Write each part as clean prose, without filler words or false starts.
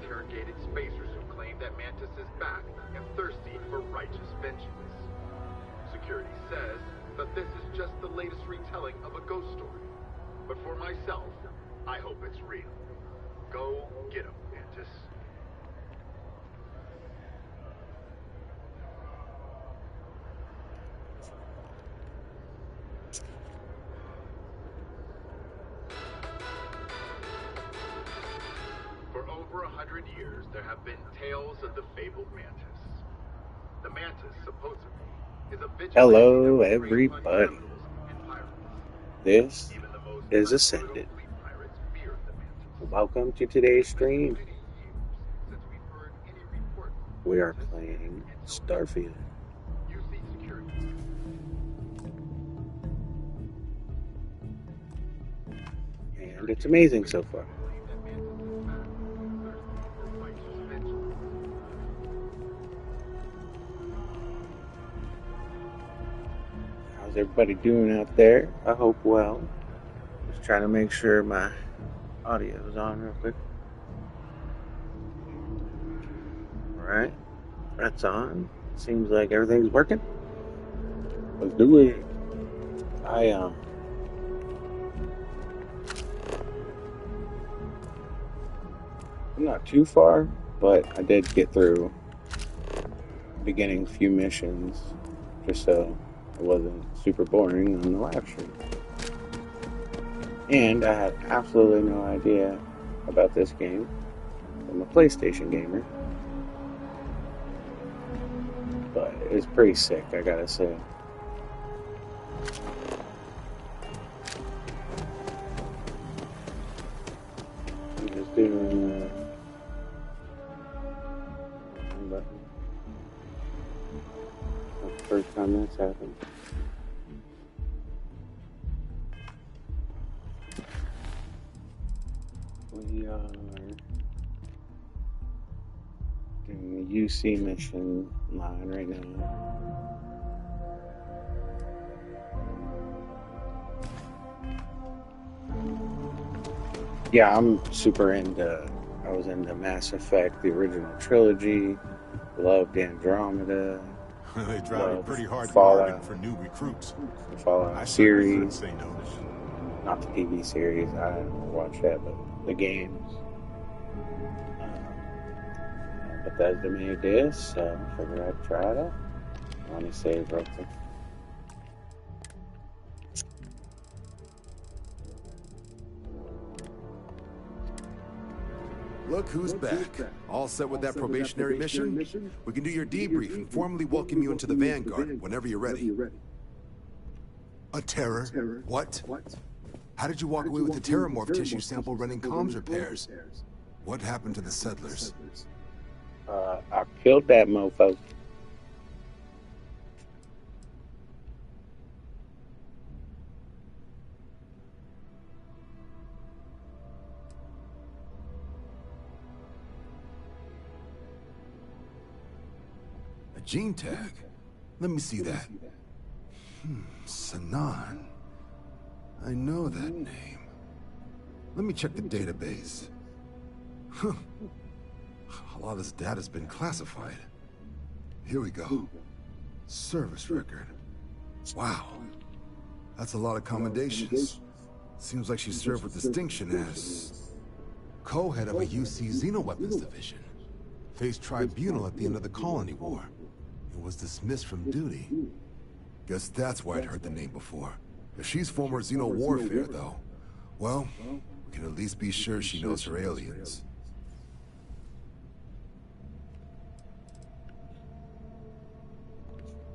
interrogated spacers who claim that Mantis is back and thirsty for righteous vengeance. Security says that this is just the latest retelling of a ghost story. But for myself, I hope it's real. Go get him, Mantis. For over 100 years, there have been tales of the fabled Mantis. The Mantis, supposedly, is a vigilante. Hello, everybody. This is Ascended. Welcome to today's stream. We are playing Starfield. And it's amazing so far. How's everybody doing out there? I hope well. Just trying to make sure my audio is on real quick. Alright, that's on. Seems like everything's working. Let's do it. I'm not too far, but I did get through the beginning few missions just so it wasn't super boring on the live stream. And I had absolutely no idea about this game. I'm a PlayStation gamer. But it's pretty sick, I gotta say. I'm just doing button. That's the first time that's happened. We are doing the UC mission line right now. Yeah, I'm super into, I was into Mass Effect, the original trilogy, loved Andromeda. They drive a pretty hard Fallout, bargain for new recruits. the Fallout I series, say no. not the TV series, I haven't watched that, but the games. Bethesda made this, so I figured I'd try it out. Let me save real quick. Look who's back. All set with that probationary mission? We can do your debrief and formally welcome you into the Vanguard whenever you're ready. A terror? What? How did you walk away with the terramorph tissue sample running comms repairs? What happened to the settlers? I killed that mofo. A gene tag? Let me see that. Sanan. I know that name. Let me check the database. A lot of this data's been classified. Here we go. Service record. Wow. That's a lot of commendations. Seems like she served with distinction as co-head of a UC Xenoweapons division. Faced tribunal at the end of the Colony War. And was dismissed from duty. Guess that's why I'd heard the name before. If she's former Xeno warfare, though, well, we can at least be sure she knows her aliens.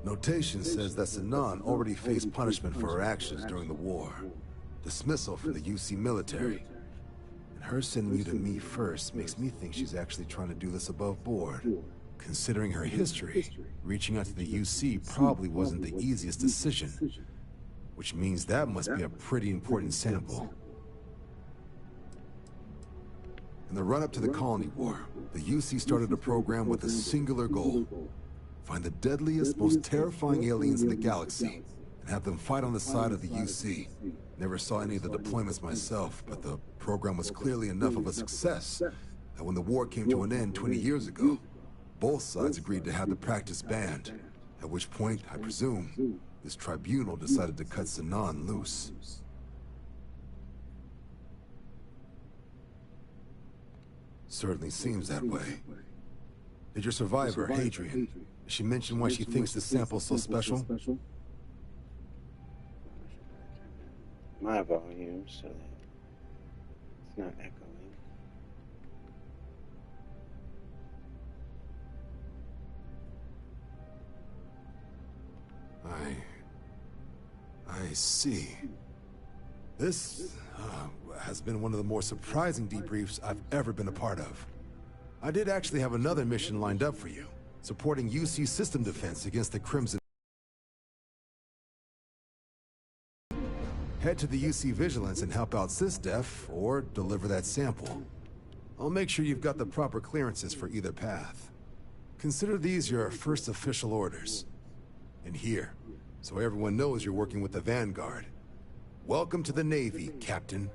Notation says that Sanan already faced punishment for her actions during the war. Dismissal from the UC military. And her sending you to me first makes me think she's actually trying to do this above board. Considering her history, reaching out to the UC probably wasn't the easiest decision. Which means that must be a pretty important sample. In the run-up to the Colony War, the UC started a program with a singular goal. Find the deadliest, most terrifying aliens in the galaxy, and have them fight on the side of the UC. Never saw any of the deployments myself, but the program was clearly enough of a success And when the war came to an end 20 years ago, both sides agreed to have the practice banned. At which point, I presume, this tribunal decided to cut Sinan loose. Certainly seems that way. Did your survivor, Hadrian, did she mention why she thinks the sample's so special? My volume so that it's not echoing. I see. This has been one of the more surprising debriefs I've ever been a part of. I did actually have another mission lined up for you, supporting UC system defense against the Crimson. Head to the UC Vigilance and help out SysDef, or deliver that sample. I'll make sure you've got the proper clearances for either path. Consider these your first official orders. And here, so everyone knows you're working with the Vanguard. Welcome to the Navy, Captain.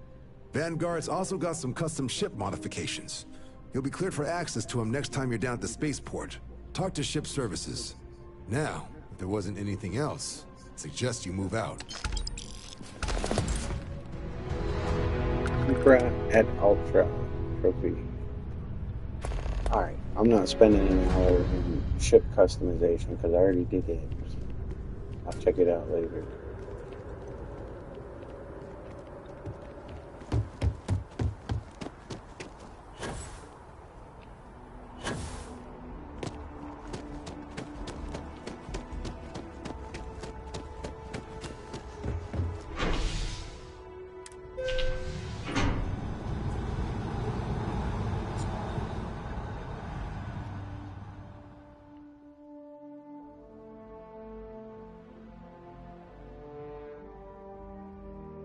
Vanguard's also got some custom ship modifications. You'll be cleared for access to them next time you're down at the spaceport. Talk to ship services. Now, if there wasn't anything else, I'd suggest you move out. Supra et Ultra trophy. Alright, I'm not spending any hours in ship customization because I already did it. I'll check it out later.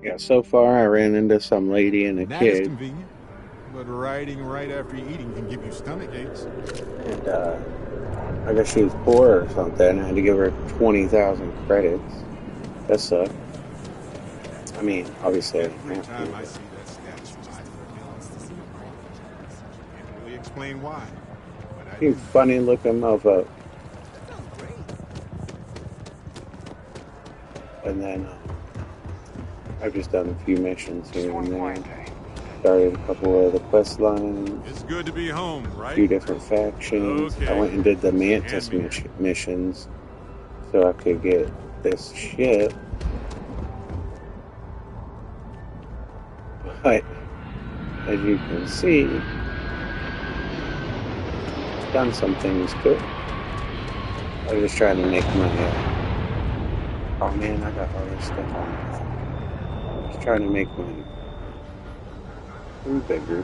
Yeah, so far I ran into some lady and a That is kid. convenient, but riding right after eating can give you stomach aches. And I guess she was poor or something. I had to give her 20,000 credits. That sucked. I mean, obviously I didn't Every have time I to. see that statue, I can't really explain why. But I You do. funny looking mofo. And then I've just done a few missions here and there. Started a couple of the quest lines, It's good to be home, a right? few different factions. Okay. I went and did the Mantis Hand me missions so I could get this ship. But as you can see, it's done some things too. I was just trying to make my oh man, I got all this stuff on. Just trying to make my crew bigger.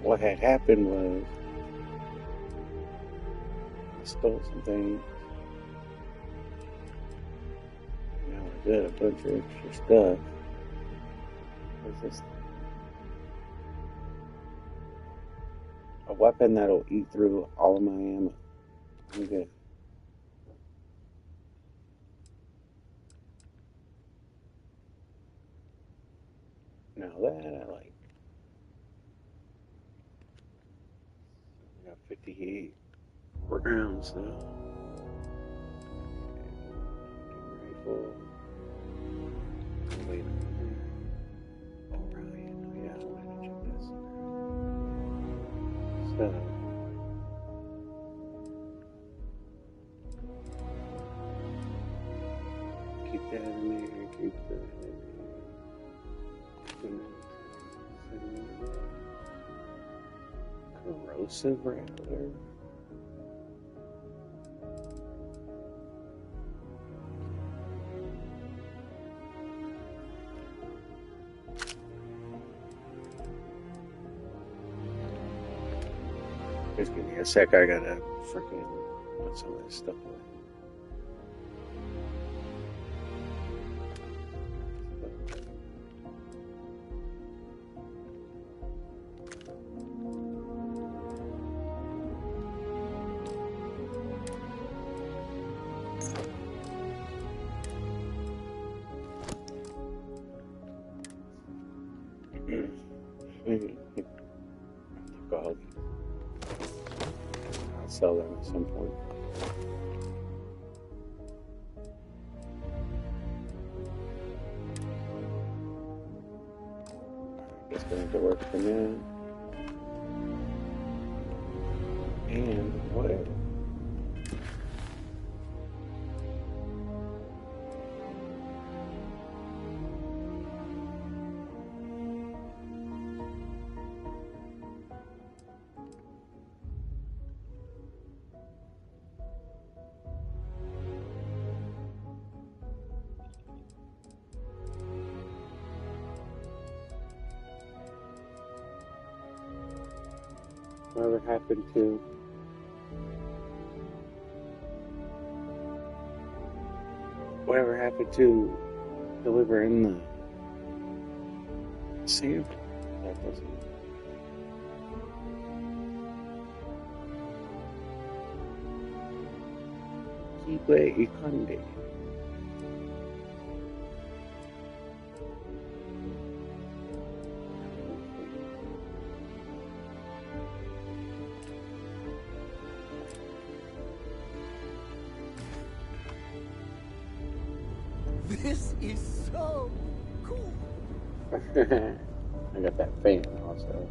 What had happened was I stole some things. Now I did a bunch of extra stuff. What's this? A weapon that'll eat through all of my ammo. I'm good. Now that I like. I got 58 rounds now. Rifle. Wait a minute. Orion. Oh yeah, I wanted to check this. So. Keep that in there. Keep that in there. Corrosive Rattler. Just give me a sec, I gotta freaking put some of this stuff away. sell them at some point. I guess going to work for now. And whatever. Whatever happened to delivering the sample? That wasn't Kiwe Ikonde. This is so cool. I got that fan also.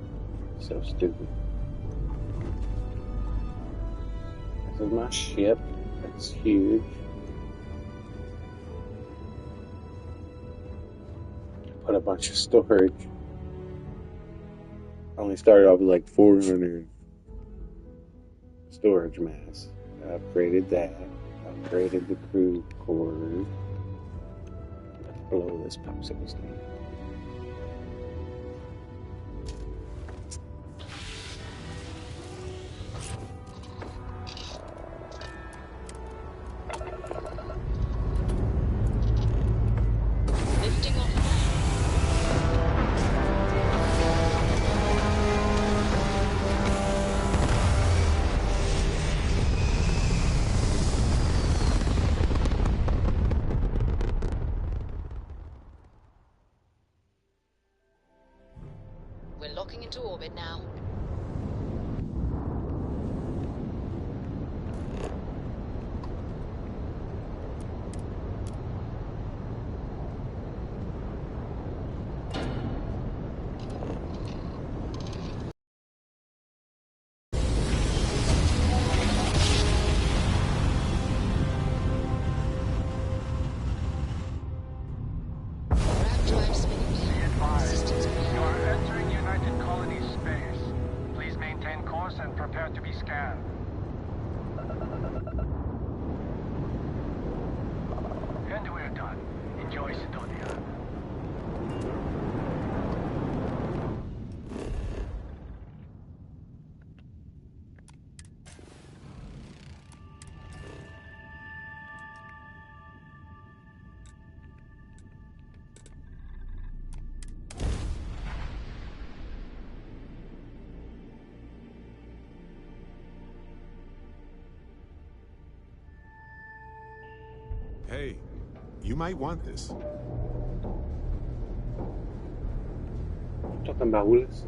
So stupid. This is my ship. It's huge. Put a bunch of storage. Only started off with like 400 storage mass. I upgraded that. Upgraded the crew quarters. Below this popsicle stand. Lifting off. We're locking into orbit now. Raft drive spinning. Systems You are entering United Colonies space. Please maintain course and prepare to be scanned. And we're done. Enjoy Sidonia. Hey, you might want this. Talking about Willis.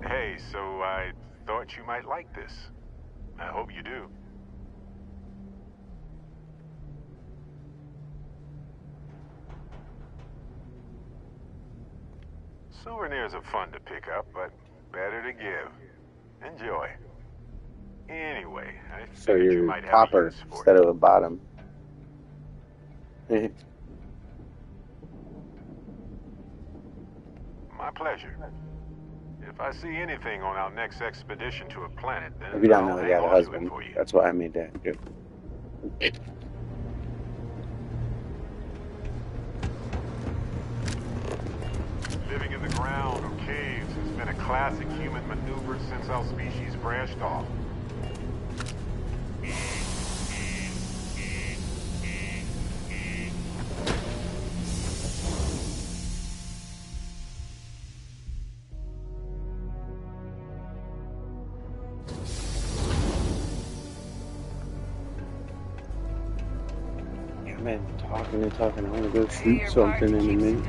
Hey, so I thought you might like this. I hope you do. Souvenirs are fun to pick up, but better to give. Enjoy. Anyway, I So figured you you're might have topper use for instead it. of a bottom. My pleasure. If I see anything on our next expedition to a planet, then If you don't I'll know, he hang had a on to it husband. for you. That's why I made that joke. Living in the ground or caves has been a classic human maneuver since our species branched off. Yeah, man, talking and talking. I want to go shoot something in a minute.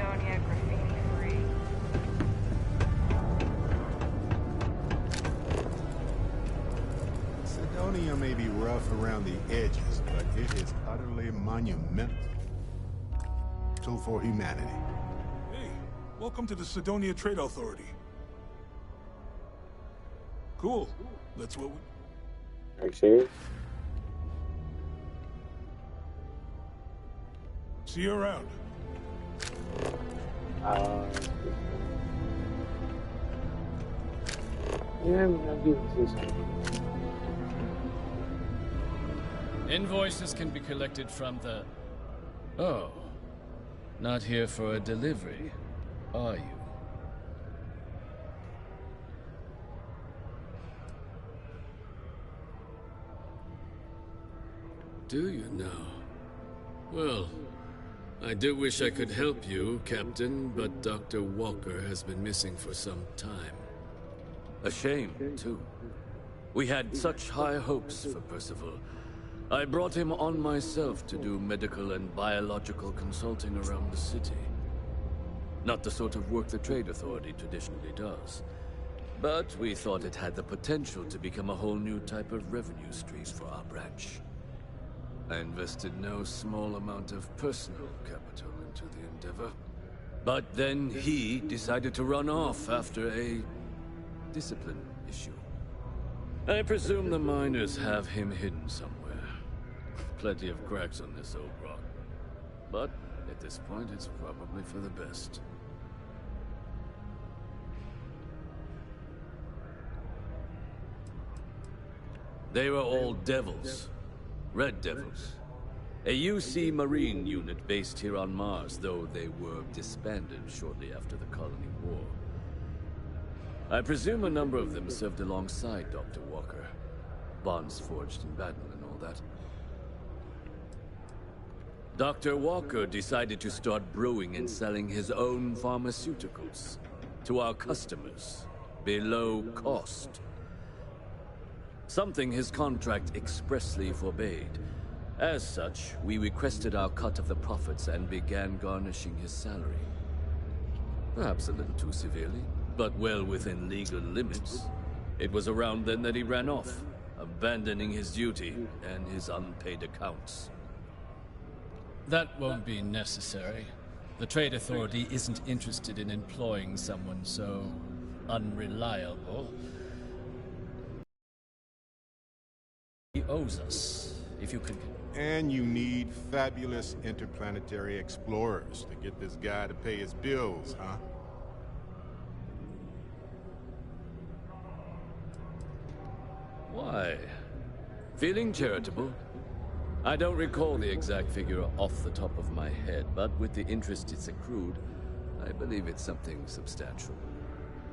Sidonium may be rough around the edges, but it is utterly monumental for humanity. Hey, welcome to the Sidonia Trade Authority. Cool. That's what we... Are you serious? See you around. Yeah, I'm gonna do this. Invoices can be collected from the... Oh. Not here for a delivery, are you? Do you now? Well, I do wish I could help you, Captain, but Dr. Walker has been missing for some time. A shame, too. We had such high hopes for Percival. I brought him on myself to do medical and biological consulting around the city. Not the sort of work the Trade Authority traditionally does. But we thought it had the potential to become a whole new type of revenue stream for our branch. I invested no small amount of personal capital into the endeavor. But then he decided to run off after a discipline issue. I presume the miners have him hidden somewhere. Plenty of cracks on this old rock. But at this point, it's probably for the best. They were all devils. Red Devils. A UC Marine unit based here on Mars, though they were disbanded shortly after the Colony War. I presume a number of them served alongside Dr. Walker. Bonds forged in battle and all that. Dr. Walker decided to start brewing and selling his own pharmaceuticals to our customers below cost. Something his contract expressly forbade. As such, we requested our cut of the profits and began garnishing his salary. Perhaps a little too severely, but well within legal limits. It was around then that he ran off, abandoning his duty and his unpaid accounts. That won't be necessary. The Trade Authority isn't interested in employing someone so unreliable. He owes us, if you could... And you need fabulous interplanetary explorers to get this guy to pay his bills, huh? Why? Feeling charitable? I don't recall the exact figure off the top of my head, but with the interest it's accrued, I believe it's something substantial.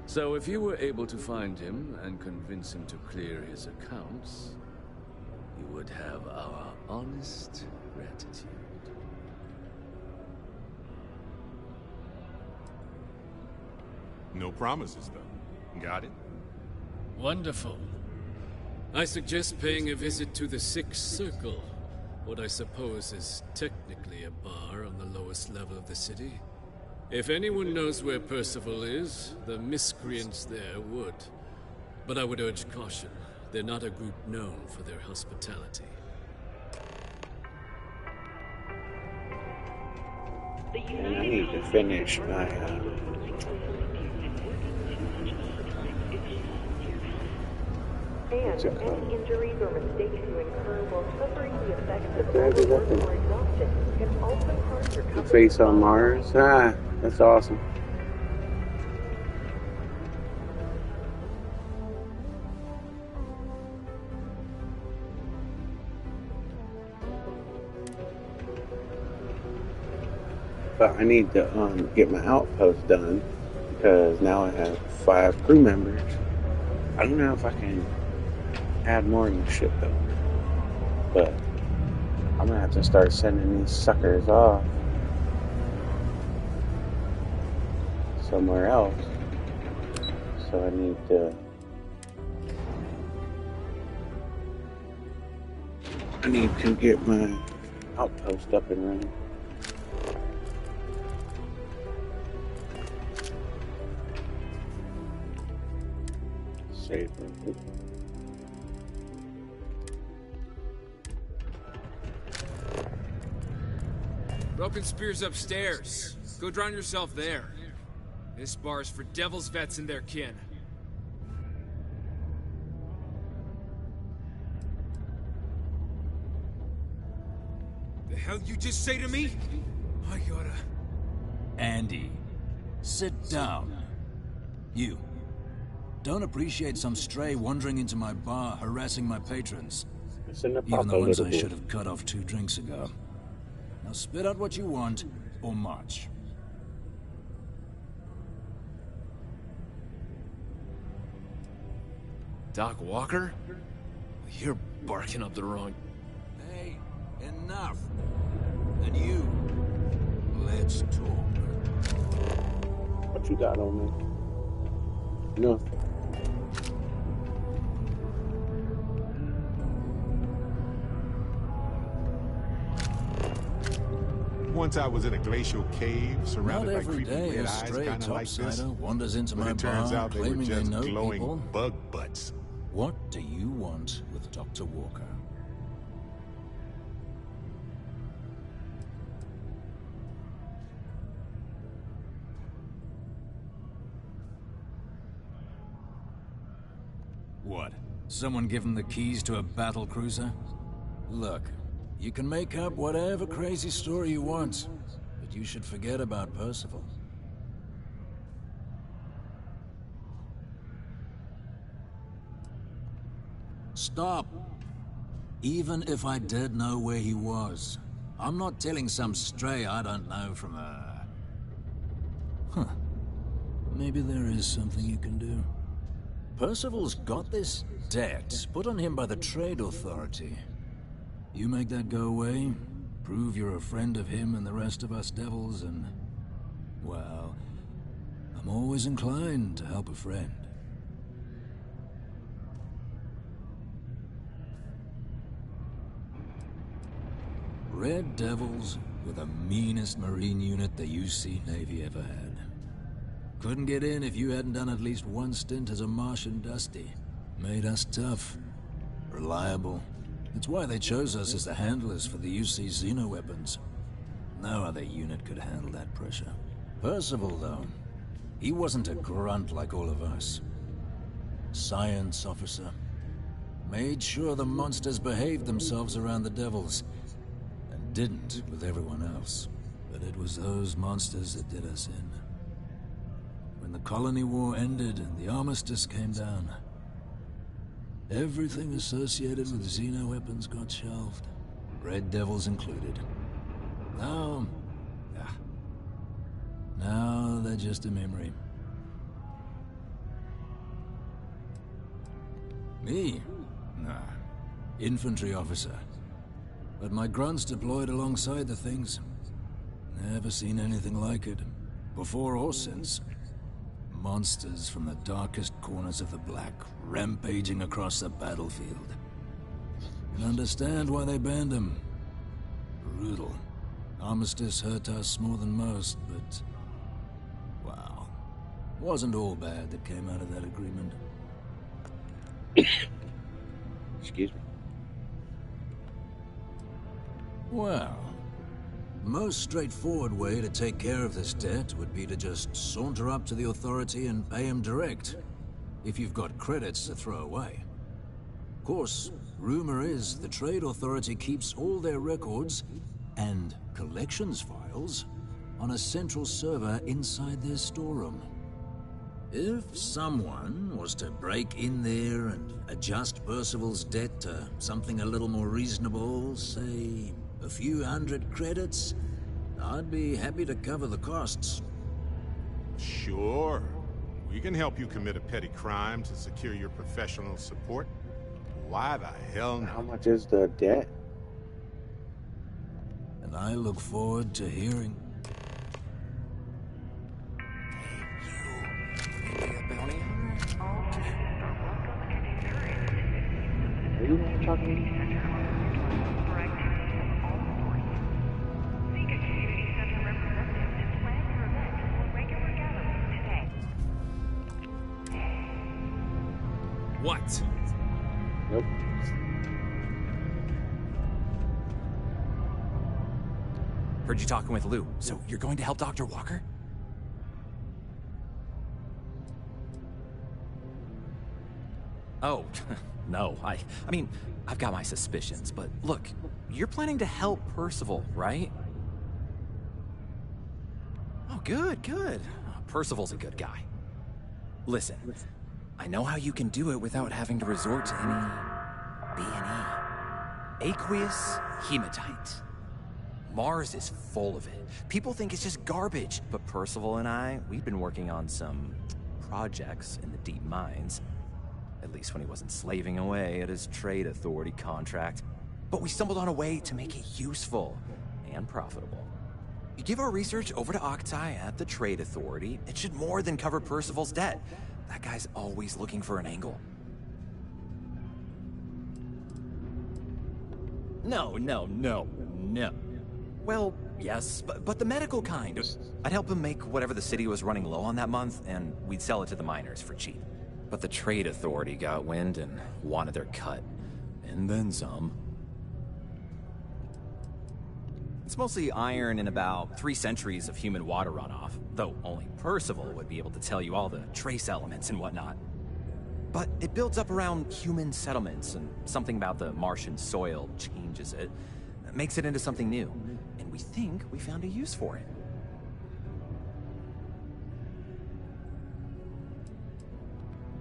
So if you were able to find him and convince him to clear his accounts, you would have our honest gratitude. No promises, though. Got it? Wonderful. I suggest paying a visit to the Sixth Circle, what I suppose is technically a bar on the lowest level of the city. If anyone knows where Percival is, the miscreants there would. But I would urge caution. They're not a group known for their hospitality. And I need to finish my And any injuries or mistakes you incur while suffering the effects of overwork or exhaustion can also harm your The face on Mars. Ah, that's awesome. But I need to get my outpost done because now I have 5 crew members. I don't know if I can add more in the ship though. But I'm gonna have to start sending these suckers off somewhere else. So I need to get my outpost up and running. Save real quick. Broken Spear's upstairs. Go drown yourself there. This bar's for devil's vets and their kin. The hell you just say to me? I gotta... Andy, sit down. You. Don't appreciate some stray wandering into my bar, harassing my patrons. Even the ones I should have cut off 2 drinks ago. Now spit out what you want, or march. Doc Walker? You're barking up the wrong... Hey, enough. And you, let's talk. What you got on me? Nothing. Once I was in a glacial cave surrounded by creepy day red a eyes, stray kind of like this. topsider wanders into But my it turns bar out they were claiming they just know glowing people. bug butts. What do you want with Dr. Walker? What? Someone give him the keys to a battle cruiser? Look, you can make up whatever crazy story you want, but you should forget about Percival. Stop. Even if I did know where he was, I'm not telling some stray I don't know from a... Huh. Maybe there is something you can do. Percival's got this debt put on him by the Trade Authority. You make that go away, prove you're a friend of him and the rest of us devils, and... well, I'm always inclined to help a friend. Red Devils were the meanest Marine unit the UC Navy ever had. Couldn't get in if you hadn't done at least one stint as a Martian Dusty. Made us tough, reliable. It's why they chose us as the handlers for the UC Xeno weapons. No other unit could handle that pressure. Percival, though, he wasn't a grunt like all of us. Science officer. Made sure the monsters behaved themselves around the Devils. Didn't with everyone else, but it was those monsters that did us in. When the colony war ended and the armistice came down, everything associated with Xeno weapons got shelved, Red Devils included. Now they're just a memory. Me? Nah. Infantry officer. But my grunts deployed alongside the things. Never seen anything like it, before or since. Monsters from the darkest corners of the Black, rampaging across the battlefield. Can understand why they banned them. Brutal. Armistice hurt us more than most, but... wow. Wasn't all bad that came out of that agreement. Excuse me. Well, most straightforward way to take care of this debt would be to just saunter up to the authority and pay him direct, if you've got credits to throw away. Of course, rumor is the Trade Authority keeps all their records and collections files on a central server inside their storeroom. If someone was to break in there and adjust Percival's debt to something a little more reasonable, say a few hundred credits, I'd be happy to cover the costs. Sure. We can help you commit a petty crime to secure your professional support. Why the hell not? How much is the debt? And I look forward to hearing... Are you not talking? What? Nope. Heard you talking with Lou, so you're going to help Dr. Walker? Oh, no, I mean, I've got my suspicions, but look, you're planning to help Percival, right? Oh, good, good. Percival's a good guy. Listen, I know how you can do it without having to resort to any B&E. Aqueous hematite. Mars is full of it. People think it's just garbage, but Percival and I, we've been working on some projects in the deep mines. At least when he wasn't slaving away at his trade authority contract. But we stumbled on a way to make it useful and profitable. You give our research over to Octai at the trade authority, it should more than cover Percival's debt. That guy's always looking for an angle. No. Well, yes, but the medical kind. I'd help him make whatever the city was running low on that month, and we'd sell it to the miners for cheap. But the trade authority got wind and wanted their cut. And then some. It's mostly iron and about 3 centuries of human water runoff, though only Percival would be able to tell you all the trace elements and whatnot. But it builds up around human settlements, and something about the Martian soil changes it, makes it into something new. And we think we found a use for it.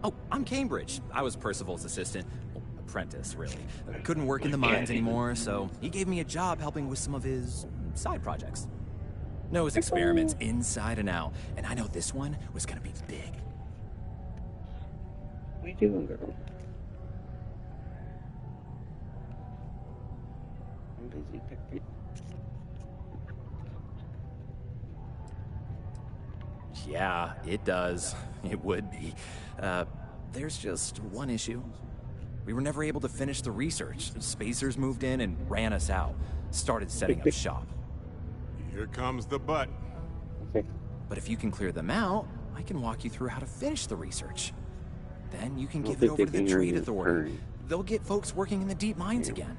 Oh, I'm Cambridge. I was Percival's assistant. Well, apprentice, really. Couldn't work in the mines anymore, so he gave me a job helping with some of his side projects. Knows experiments inside and out, and I know this one was gonna be big. What are you doing, girl? I'm busy picking. Yeah, it does. It would be. There's just one issue. We were never able to finish the research. Spacers moved in and ran us out. Started setting up shop. Here comes the butt. But if you can clear them out, I can walk you through how to finish the research. Then you can give it over to the trade authority. They'll get folks working in the deep mines again.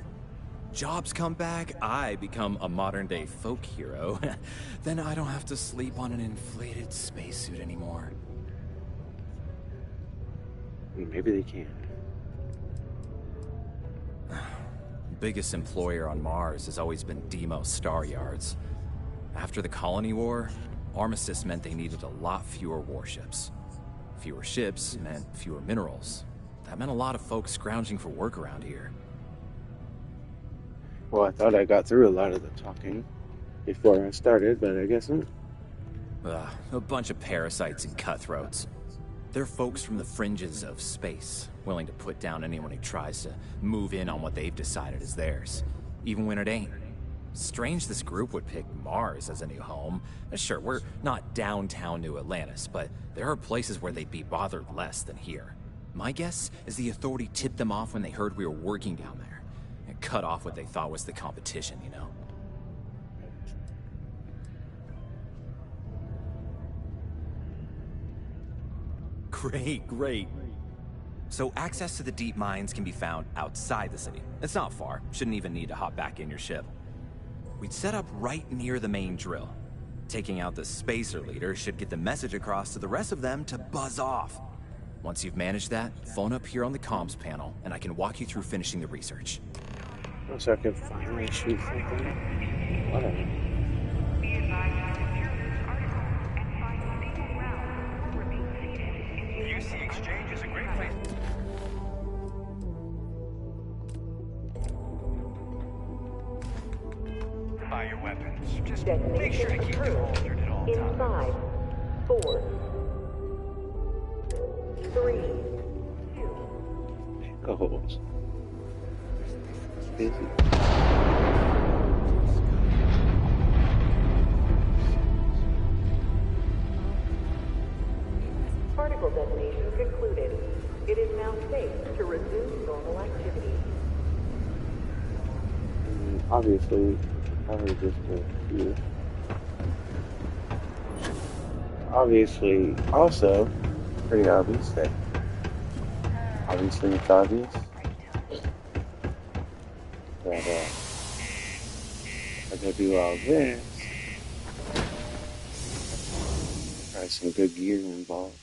Jobs come back, I become a modern-day folk hero. Then I don't have to sleep on an inflated spacesuit anymore. Maybe they can. Biggest employer on Mars has always been Demo Star Yards. After the Colony War, Armistice meant they needed a lot fewer warships. Fewer ships meant fewer minerals. That meant a lot of folks scrounging for work around here. Well, I thought I got through a lot of the talking before I started, but I guess not. A bunch of parasites and cutthroats. They're folks from the fringes of space, willing to put down anyone who tries to move in on what they've decided is theirs, even when it ain't. Strange this group would pick Mars as a new home. Sure, we're not downtown New Atlantis, but there are places where they'd be bothered less than here. My guess is the authority tipped them off when they heard we were working down there. And cut off what they thought was the competition, you know? Great. So access to the deep mines can be found outside the city. It's not far. Shouldn't even need to hop back in your ship. We'd set up right near the main drill. Taking out the spacer leader should get the message across to the rest of them to buzz off. Once you've managed that, phone up here on the comms panel, and I can walk you through finishing the research. So I can finally shoot something. Whatever. UC Exchange is a great place. Buy your weapons. Just make sure to keep them altered at all times. 5, 4, 3, 2. Pickles. Busy. Particle detonation concluded. It is now safe to resume normal activity. Obviously, probably just a few. Obviously, also, pretty obvious that obviously it's obvious that I gotta do all this Probably some good gear involved.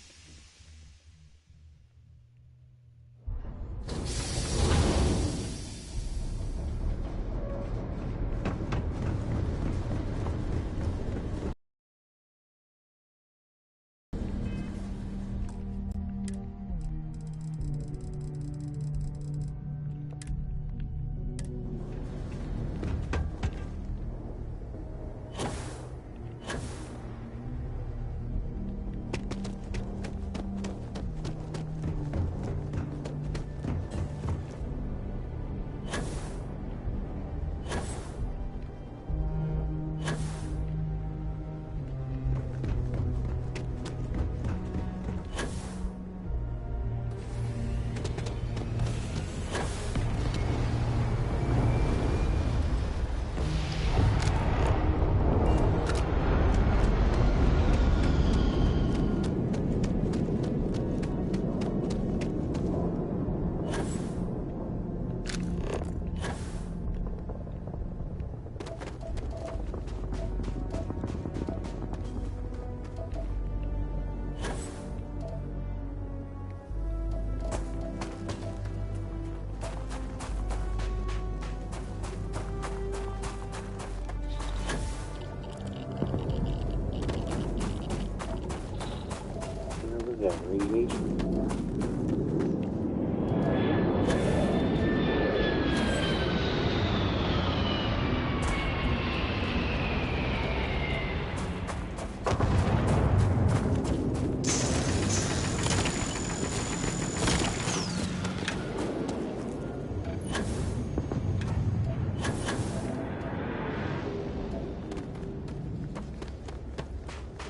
That radiation.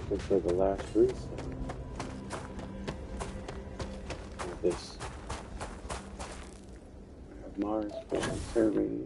Looks like the last reset. This Mars survey.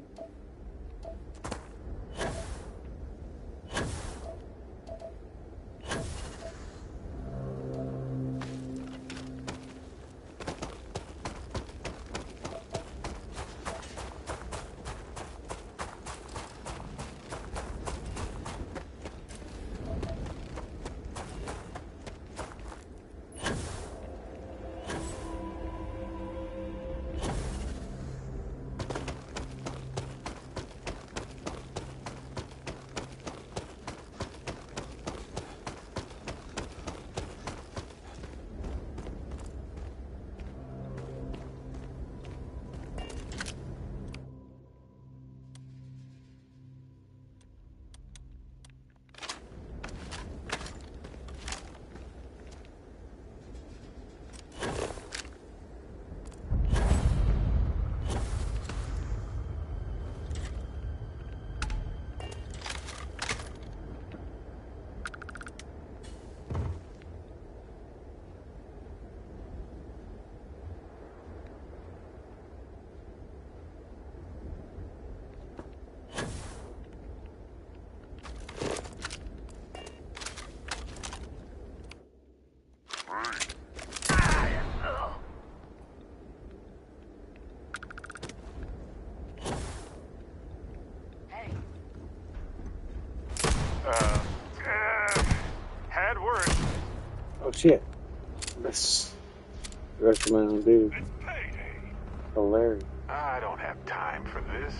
Had word. Oh shit. That's the rest of my own dude. Hilarious. I don't have time for this.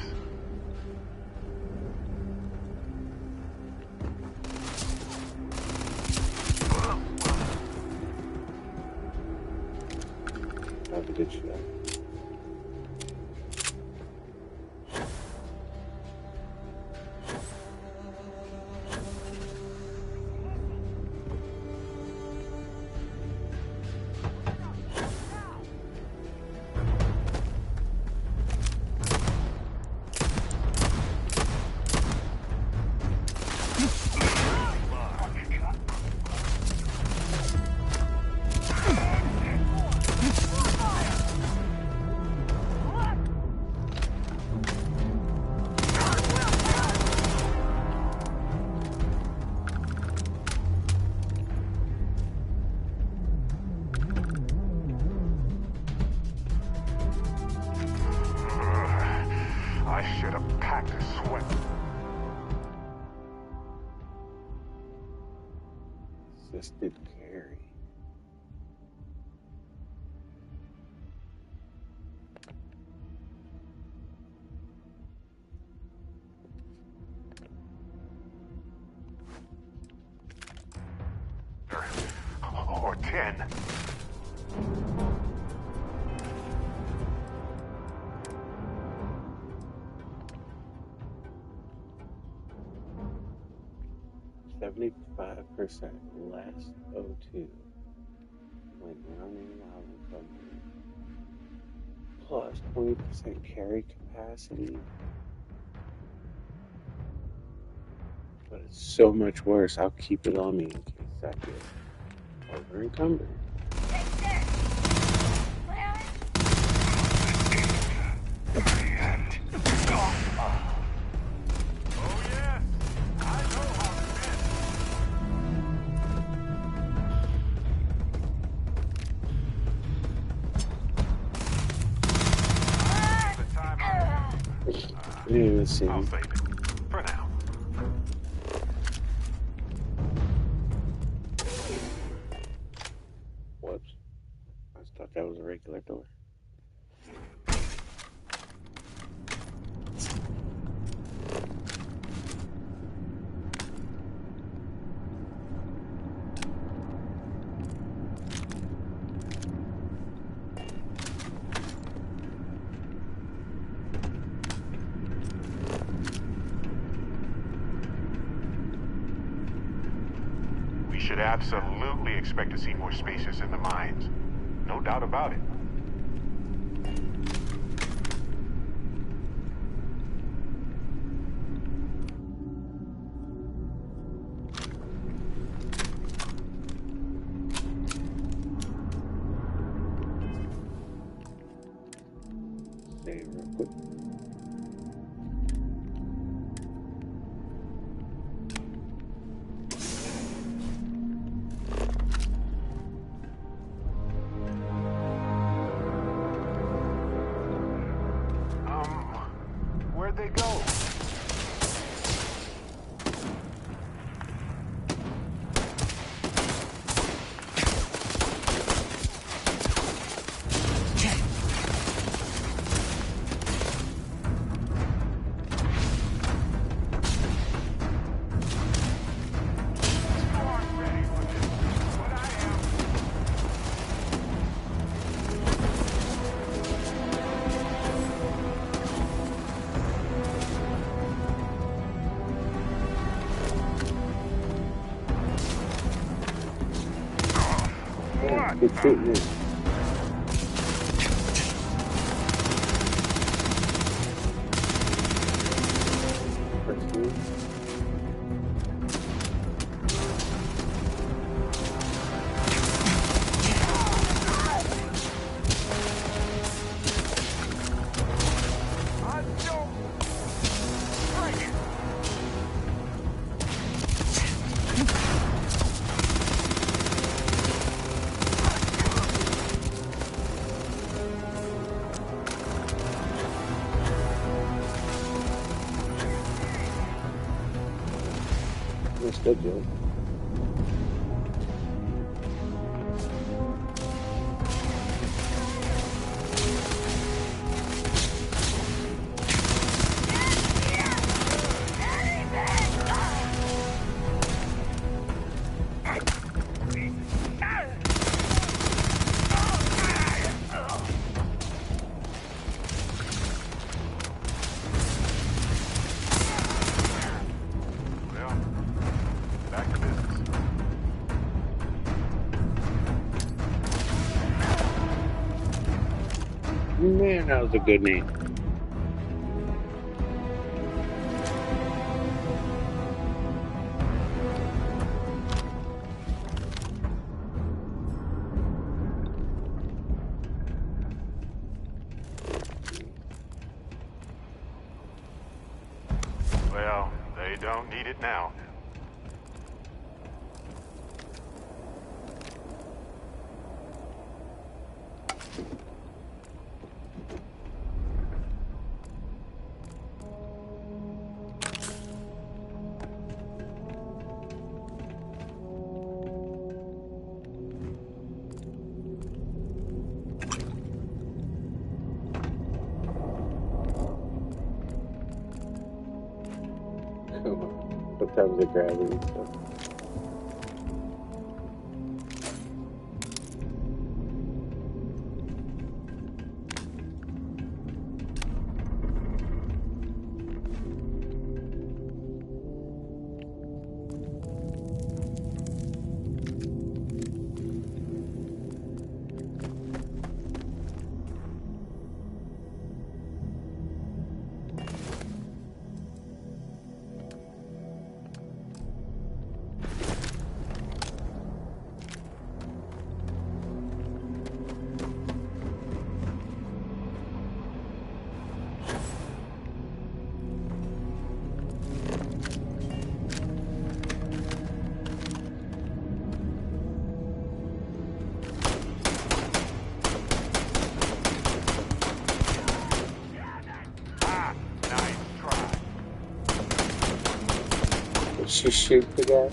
That's a good shot. Assisted carry. Or 10. $75% less O2 when running while recovering. Plus 20% carry capacity. But it's so much worse, I'll keep it on me in case I get over encumbered. Let's see. I'll save it. For now. Whoops. I just thought that was a regular door. We should absolutely expect to see more spacers in the mines. No doubt about it. Save real quick. Where'd they go? Good shooting. That's good, Joe. Man, that was a good name. Well, they don't need it now. comes to gravity. So. Did she shoot the guy?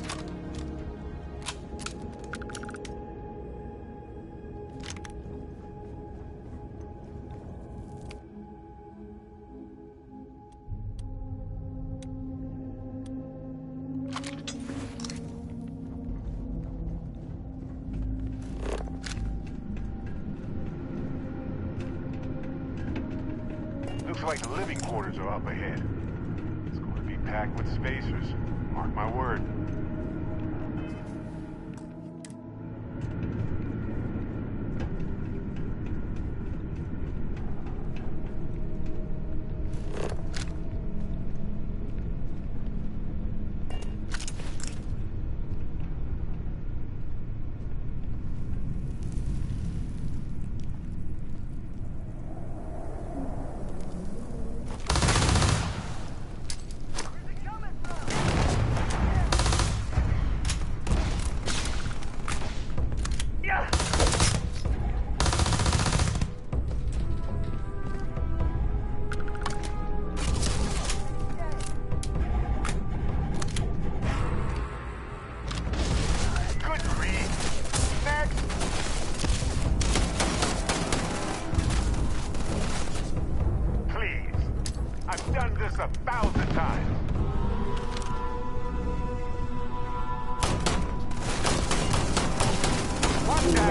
Looks like the living quarters are up ahead. It's going to be packed with spacers. Mark my word.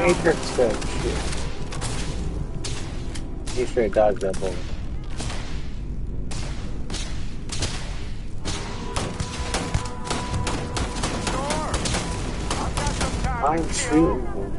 Matrix said shit. He straight dodged that bullet. I'm shooting him.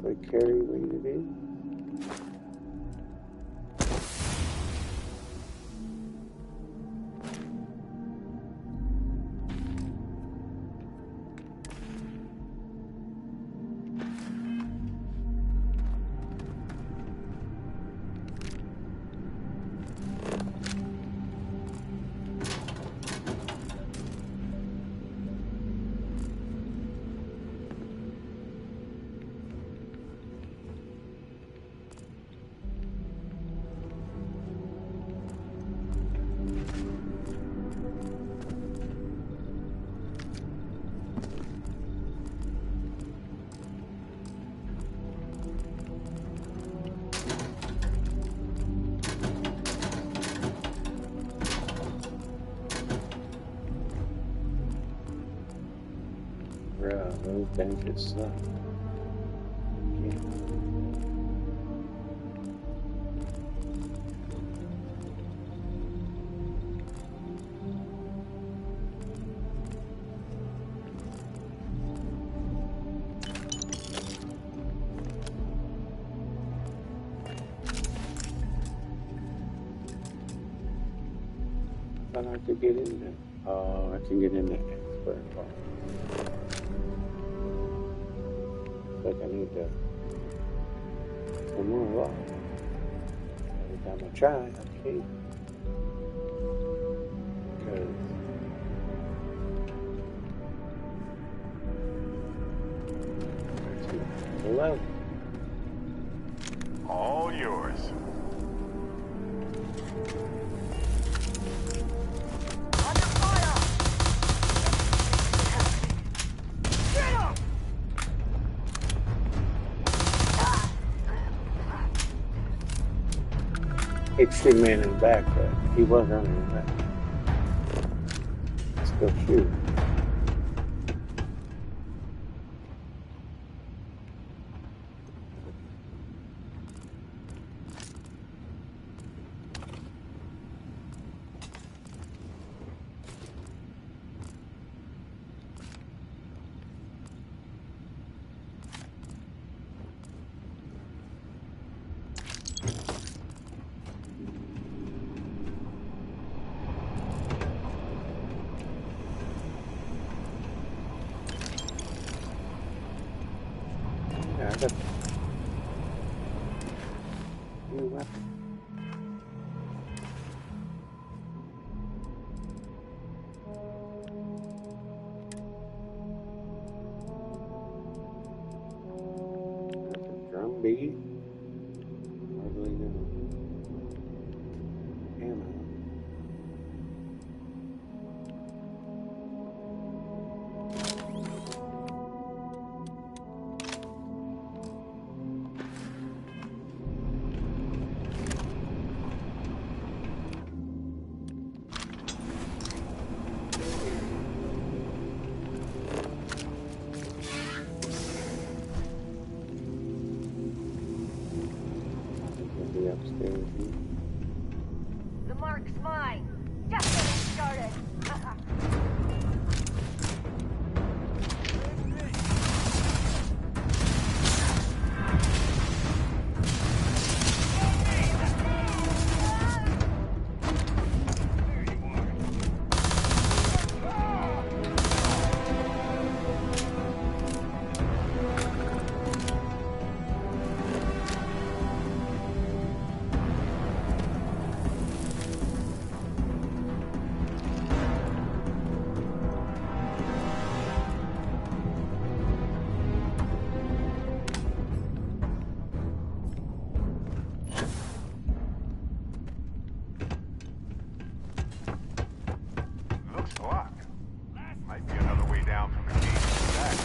Like carry weighted in. Bro, those things just suck. I could get in there. Oh, I can get in the expert part. Like I need to some more luck. Every time I try, I can't. Because it's 11. All yours. It shoot man in the back, but he was running back. Still shoot. I got new weapon. That's a drum beat. Hardly no ammo. Upstairs. The mark's mine. Just getting started. Looks locked. Might be another way down from the gate to the back.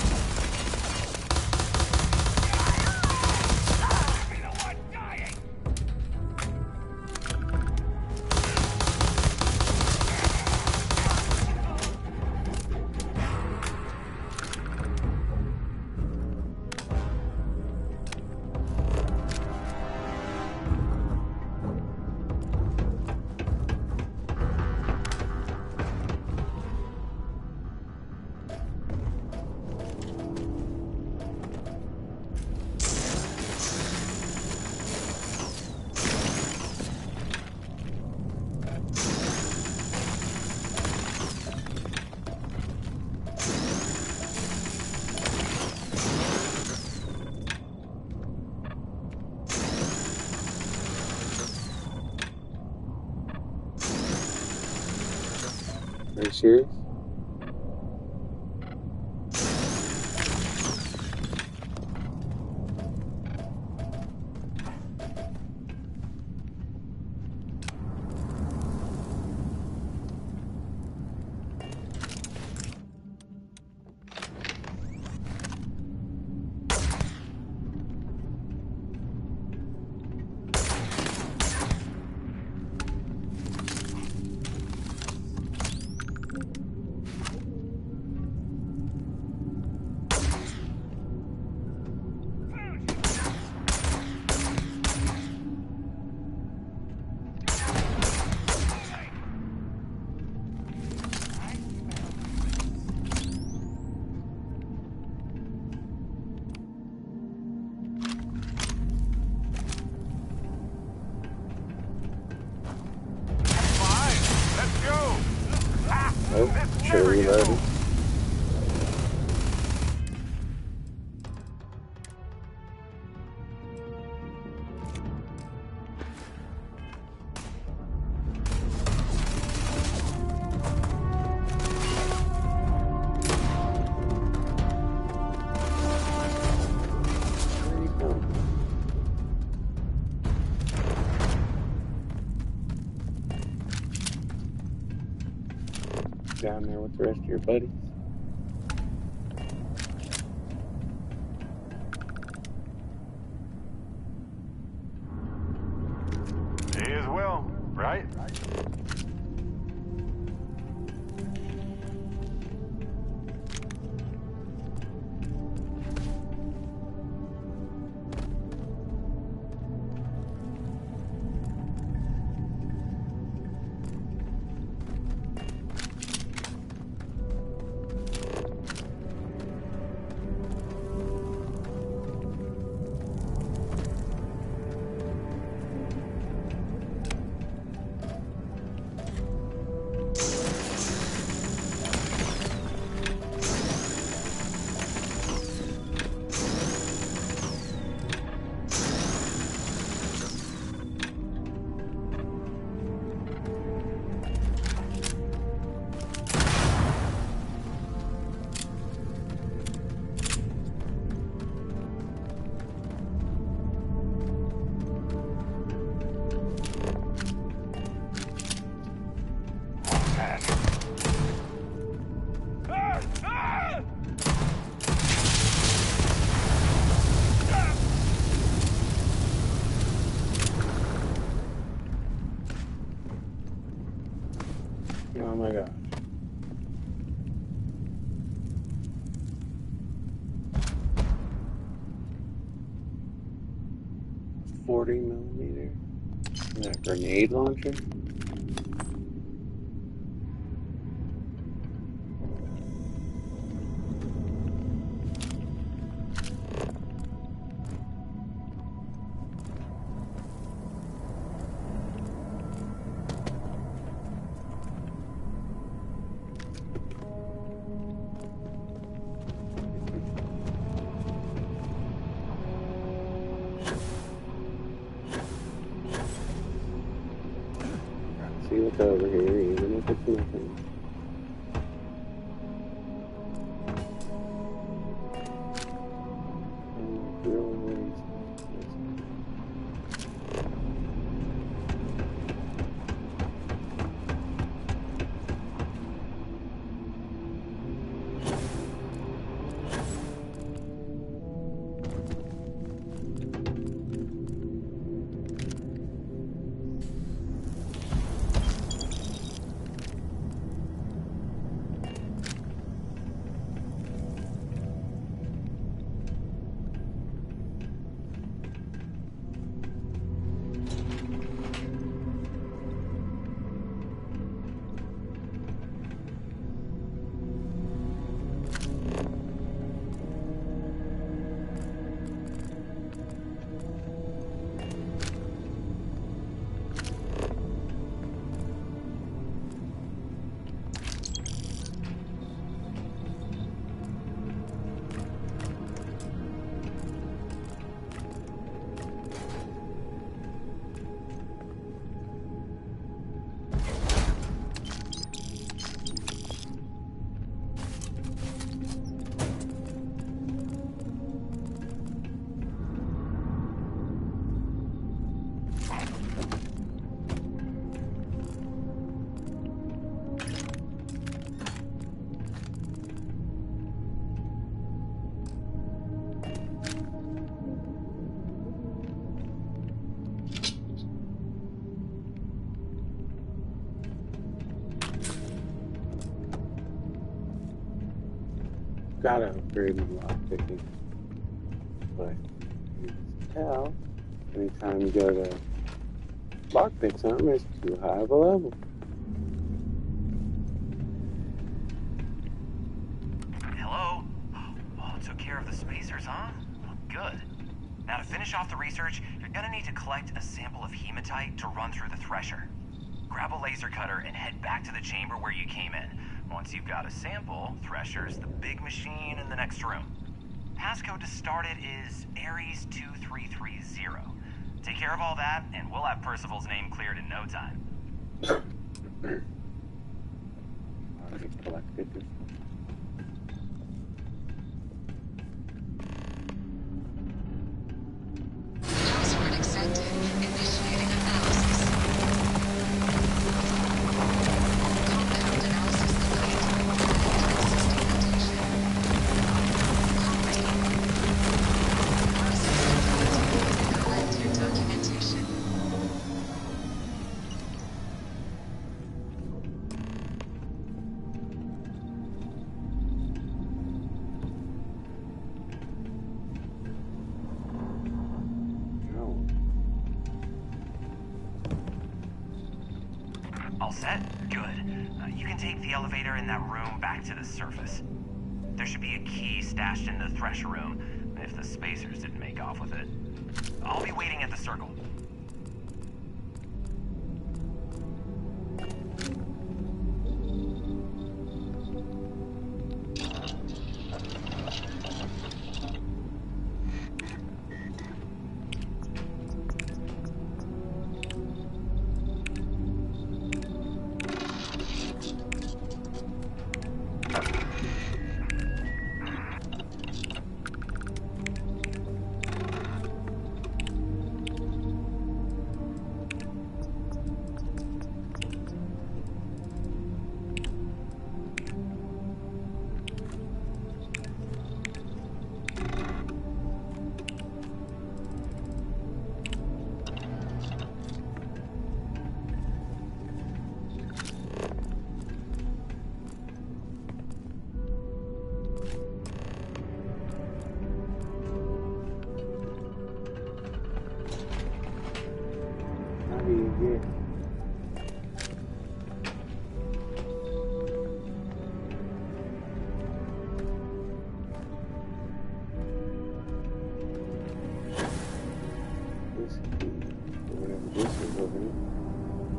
Are you serious? Oh, should have reloaded. Down there with the rest of your buddies. May as well, right? Oh my god. .40mm. Is that a grenade launcher? See what's over here, even if it's nothing. Gotta upgrade my lockpicking. But you can tell, anytime you go to lockpick something, it's too high of a level. Hello? Oh, took care of the spacers, huh? Good. Now to finish off the research, you're gonna need to collect a sample of hematite to run through the thresher. Grab a laser cutter and head back to the chamber where you came in. Once you've got a sample, Thresher's the big machine in the next room. Passcode to start it is Ares 2330. Take care of all that, and we'll have Percival's name cleared in no time. Already collected this. Password accepted. Initiating analysis. Compound analysis complete. System rotation. Process complete. Collect your documentation. All set? Good. You can take the elevator in that room back to the surface. There should be a key stashed in the Thresher room, if the spacers didn't make off with it. I'll be waiting at the circle.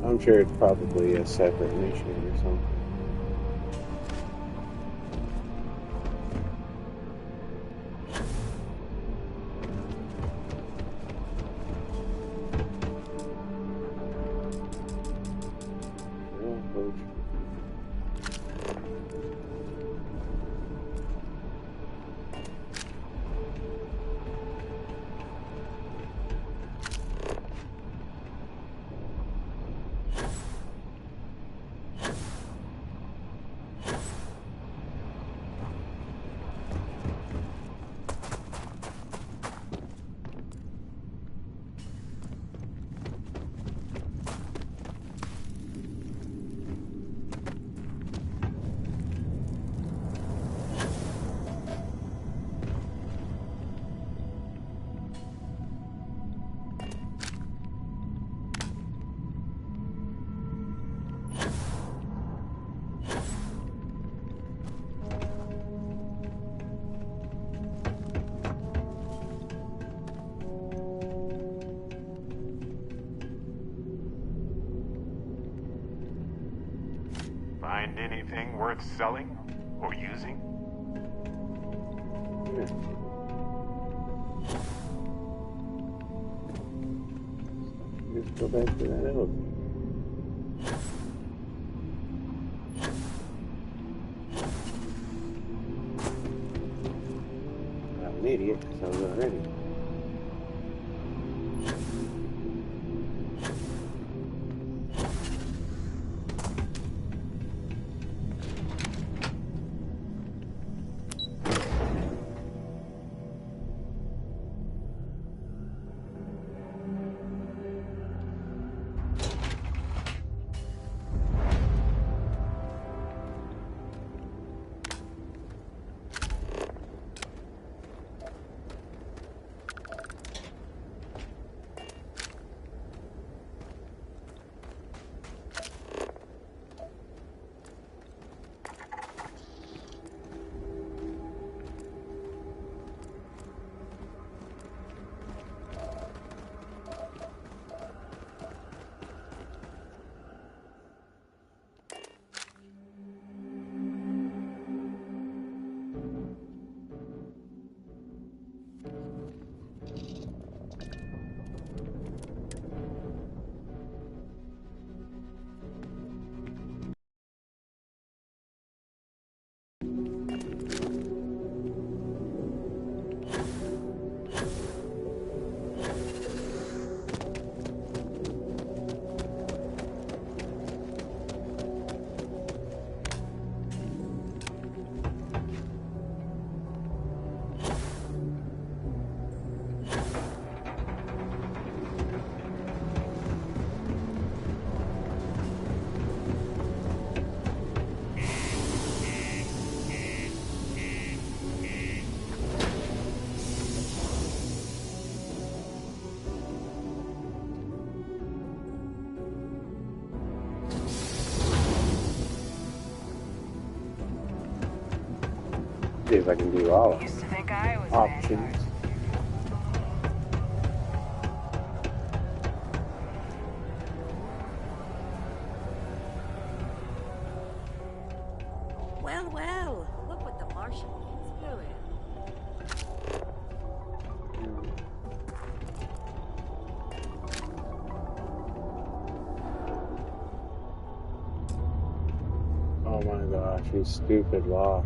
I'm sure it's probably a separate mission or something. Find anything worth selling or using? Let's go back to that elevator. I'm an idiot, because I was already. See if I can do all of Used to think I was options. Well, well, look what the Martian kid's doing. Oh my gosh, you stupid law.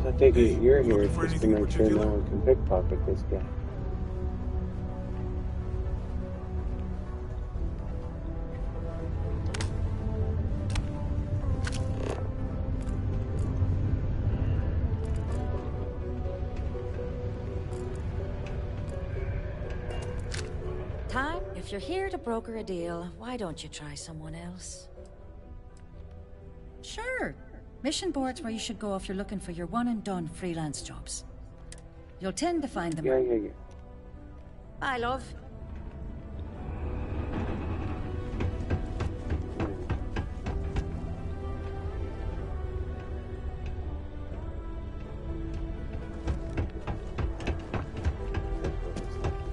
I take it you're here just to make sure no one can pickpocket this guy. Time, if you're here to broker a deal, why don't you try someone else? Sure. Mission boards where you should go if you're looking for your one-and-done freelance jobs. You'll tend to find them. Yeah. Bye, love.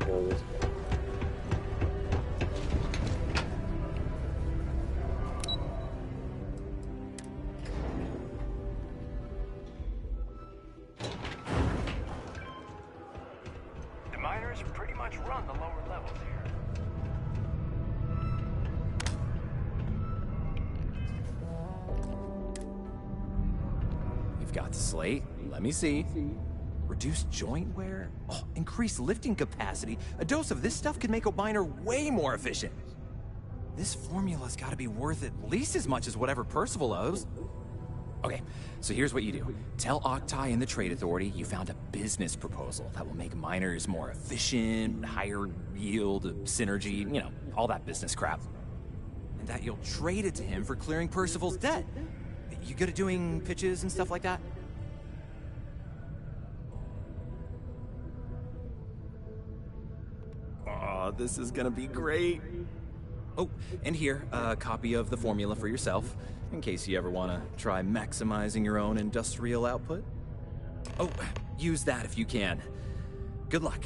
Kill this guy. The miners pretty much run the lower levels here. You've got the slate. Let me see. Reduced joint wear? Oh, increased lifting capacity. A dose of this stuff could make a miner way more efficient. This formula's gotta be worth at least as much as whatever Percival owes. Okay, so here's what you do. Tell Octai and the Trade Authority you found a business proposal that will make miners more efficient, higher yield, synergy, you know, all that business crap. And that you'll trade it to him for clearing Percival's debt. You good at doing pitches and stuff like that? Oh, this is gonna be great. Oh, and here, a copy of the formula for yourself, in case you ever want to try maximizing your own industrial output. Oh, use that if you can. Good luck.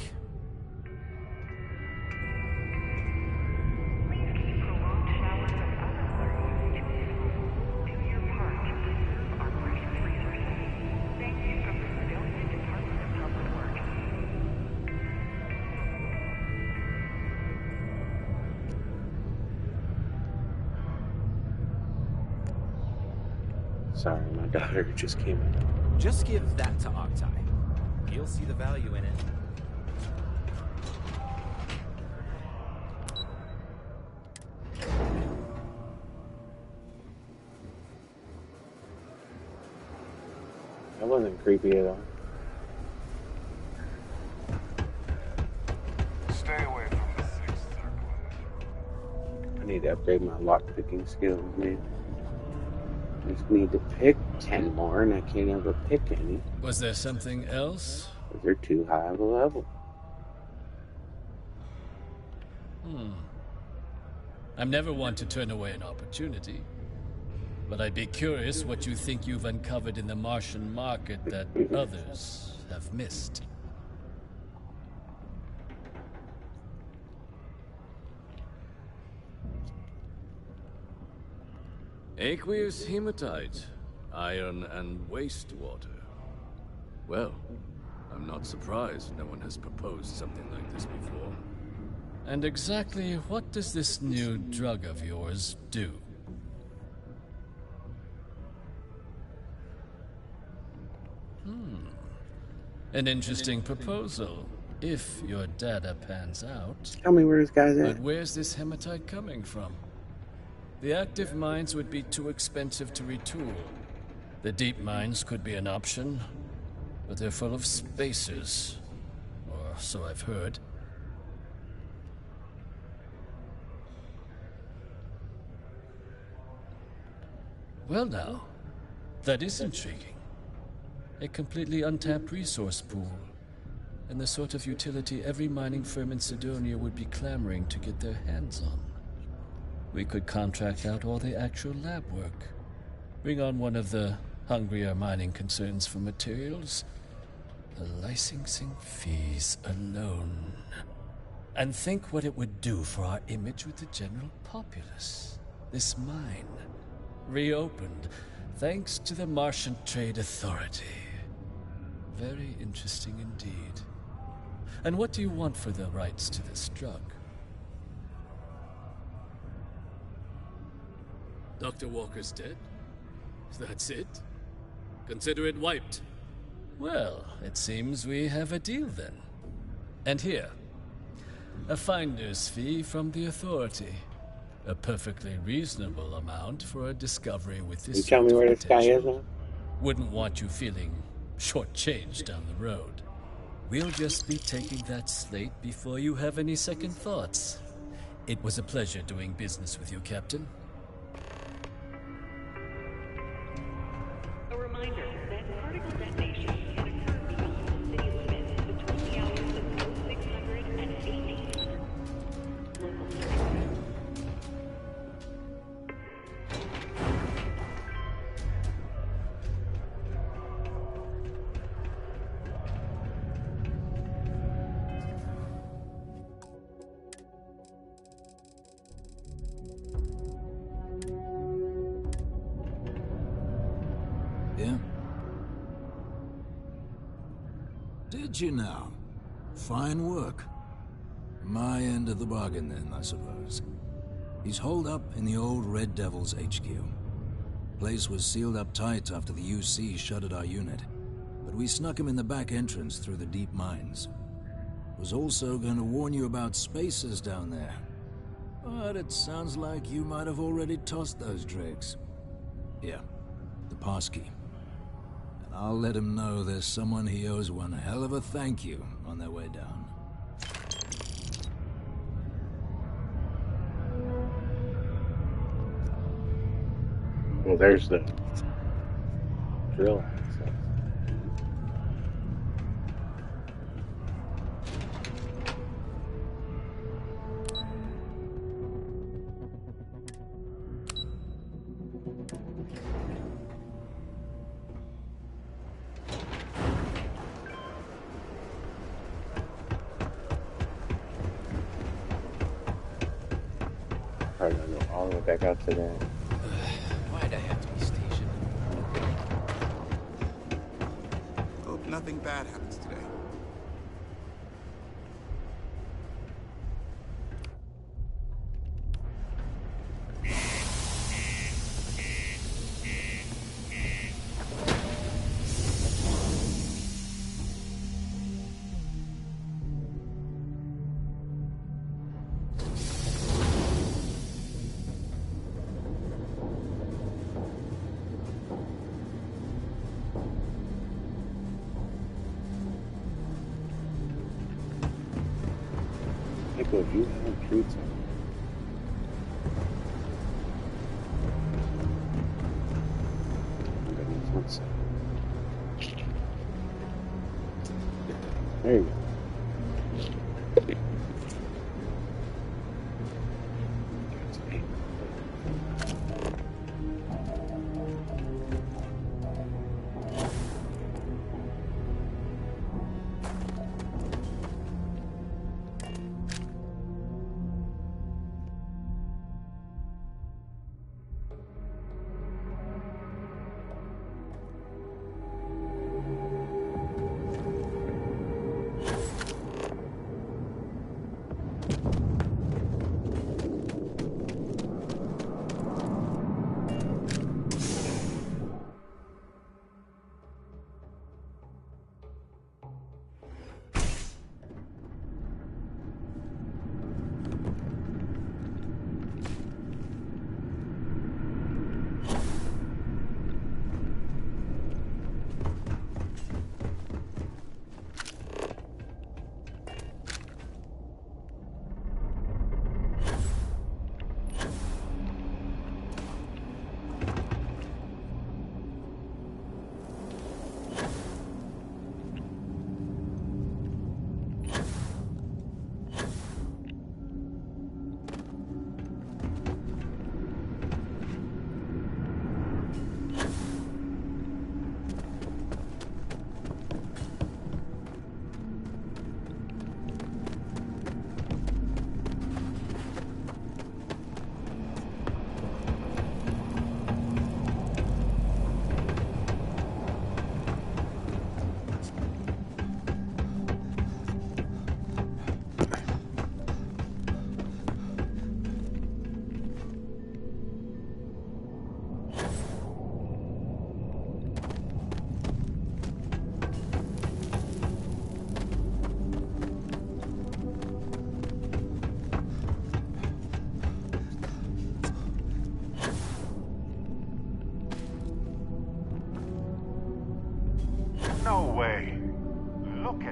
Sorry, my daughter just came in. Just give that to Octai. He'll see the value in it. That wasn't creepy at all. Stay away from the Sixth Circle. I need to upgrade my lockpicking skills, man. I just need to pick 10 more, and I can't ever pick any. Was there something else? Because they're too high of a level. I'm never one to turn away an opportunity. But I'd be curious what you think you've uncovered in the Martian market that others have missed. Aqueous hematite, iron and wastewater. Well, I'm not surprised no one has proposed something like this before. And exactly what does this new drug of yours do? An interesting proposal, if your data pans out. Tell me where this guy's at. But where's this hematite coming from? The active mines would be too expensive to retool. The deep mines could be an option, but they're full of spacers. Or so I've heard. Well now, that is intriguing. A completely untapped resource pool, and the sort of utility every mining firm in Sidonia would be clamoring to get their hands on. We could contract out all the actual lab work. Bring on one of the hungrier mining concerns for materials. The licensing fees alone. And think what it would do for our image with the general populace. This mine, reopened thanks to the Martian Trade Authority. Very interesting indeed. And what do you want for the rights to this drug? Dr. Walker's dead? That's it? Consider it wiped. Well, it seems we have a deal then. And here, a finder's fee from the Authority. A perfectly reasonable amount for a discovery with this. You tell me where this guy is now? Wouldn't want you feeling shortchanged down the road. We'll just be taking that slate before you have any second thoughts. It was a pleasure doing business with you, Captain. A reminder that particle detonation can occur beyond the city limits between the hours of 0600 and 1800. Local service. Yeah? Did you now? Fine work. My end of the bargain then, I suppose. He's holed up in the old Red Devil's HQ. Place was sealed up tight after the UC shuttered our unit, but we snuck him in the back entrance through the deep mines. Was also going to warn you about spacers down there. But it sounds like you might have already tossed those drakes. Yeah, the passkey. And I'll let him know there's someone he owes one hell of a thank you on their way down. Well, there's the drill access. Probably gonna go all the way back out to that. Why'd I have to be stationed? Hope nothing bad happens today. Nico, you have treats. There you go.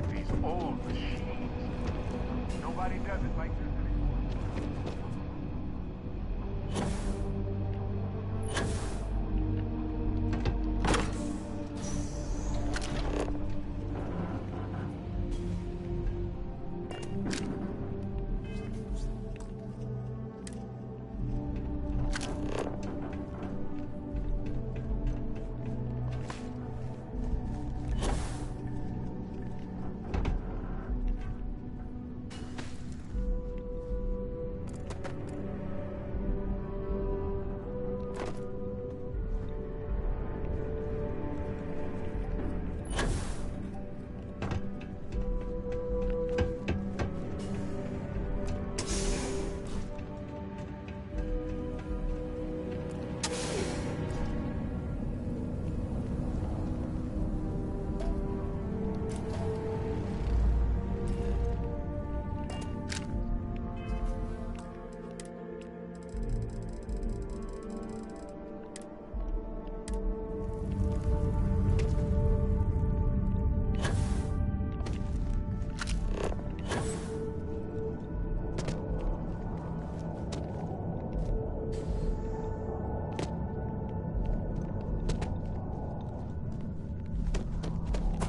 like these old machines. Nobody does it like this anymore.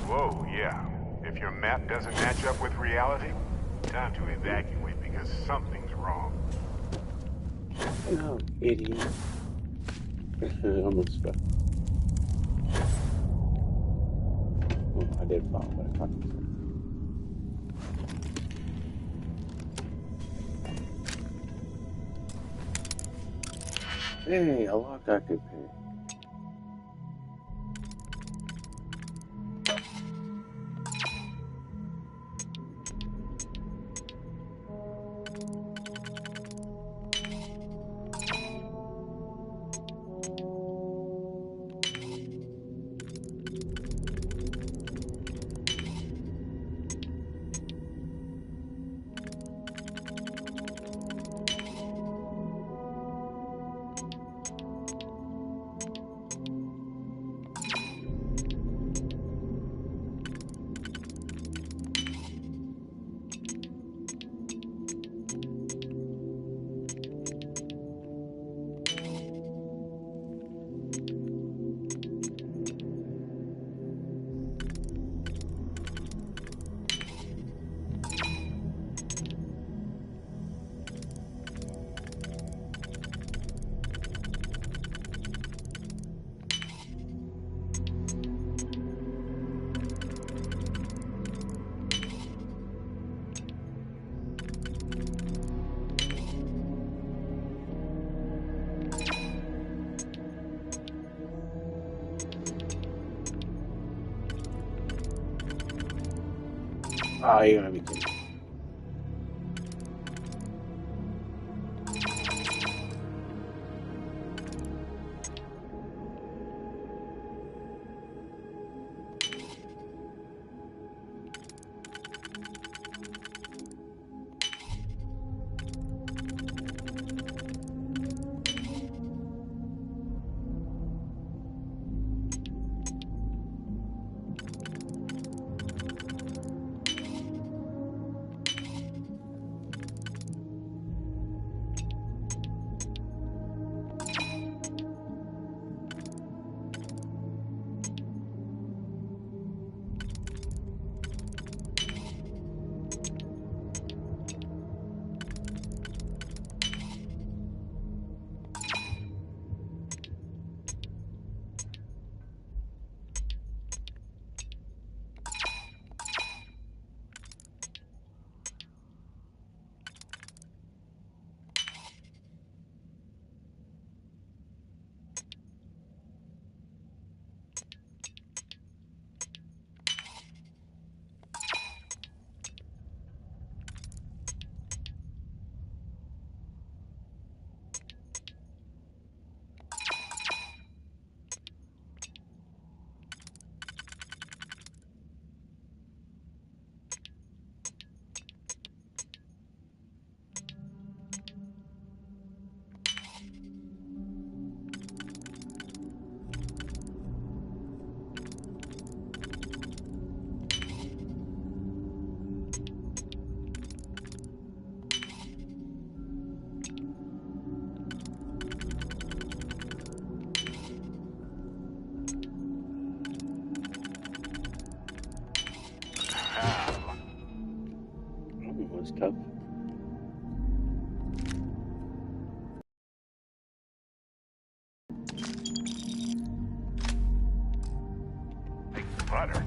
Whoa, yeah. If your map doesn't match up with reality, time to evacuate because something's wrong. No, idiot. Almost fell. Well, I did fall, but I caught myself. Hey, a lock I could pick. Oh, you're gonna be kidding. butter.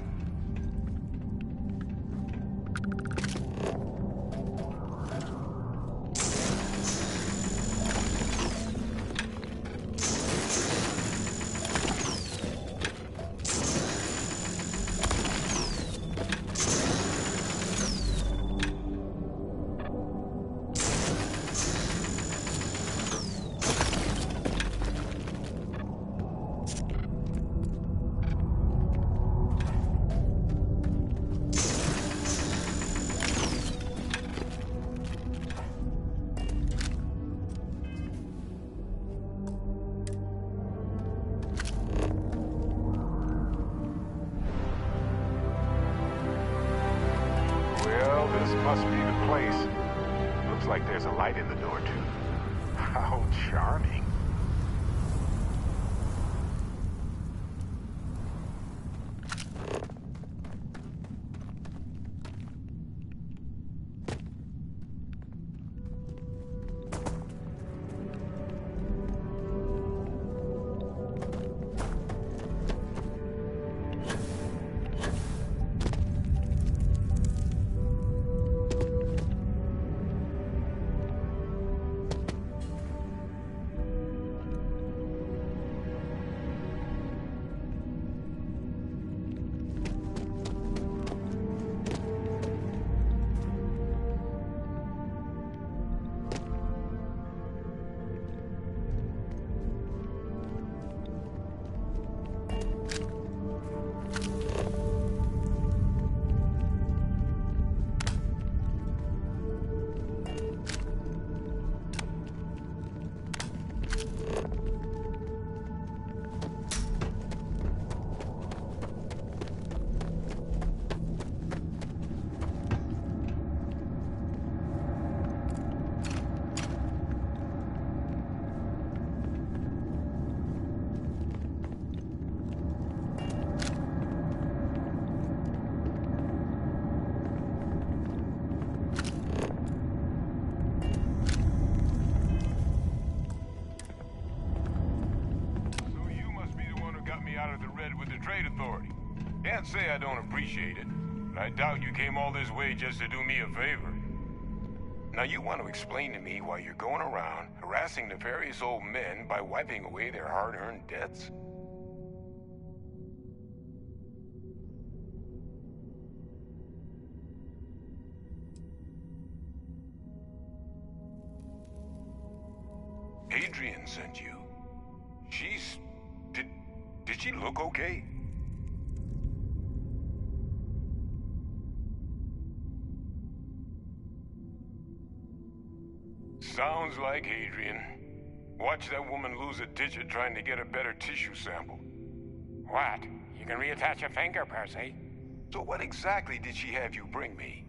This must be the place. Looks like there's a light in the door, too. How charming. Can't say I don't appreciate it, but I doubt you came all this way just to do me a favor. Now you want to explain to me why you're going around harassing nefarious old men by wiping away their hard-earned debts? Adrian sent you. Did she look okay? Sounds like Adrian. Watch that woman lose a digit trying to get a better tissue sample. What? You can reattach a finger, Percy. So what exactly did she have you bring me?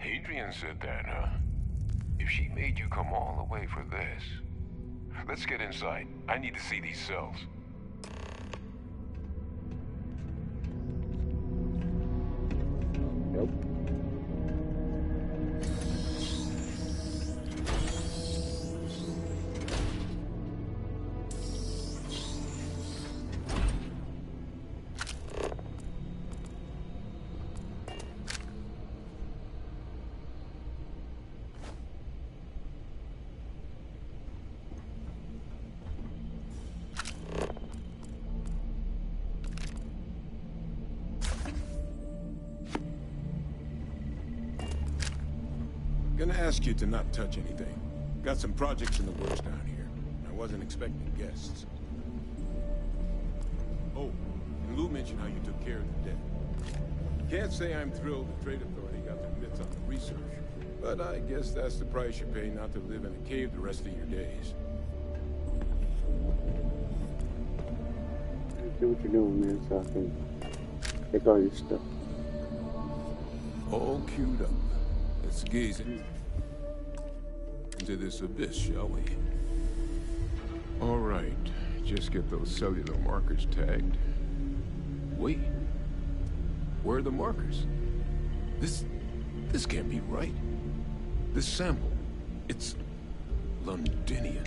Adrian said that, huh? If she made you come all the way for this... Let's get inside. I need to see these cells. Nope. Gonna ask you to not touch anything. Got some projects in the works down here. I wasn't expecting guests. Oh, and Lou mentioned how you took care of the debt. Can't say I'm thrilled the Trade Authority got their mitts on the research, but I guess that's the price you pay not to live in a cave the rest of your days. Do what you're doing, man, so I can take all your stuff. All queued up. Let's gaze into this abyss, shall we? All right, just get those cellular markers tagged. Wait, where are the markers? This can't be right. This sample, it's Londinian.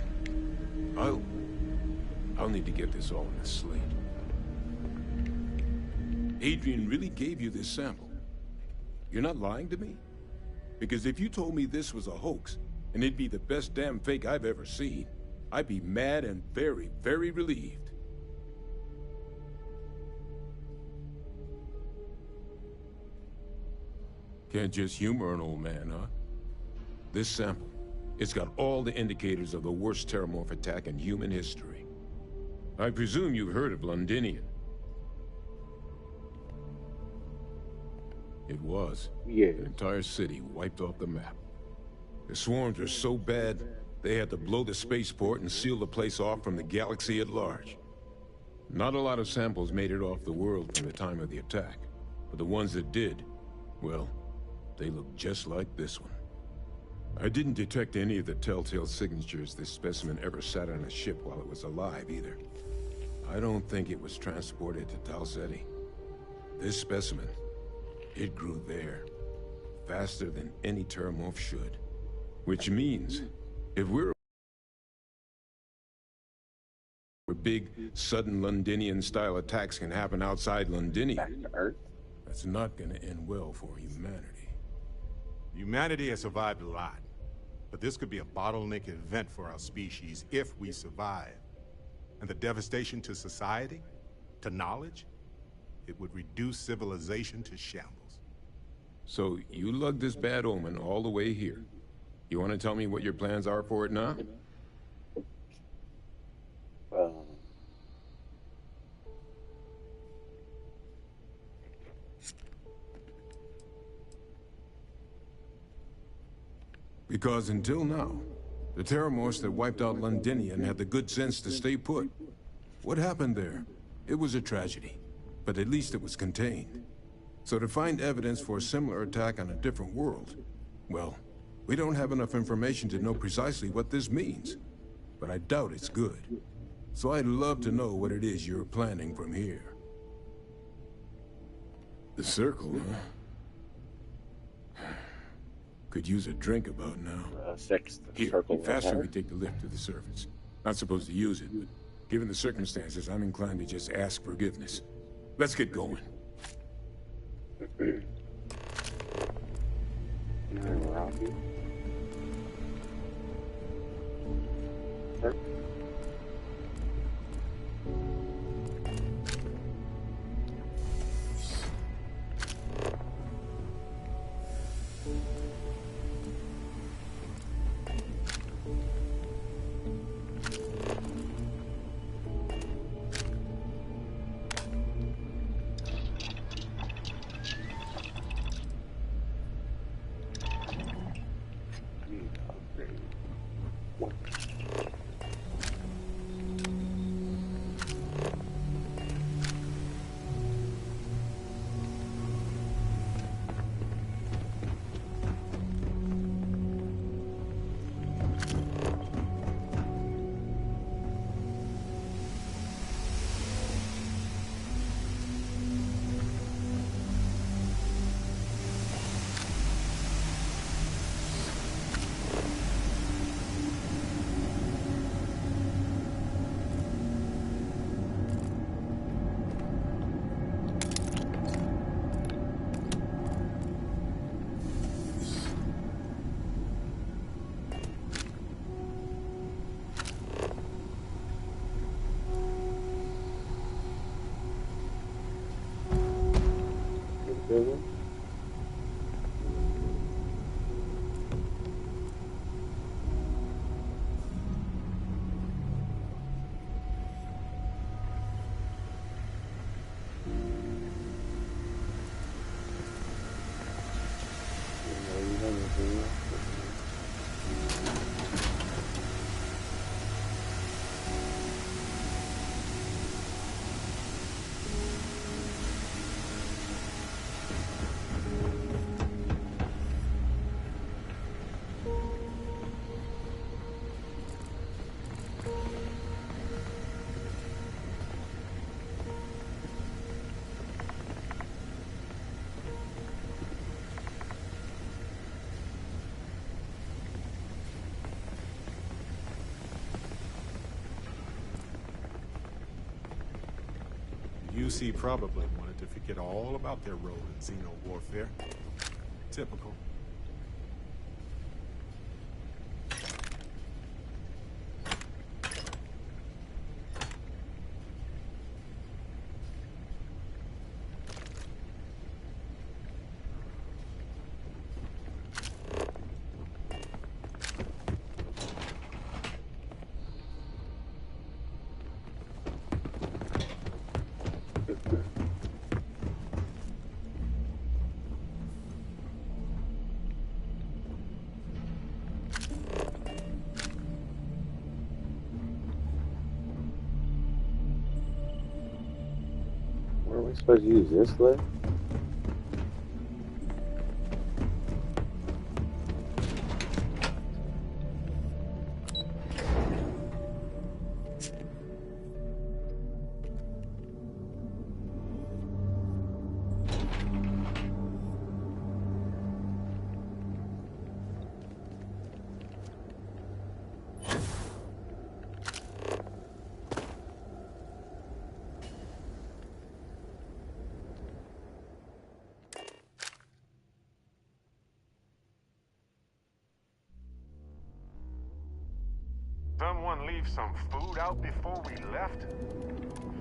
I'll need to get this all in a slate. Adrian really gave you this sample. You're not lying to me? Because if you told me this was a hoax, and it'd be the best damn fake I've ever seen, I'd be mad and very, very relieved. Can't just humor an old man, huh? This sample, it's got all the indicators of the worst terramorph attack in human history. I presume you've heard of Londinian. It was. Yeah. An entire city wiped off the map. The swarms were so bad, they had to blow the spaceport and seal the place off from the galaxy at large. Not a lot of samples made it off the world from the time of the attack, but the ones that did, well, they look just like this one. I didn't detect any of the telltale signatures this specimen ever sat on a ship while it was alive, either. I don't think it was transported to Tal Ceti. This specimen, it grew there, faster than any terramorph should. Which means, if we're big, sudden Londinian-style attacks can happen outside Londinia, that's not gonna end well for humanity. Humanity has survived a lot, but this could be a bottleneck event for our species if we survive. And the devastation to society, to knowledge, it would reduce civilization to shambles. So, you lugged this bad omen all the way here. You want to tell me what your plans are for it now? Because until now, the terramorphs that wiped out Londinian had the good sense to stay put. What happened there? It was a tragedy, but at least it was contained. So to find evidence for a similar attack on a different world, well, we don't have enough information to know precisely what this means. But I doubt it's good. So I'd love to know what it is you're planning from here. The circle, huh? Could use a drink about now. Here, faster we take the lift to the surface. Not supposed to use it, but given the circumstances, I'm inclined to just ask forgiveness. Let's get going. UC probably wanted to forget all about their role in Xeno warfare. Typical. Where are we supposed to use this lift? Someone leave some food out before we left?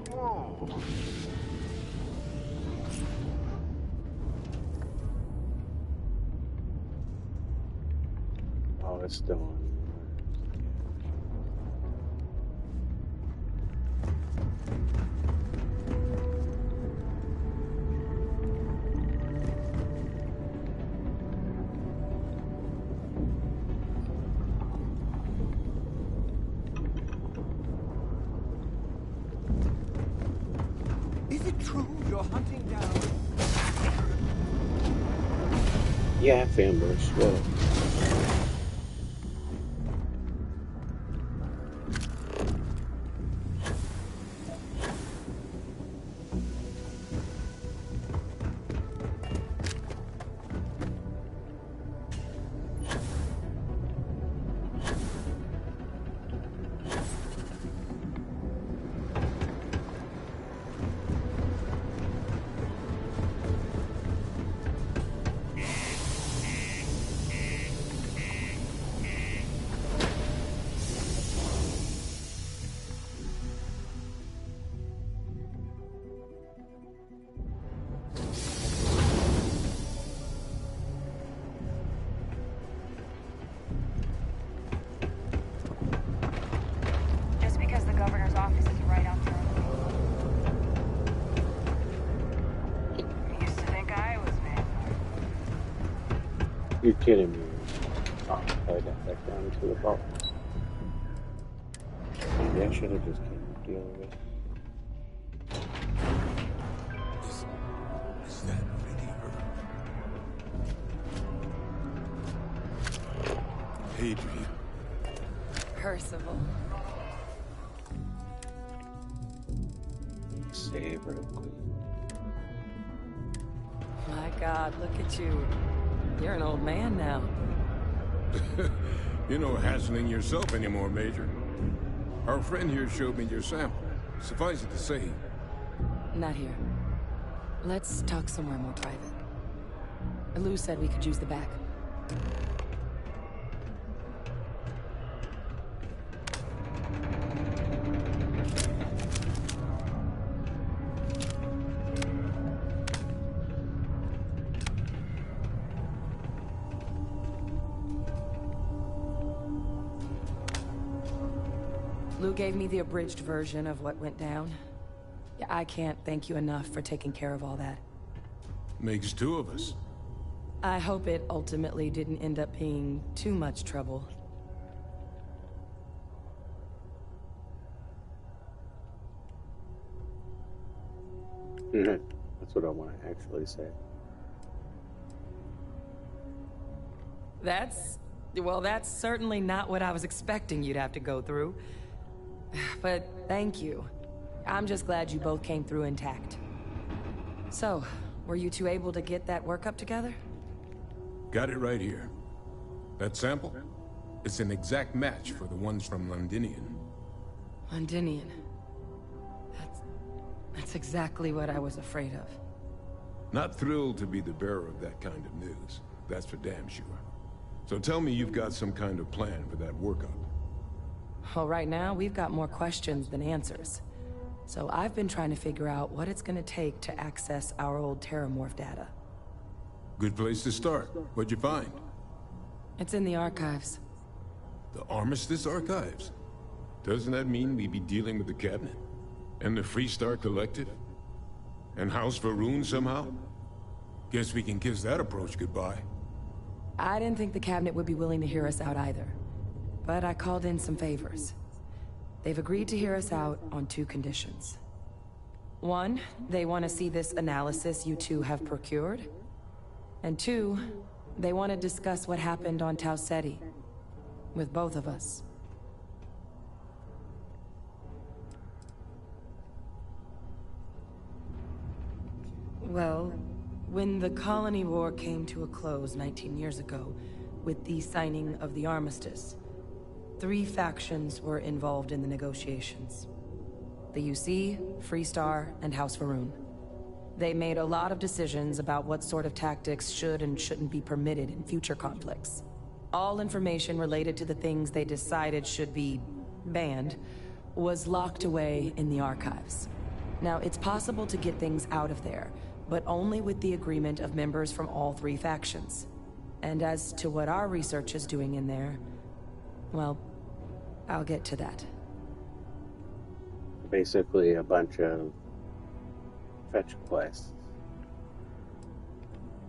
Whoa. Oh, it's still on. Is it true you're hunting down? Yeah, fanboy, slow. Just because the governor's office is right out there. I used to think I was vampire. You're kidding me. Oh, I got back down to the bar. Maybe I should have just came up the other way. Is that really her? Adrian. Percival. Save real quick. My God, look at you. You're an old man now. You're no hassling yourself anymore, Major. Our friend here showed me your sample. Suffice it to say, Not here. Let's talk somewhere more private. Lou said we could use the back. Lou gave me the abridged version of what went down. Yeah, I can't thank you enough for taking care of all that. makes two of us. I hope it ultimately didn't end up being too much trouble. That's what I want to actually say. Well, that's certainly not what I was expecting you'd have to go through. But thank you. I'm just glad you both came through intact. So, were you two able to get that workup together? Got it right here. That sample? It's an exact match for the ones from Londinian. Londinian. That's exactly what I was afraid of. Not thrilled to be the bearer of that kind of news. That's for damn sure. So tell me you've got some kind of plan for that workup. Well, right now, we've got more questions than answers. So I've been trying to figure out what it's gonna take to access our old Terramorph data. Good place to start. What'd you find? It's in the archives. The Armistice Archives? Doesn't that mean we'd be dealing with the Cabinet? And the Freestar Collective? And House Varun somehow? Guess we can kiss that approach goodbye. I didn't think the Cabinet would be willing to hear us out either. But I called in some favors. They've agreed to hear us out on 2 conditions. 1, they want to see this analysis you two have procured. And 2, they want to discuss what happened on Tau Ceti. With both of us. Well, when the Colony War came to a close 19 years ago, with the signing of the Armistice, 3 factions were involved in the negotiations. The UC, Freestar, and House Varun. They made a lot of decisions about what sort of tactics should and shouldn't be permitted in future conflicts. All information related to the things they decided should be banned was locked away in the archives. Now, it's possible to get things out of there, but only with the agreement of members from all 3 factions. And as to what our research is doing in there, well, I'll get to that. Basically a bunch of fetch quests.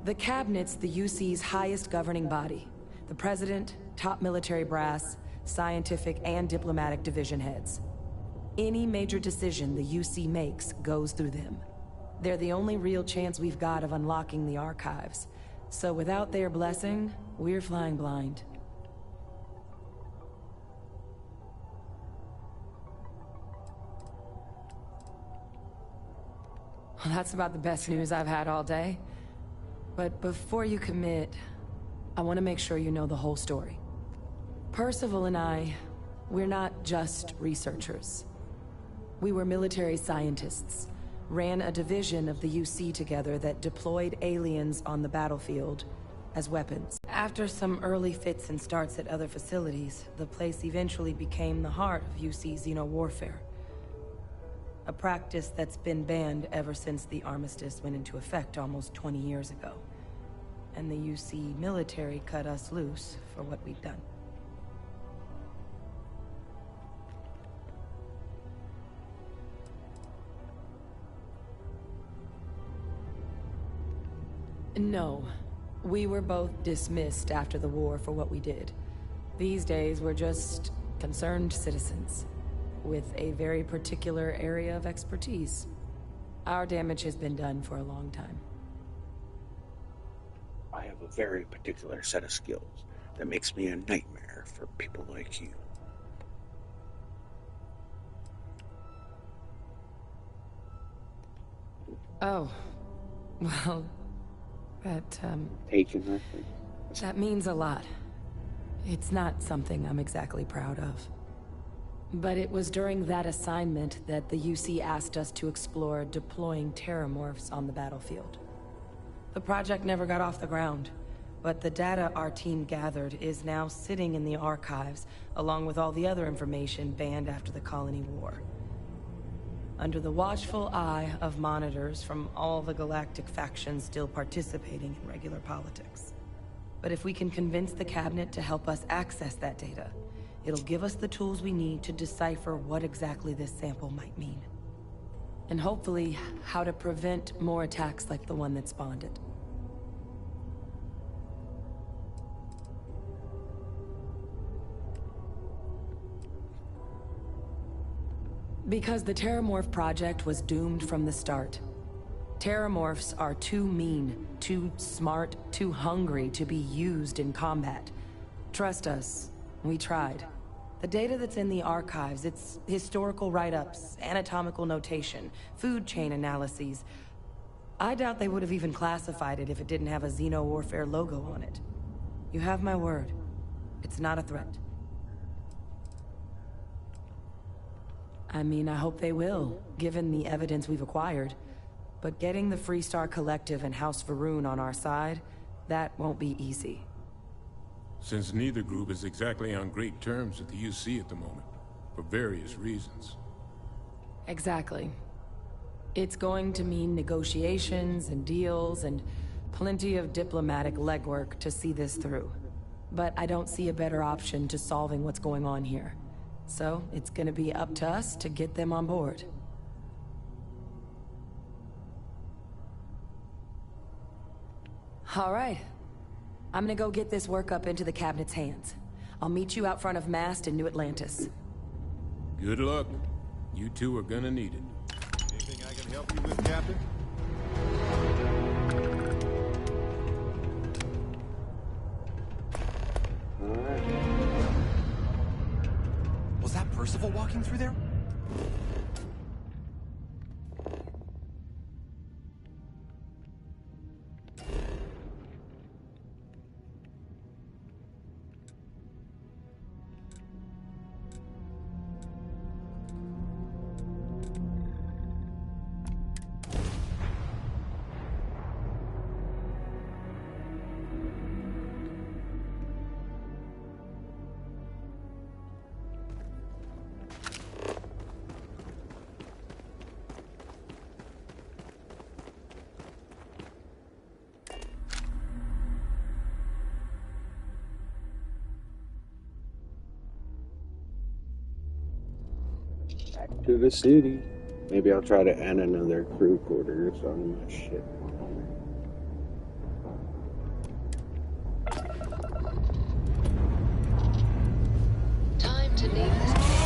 The Cabinet's the UC's highest governing body. The President, top military brass, scientific and diplomatic division heads. Any major decision the UC makes goes through them. They're the only real chance we've got of unlocking the archives. So without their blessing, we're flying blind. Well, that's about the best news I've had all day. But before you commit, I want to make sure you know the whole story. Percival and I, we're not just researchers. We were military scientists, ran a division of the UC together that deployed aliens on the battlefield as weapons. After some early fits and starts at other facilities, the place eventually became the heart of UC xeno-warfare. A practice that's been banned ever since the Armistice went into effect almost 20 years ago. And the UC military cut us loose for what we'd done. No. We were both dismissed after the war for what we did. These days, we're just concerned citizens with a very particular area of expertise. Our damage has been done for a long time. I have a very particular set of skills that makes me a nightmare for people like you. Oh. Well, that means a lot. It's not something I'm exactly proud of. But it was during that assignment that the UC asked us to explore deploying terramorphs on the battlefield. The project never got off the ground, but the data our team gathered is now sitting in the archives, along with all the other information banned after the Colony War. Under the watchful eye of monitors from all the galactic factions still participating in regular politics. But if we can convince the Cabinet to help us access that data, it'll give us the tools we need to decipher what exactly this sample might mean. And hopefully, how to prevent more attacks like the one that spawned it. Because the Terramorph project was doomed from the start. Terramorphs are too mean, too smart, too hungry to be used in combat. Trust us, we tried. The data that's in the archives, it's historical write-ups, anatomical notation, food chain analyses. I doubt they would have even classified it if it didn't have a Xeno-Warfare logo on it. You have my word. It's not a threat. I mean, I hope they will, given the evidence we've acquired. But getting the Freestar Collective and House Varun on our side, that won't be easy. Since neither group is exactly on great terms with the UC at the moment, for various reasons. Exactly. It's going to mean negotiations and deals and plenty of diplomatic legwork to see this through. But I don't see a better option to solving what's going on here. So it's gonna be up to us to get them on board. All right. I'm gonna go get this work up into the cabinet's hands. I'll meet you out front of Mast in New Atlantis. Good luck. You two are gonna need it. Anything I can help you with, Captain? Was that Percival walking through there? Back to the city. Maybe I'll try to add another crew quarters on my ship. Time to leave this place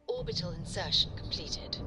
Orbital insertion completed.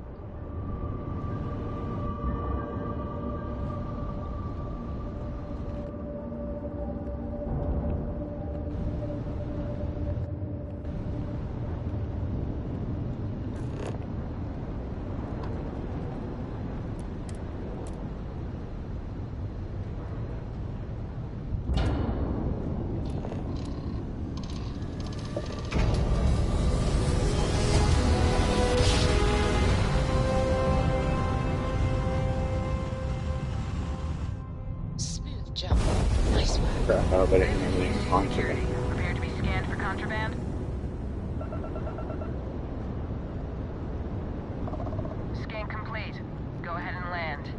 But it ain't contraband. Prepare to be scanned for contraband. Scan complete. Go ahead and land.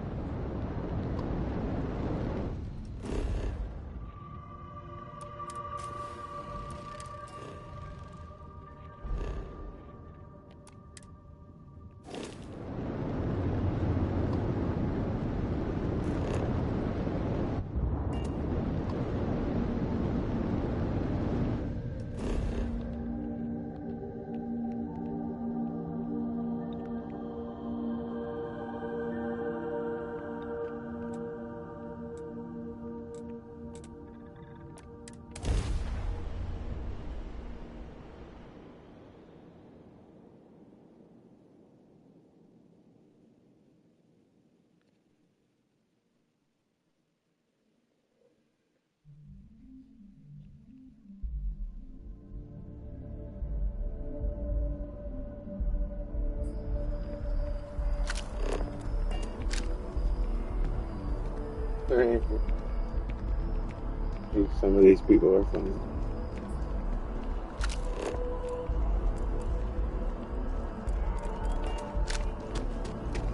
Some of these people are funny.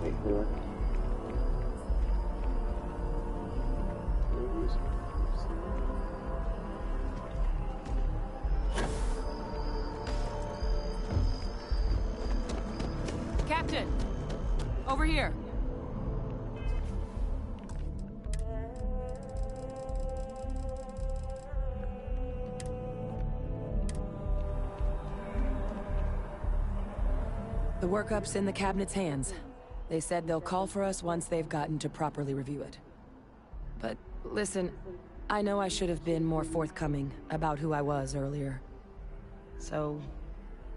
Wait, who are Captain! Over here! The workup's in the cabinet's hands. They said they'll call for us once they've gotten to properly review it. But listen, I know I should have been more forthcoming about who I was earlier. So,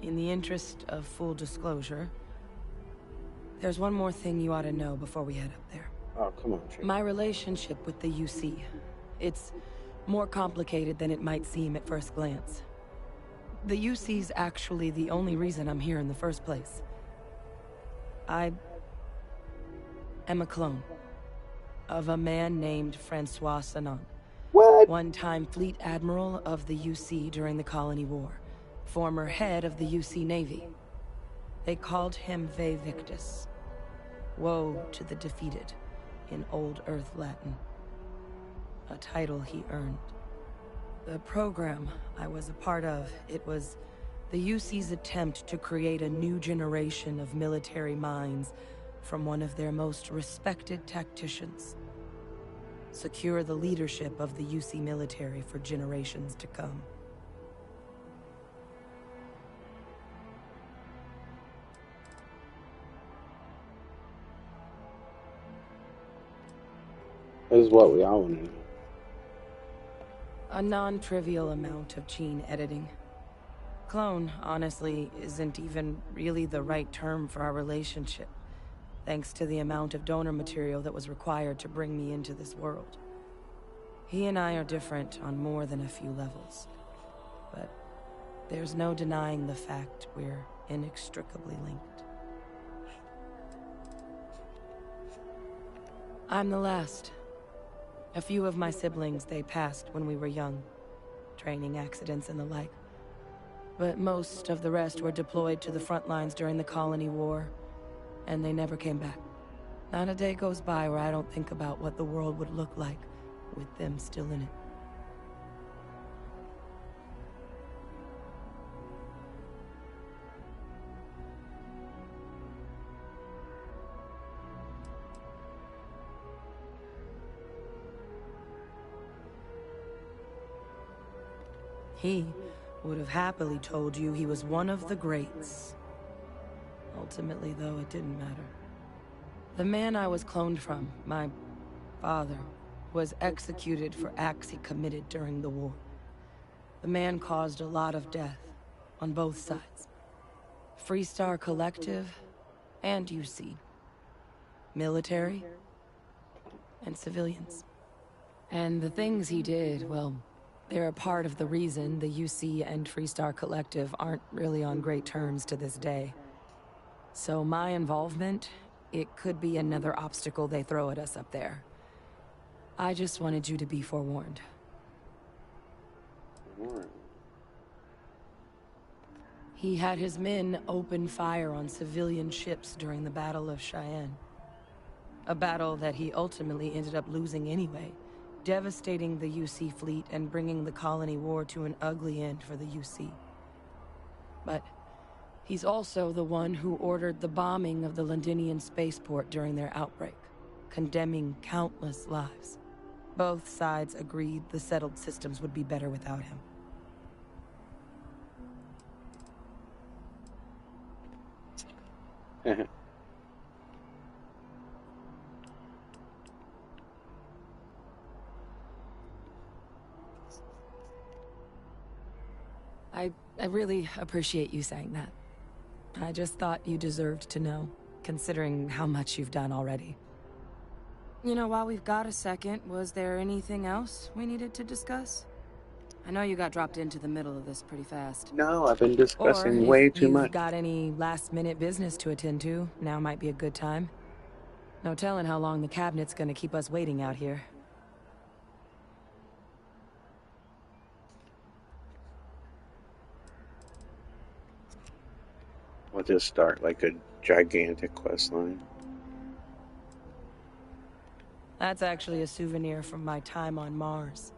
in the interest of full disclosure, there's one more thing you ought to know before we head up there. Oh, come on, Chief. My relationship with the UC. It's more complicated than it might seem at first glance. The UC's actually the only reason I'm here in the first place. I am a clone of a man named Francois Sanon. What? One-time fleet admiral of the UC during the Colony War. Former head of the UC Navy. They called him Ve Victus. Woe to the defeated, in Old Earth Latin. A title he earned. The program I was a part of, it was the UC's attempt to create a new generation of military minds from one of their most respected tacticians. Secure the leadership of the UC military for generations to come. This is what we all want to know. A non-trivial amount of gene editing. Clone, honestly, isn't even really the right term for our relationship, thanks to the amount of donor material that was required to bring me into this world. He and I are different on more than a few levels, but there's no denying the fact we're inextricably linked. I'm the last. A few of my siblings, they passed when we were young. Training accidents and the like. But most of the rest were deployed to the front lines during the Colony War, and they never came back. Not a day goes by where I don't think about what the world would look like with them still in it. He would have happily told you he was one of the greats. Ultimately, though, it didn't matter. The man I was cloned from, my father, was executed for acts he committed during the war. The man caused a lot of death, on both sides. Freestar Collective and UC. Military and civilians. And the things he did, well, they're a part of the reason the UC and Freestar Collective aren't really on great terms to this day. So my involvement, it could be another obstacle they throw at us up there. I just wanted you to be forewarned. He had his men open fire on civilian ships during the Battle of Cheyenne. A battle that he ultimately ended up losing anyway, devastating the UC fleet and bringing the Colony War to an ugly end for the UC. But he's also the one who ordered the bombing of the Londinian spaceport during their outbreak, condemning countless lives. Both sides agreed the settled systems would be better without him. I really appreciate you saying that. I just thought you deserved to know, considering how much you've done already. You know, while we've got a second, was there anything else we needed to discuss? I know you got dropped into the middle of this pretty fast. No, I've been discussing Or way if too you've much. got any last-minute business to attend to, now might be a good time. No telling how long the cabinet's gonna keep us waiting out here. We'll just start like a gigantic quest line. That's actually a souvenir from my time on Mars.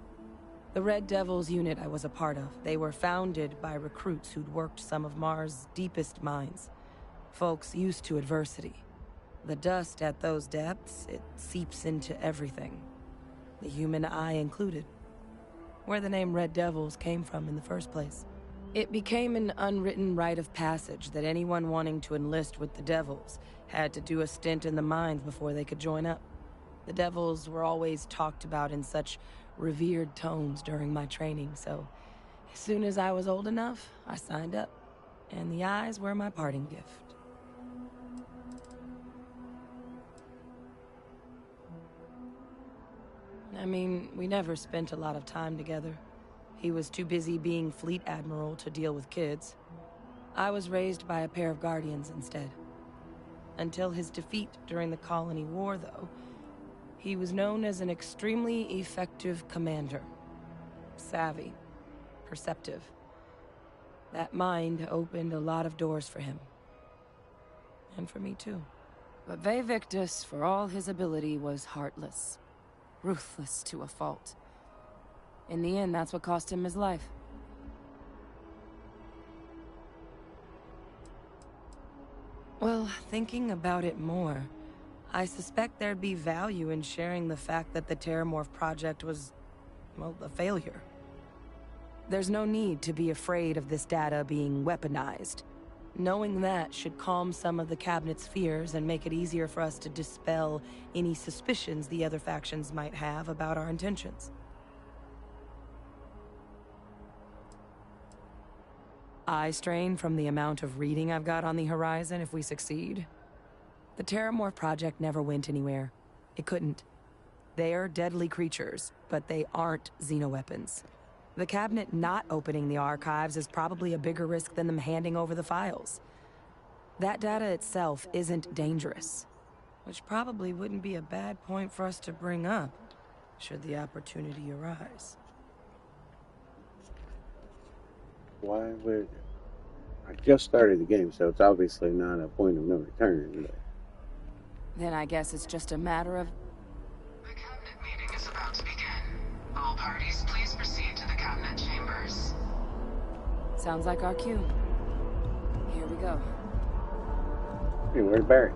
The Red Devils unit I was a part of, they were founded by recruits who'd worked some of Mars' deepest mines. Folks used to adversity. The dust at those depths, it seeps into everything. The human eye included. Where the name Red Devils came from in the first place. It became an unwritten rite of passage that anyone wanting to enlist with the Devils had to do a stint in the mines before they could join up. The Devils were always talked about in such revered tones during my training, so as soon as I was old enough, I signed up. And the eyes were my parting gift. I mean, we never spent a lot of time together. He was too busy being Fleet Admiral to deal with kids. I was raised by a pair of guardians instead. Until his defeat during the Colony War, though, he was known as an extremely effective commander. Savvy, perceptive. That mind opened a lot of doors for him. And for me, too. But Ve Victus, for all his ability, was heartless. Ruthless to a fault. In the end, that's what cost him his life. Well, thinking about it more, I suspect there'd be value in sharing the fact that the Terramorph project was, well, a failure. There's no need to be afraid of this data being weaponized. Knowing that should calm some of the Cabinet's fears and make it easier for us to dispel any suspicions the other factions might have about our intentions. Eye strain from the amount of reading I've got on the horizon if we succeed. The Terramorph project never went anywhere. It couldn't. They're deadly creatures, but they aren't xenoweapons. The Cabinet not opening the archives is probably a bigger risk than them handing over the files. That data itself isn't dangerous, which probably wouldn't be a bad point for us to bring up, should the opportunity arise. Why would... I just started the game, so it's obviously not a point of no return. But... Then I guess it's just a matter of... The Cabinet meeting is about to begin. All parties, please proceed to the Cabinet chambers. Sounds like our cue. Here we go. Hey, where's Barry?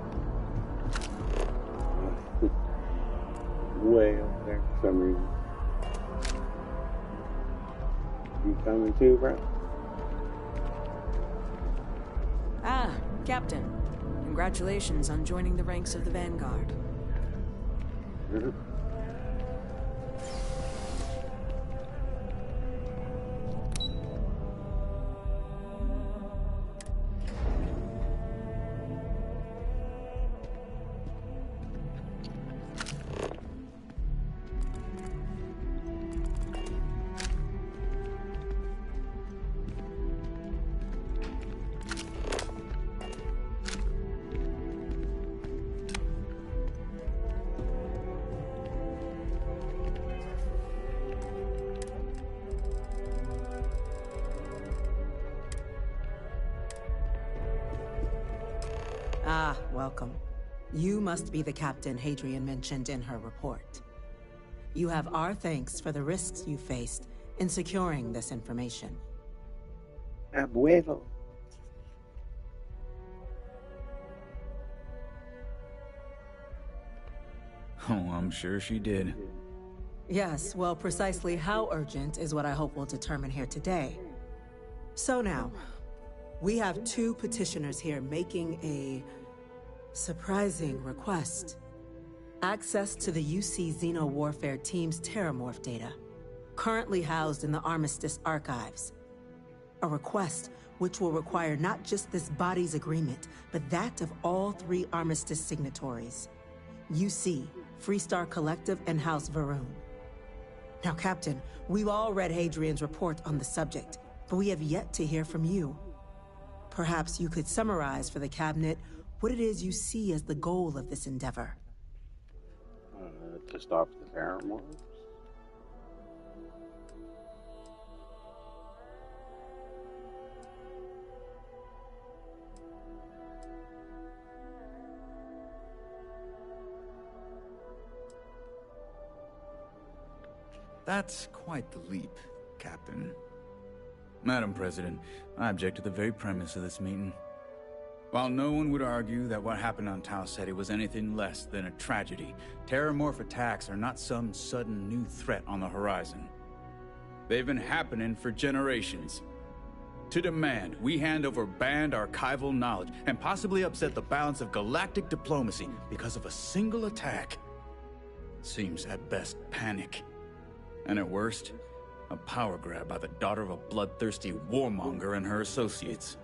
Way over there for some reason. You coming too, bro? Ah, Captain. Congratulations on joining the ranks of the Vanguard. Ah, welcome. You must be the captain Hadrian mentioned in her report. You have our thanks for the risks you faced in securing this information. Abuelo. Oh, I'm sure she did. Yes, well, precisely how urgent is what I hope we'll determine here today. So now, we have two petitioners here making a surprising request. Access to the UC Xeno Warfare Team's Terramorph data, currently housed in the Armistice archives. A request which will require not just this body's agreement, but that of all three Armistice signatories. UC, Freestar Collective, and House Varun. Now, Captain, we've all read Hadrian's report on the subject, but we have yet to hear from you. Perhaps you could summarize for the Cabinet what it is you see as the goal of this endeavor. To stop the Terramorphs? That's quite the leap, Captain. Madam President, I object to the very premise of this meeting. While no one would argue that what happened on Tau Ceti was anything less than a tragedy, Terramorph attacks are not some sudden new threat on the horizon. They've been happening for generations. To demand we hand over banned archival knowledge and possibly upset the balance of galactic diplomacy because of a single attack seems at best panic. And at worst, a power grab by the daughter of a bloodthirsty warmonger and her associates.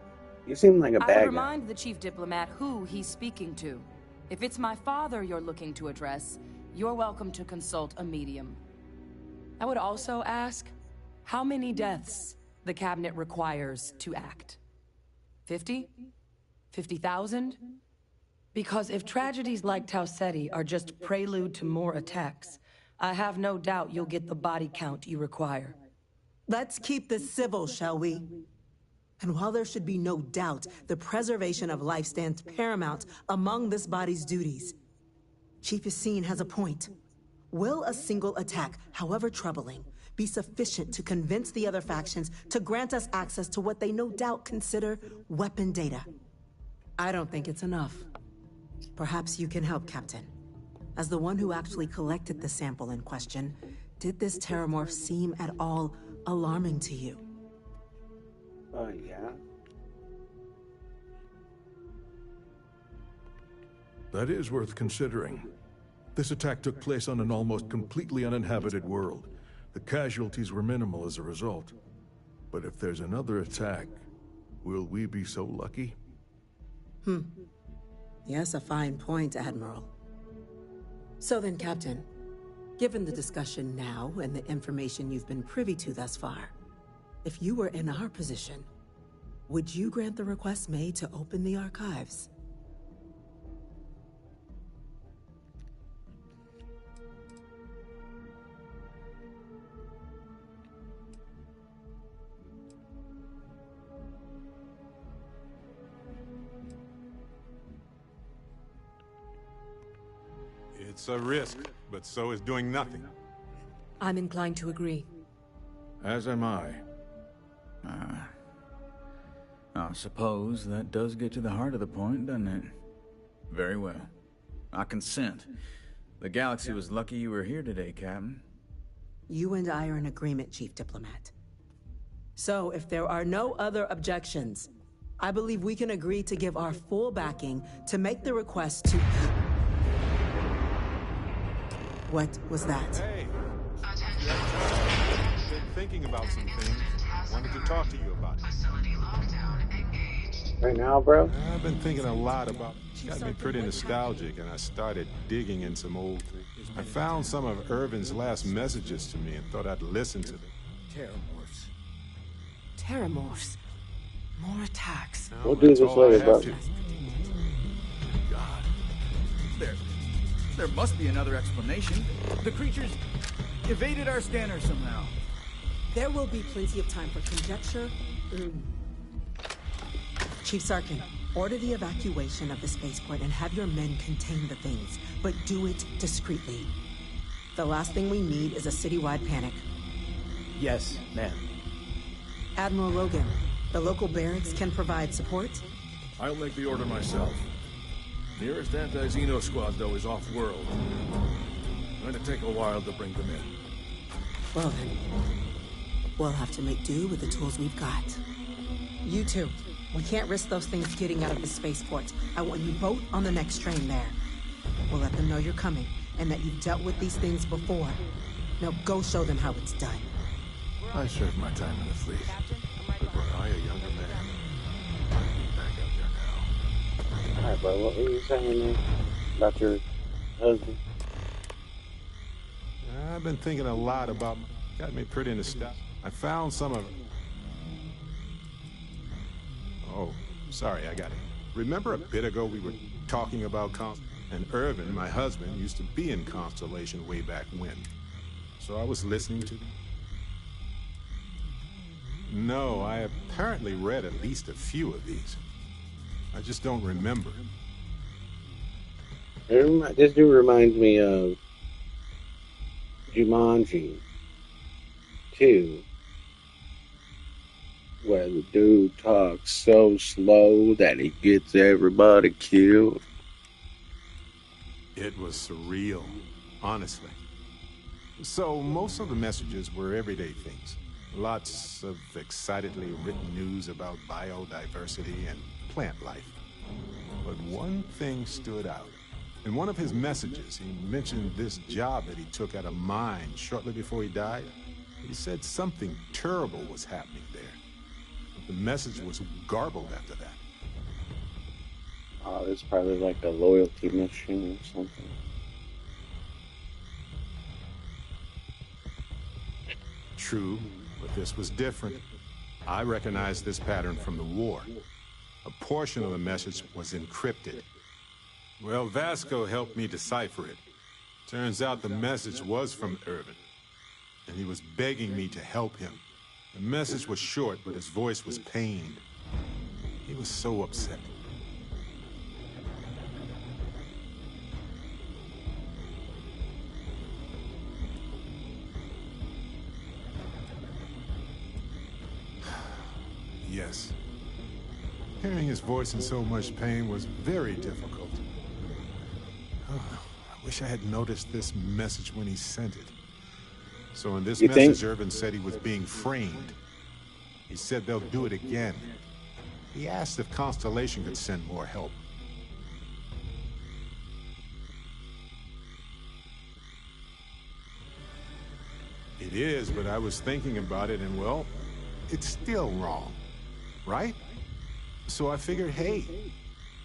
You seem like a I would bad guy. remind the chief diplomat who he's speaking to. If it's my father you're looking to address, you're welcome to consult a medium. I would also ask how many deaths the cabinet requires to act. 50? 50,000? Because if tragedies like Tau Ceti are just prelude to more attacks, I have no doubt you'll get the body count you require. Let's keep this civil, shall we? And while there should be no doubt the preservation of life stands paramount among this body's duties, Chief Yassine has a point. Will a single attack, however troubling, be sufficient to convince the other factions to grant us access to what they no doubt consider weapon data? I don't think it's enough. Perhaps you can help, Captain. As the one who actually collected the sample in question, did this terramorph seem at all alarming to you? Yeah. That is worth considering. This attack took place on an almost completely uninhabited world. The casualties were minimal as a result. But if there's another attack, will we be so lucky? Yes, a fine point, Admiral. So then, Captain, given the discussion now and the information you've been privy to thus far, if you were in our position, would you grant the request made to open the archives? It's a risk, but so is doing nothing. I'm inclined to agree. As am I. I suppose that does get to the heart of the point, doesn't it? Very well. I consent. The galaxy was lucky you were here today, Captain. You and I are in agreement, Chief Diplomat. So, if there are no other objections, I believe we can agree to give our full backing to make the request to... What was that? Hey! Been thinking about some things. Wanted to talk to you about it. Right now, bro? I've been thinking a lot about... Got me pretty nostalgic, and I started digging in some old... I found some of Irvin's last messages to me and thought I'd listen to them. Terramorphs. Terramorphs. More attacks. We'll do this later, bro. God. There must be another explanation. The creatures evaded our scanner somehow. There will be plenty of time for conjecture. Chief Sarkin, order the evacuation of the spaceport and have your men contain the things, but do it discreetly. The last thing we need is a citywide panic. Yes, ma'am. Admiral Logan, the local barracks can provide support? I'll make the order myself. Nearest anti-Xeno squad, though, is off-world. Going to take a while to bring them in. Well then, we'll have to make do with the tools we've got. You two, we can't risk those things getting out of the spaceport. I want you both on the next train there. We'll let them know you're coming, and that you've dealt with these things before. Now go show them how it's done. I served my time in the fleet. But were I a younger man, I'd be back out there now. Alright, bro, what were you saying there about your husband? I've been thinking a lot about... Got me pretty nostalgic. I found some of... Oh, sorry, I got it. Remember a bit ago we were talking about and Irvin, my husband, used to be in Constellation way back when. So I was listening to... No, I apparently read at least a few of these. I just don't remember. This dude reminds me of Jumanji 2, where the dude talks so slow that he gets everybody killed. It was surreal, honestly. So most of the messages were everyday things. Lots of excitedly written news about biodiversity and plant life. But one thing stood out. In one of his messages, he mentioned this job that he took at a mine shortly before he died. He said something terrible was happening there. The message was garbled after that. Oh, it's probably like a loyalty mission or something. True, but this was different. I recognized this pattern from the war. A portion of the message was encrypted. Well, Vasco helped me decipher it. Turns out the message was from Irvin, and he was begging me to help him. The message was short, but his voice was pained. He was so upset. Yes. Hearing his voice in so much pain was very difficult. Oh, I wish I had noticed this message when he sent it. So in this message, Irvin said he was being framed. He said they'll do it again. He asked if Constellation could send more help. It is, but I was thinking about it, and well, it's still wrong, right? So I figured, hey,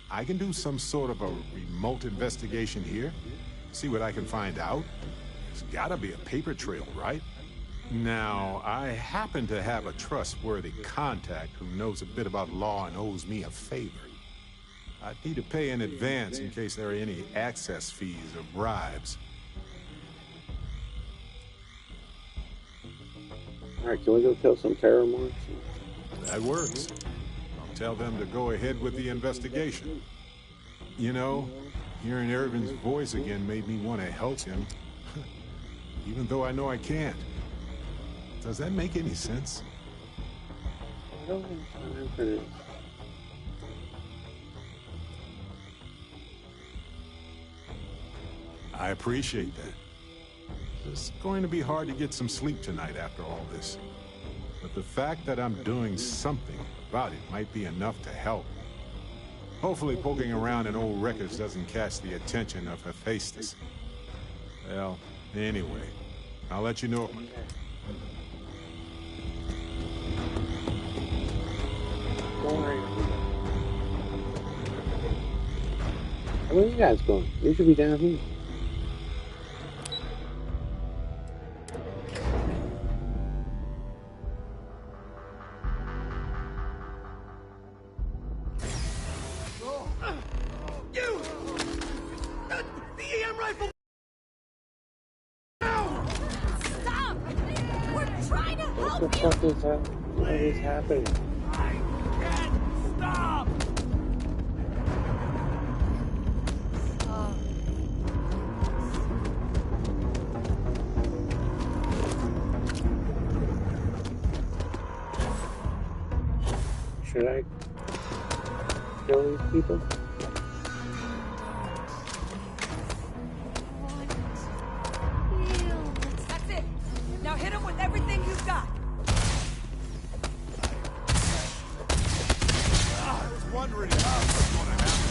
I can do some sort of a remote investigation here, see what I can find out. There's gotta be a paper trail, right? Now, I happen to have a trustworthy contact who knows a bit about law and owes me a favor. I'd need to pay in advance in case there are any access fees or bribes. Alright, can we go kill some terror monsters? That works. I'll tell them to go ahead with the investigation. You know, hearing Irvin's voice again made me want to help him, even though I know I can't. Does that make any sense? I don't have time for this. I appreciate that. It's going to be hard to get some sleep tonight after all this. But the fact that I'm doing something about it might be enough to help. Hopefully poking around in old records doesn't catch the attention of Hephaestus. Well, anyway, I'll let you know. Where are you guys going? You should be down here. What is happening? I can't stop! Should I kill these people? That's it. Now hit him with everything you've got. I was wondering how it was going to happen.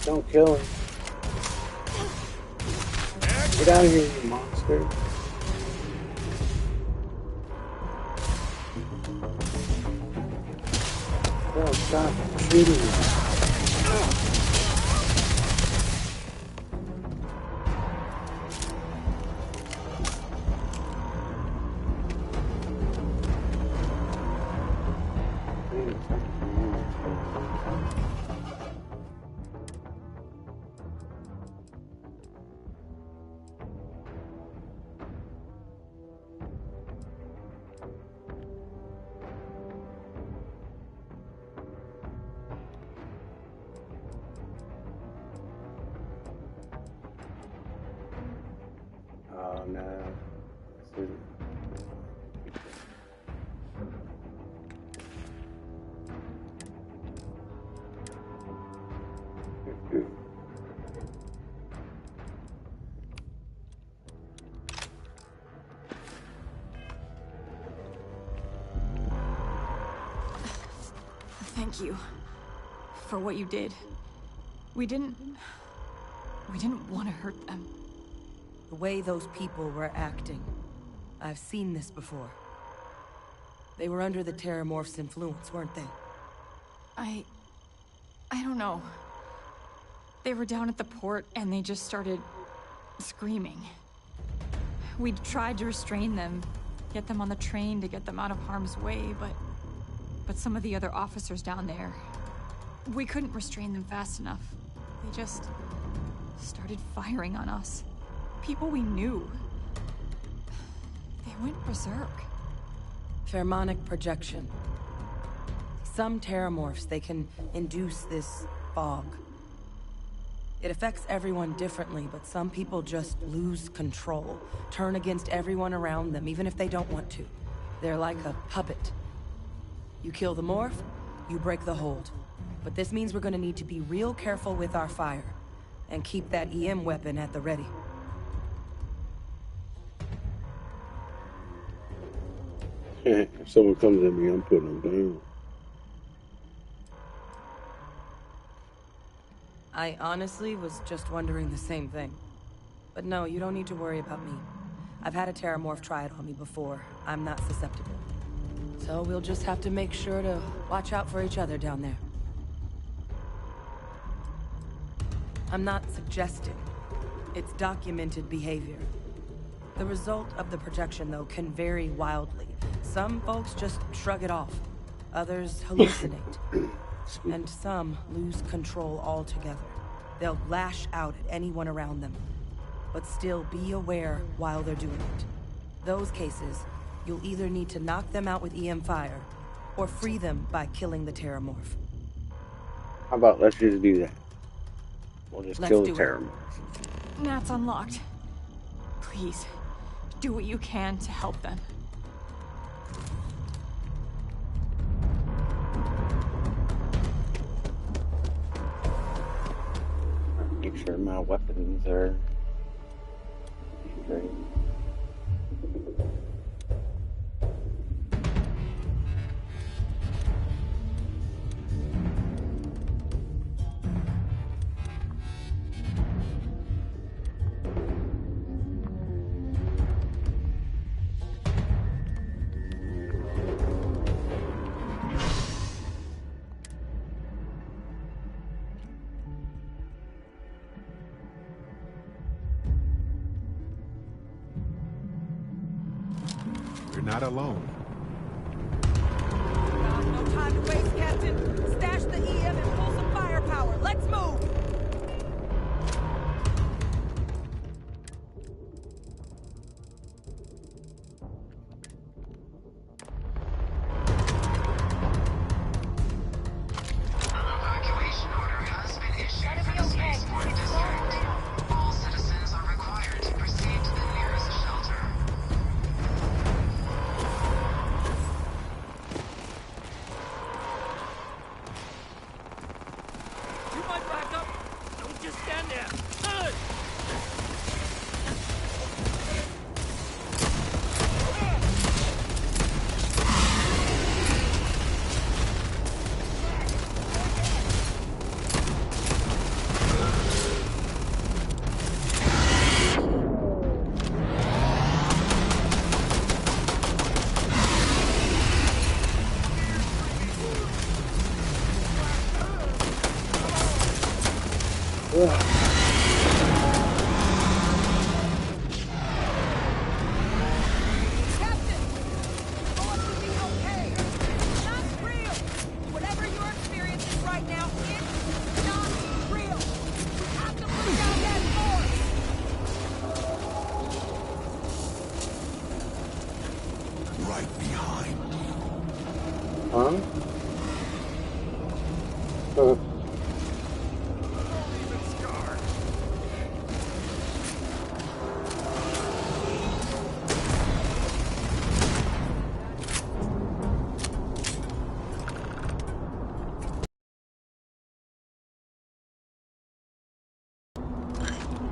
Don't kill him. Get out of here, you monster. Oh, stop shooting me. Oh no. Thank you for what you did. We didn't want to hurt them. The way those people were acting, I've seen this before. They were under the Terramorph's influence, weren't they? I don't know. They were down at the port and they just started screaming. We tried to restrain them, get them on the train to get them out of harm's way, but some of the other officers down there, we couldn't restrain them fast enough. They just started firing on us. People we knew. They went berserk. Pheromonic projection. Some Terramorphs, they can induce this fog. It affects everyone differently, but some people just lose control, turn against everyone around them, even if they don't want to. They're like a puppet. You kill the morph, you break the hold. But this means we're gonna need to be real careful with our fire, and keep that EM weapon at the ready. If someone comes at me, I'm putting them down. I honestly was just wondering the same thing. But no, you don't need to worry about me. I've had a Terramorph try it on me before. I'm not susceptible. So we'll just have to make sure to watch out for each other down there. I'm not suggesting. It's documented behavior. The result of the projection, though, can vary wildly. Some folks just shrug it off. Others hallucinate. And some lose control altogether. They'll lash out at anyone around them. But still be aware while they're doing it. Those cases, you'll either need to knock them out with EM fire, or free them by killing the Terramorph. How about let's just do that? We'll just Let's kill the do it. Terramorph. Nat's unlocked. Please, do what you can to help them. Make sure my weapons are straight. You're not alone. No time to waste, Captain. Stash the EM and pull some firepower. Let's move! Evacuation order has been issued for the spaceport district. All citizens are required to proceed to the nearest shelter. You might back up. Don't just stand there. Good. Captain! You're going to be okay. It's not real. Whatever you're experiencing right now, it's not real. We have to put down that force. Right behind you. Huh?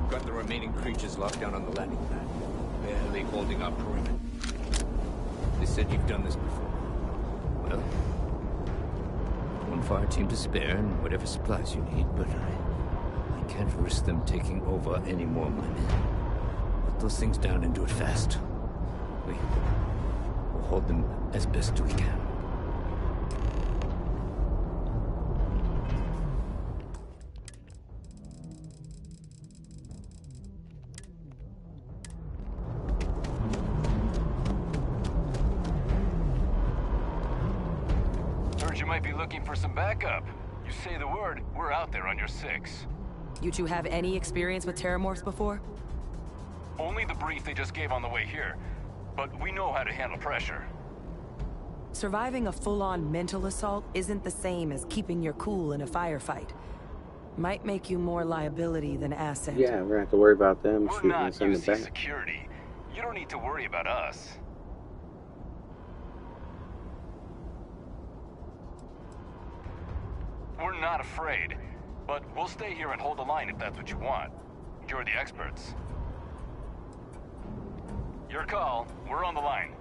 Got the remaining creatures locked down on the landing pad, barely holding our perimeter. They said you've done this before. Well, one fire team to spare and whatever supplies you need, but I can't risk them taking over any more of my men. Put those things down and do it fast. We'll hold them as best we can. Heard you might be looking for some backup. You say the word, we're out there on your 6. You two have any experience with terramorphs before? Only the brief they just gave on the way here, but we know how to handle pressure. Surviving a full-on mental assault isn't the same as keeping your cool in a firefight. Might make you more liability than asset. Yeah, we're gonna have to worry about them We're shooting not us in the UC back. security. You don't need to worry about us. We're not afraid, but we'll stay here and hold the line if that's what you want. You're the experts. Your call. We're on the line.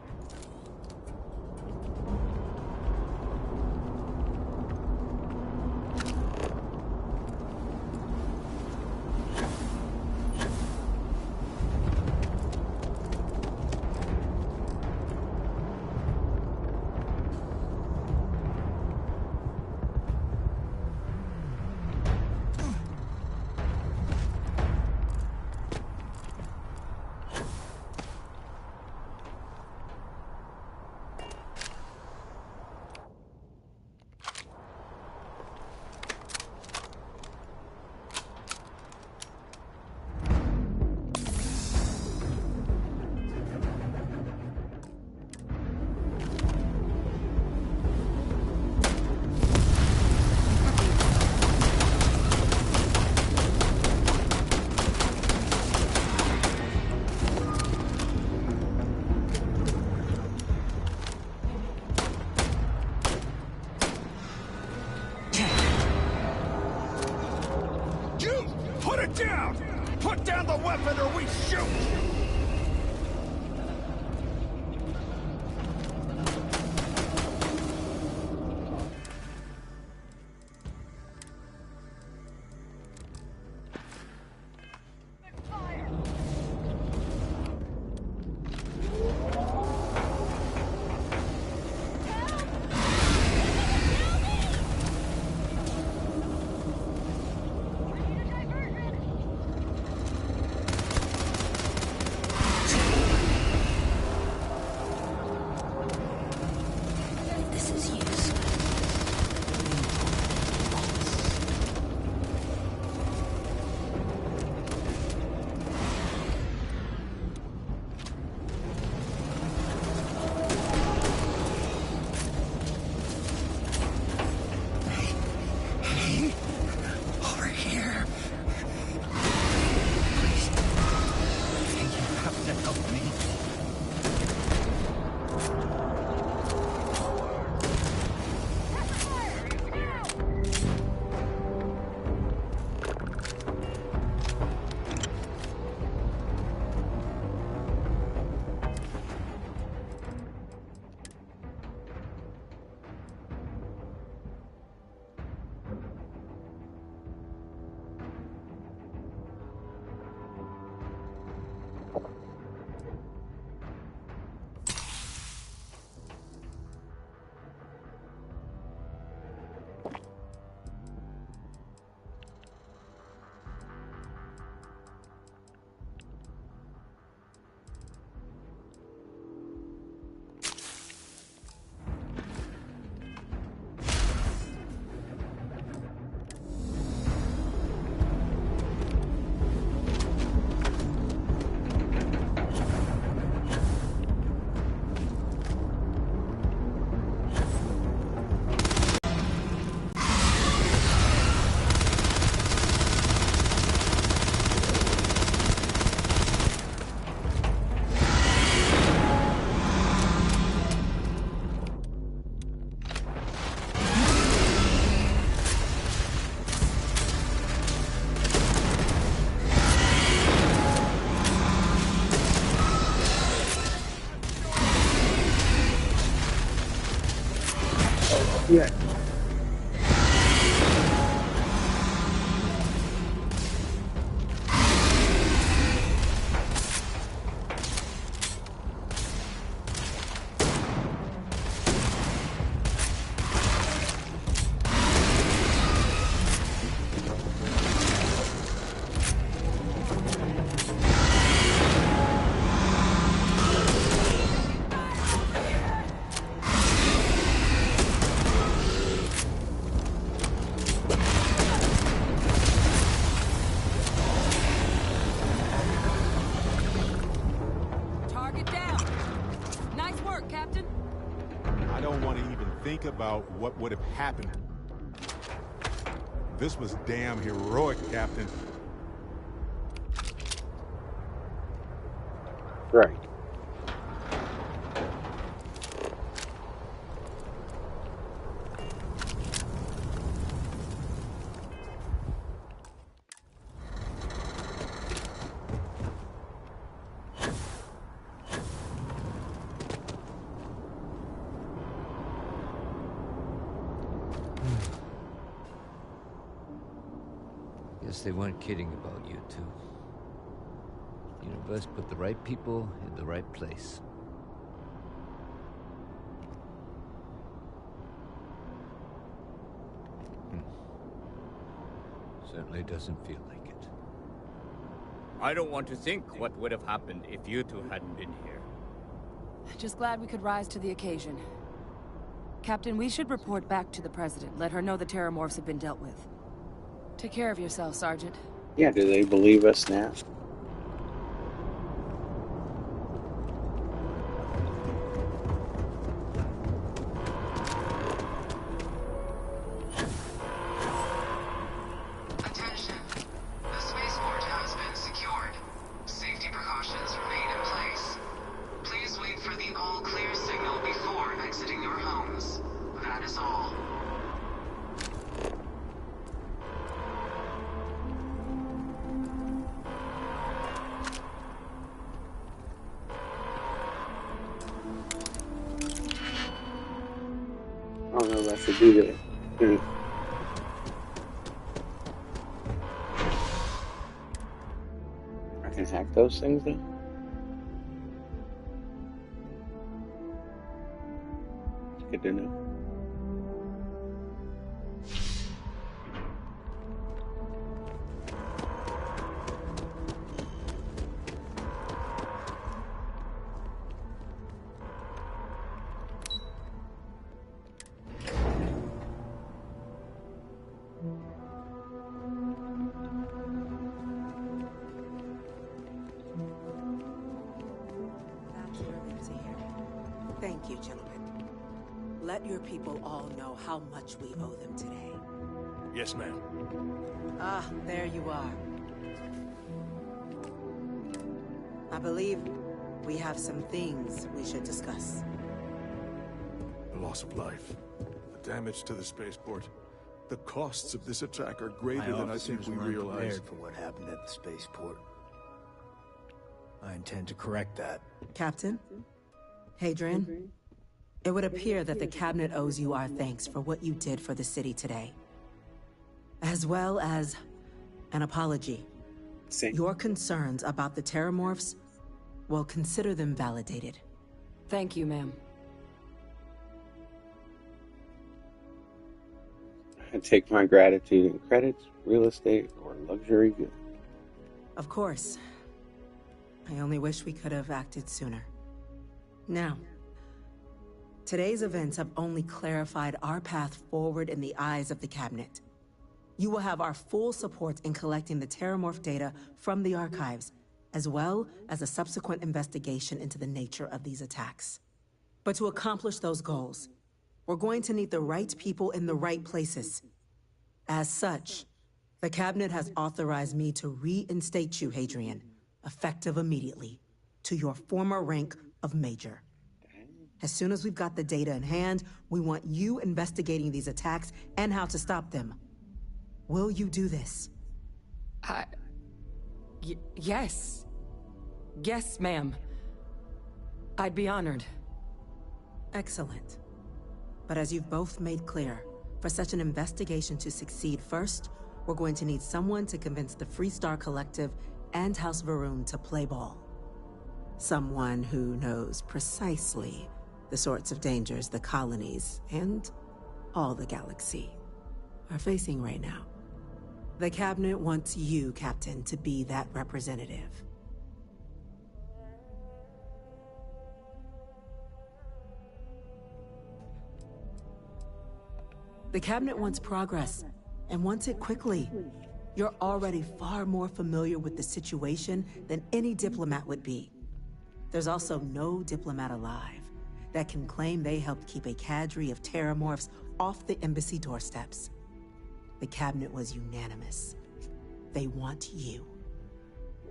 Put down the weapon or we shoot! Yeah. think about what would have happened. This was damn heroic, Captain. Right. Guess they weren't kidding about you two. The universe put the right people in the right place. Certainly doesn't feel like it. I don't want to think what would have happened if you two hadn't been here. Just glad we could rise to the occasion. Captain, we should report back to the President. Let her know the Terramorphs have been dealt with. Take care of yourself, Sergeant. Yeah, do they believe us now? Attention. The spaceport has been secured. Safety precautions remain in place. Please wait for the all-clear signal before exiting your homes. That is all. I don't know if I should do that. I can hack those things though. It's good to know. Thank you, gentlemen. Let your people all know how much we owe them today. Yes, ma'am. Ah, there you are. I believe we have some things we should discuss. The loss of life, the damage to the spaceport. The costs of this attack are greater than I think we realize. Prepared for what happened at the spaceport. I intend to correct that. Captain? Hadrian? It would appear that the Cabinet owes you our thanks for what you did for the city today. As well as an apology. Your concerns about the Terramorphs, well, consider them validated. Thank you, ma'am. I take my gratitude in credits, real estate, or luxury goods. Of course. I only wish we could have acted sooner. Now, today's events have only clarified our path forward in the eyes of the Cabinet. You will have our full support in collecting the Terramorph data from the archives, as well as a subsequent investigation into the nature of these attacks. But to accomplish those goals, we're going to need the right people in the right places. As such, the Cabinet has authorized me to reinstate you, Hadrian, effective immediately, to your former rank of Major. As soon as we've got the data in hand, we want you investigating these attacks and how to stop them. Will you do this? Yes. Yes, ma'am. I'd be honored. Excellent. But as you've both made clear, for such an investigation to succeed first, we're going to need someone to convince the Freestar Collective and House Varun to play ball. Someone who knows precisely the sorts of dangers the colonies and all the galaxy are facing right now. The Cabinet wants you, Captain, to be that representative. The Cabinet wants progress, and wants it quickly. You're already far more familiar with the situation than any diplomat would be. There's also no diplomat alive that can claim they helped keep a cadre of terramorphs off the embassy doorsteps. The cabinet was unanimous. They want you.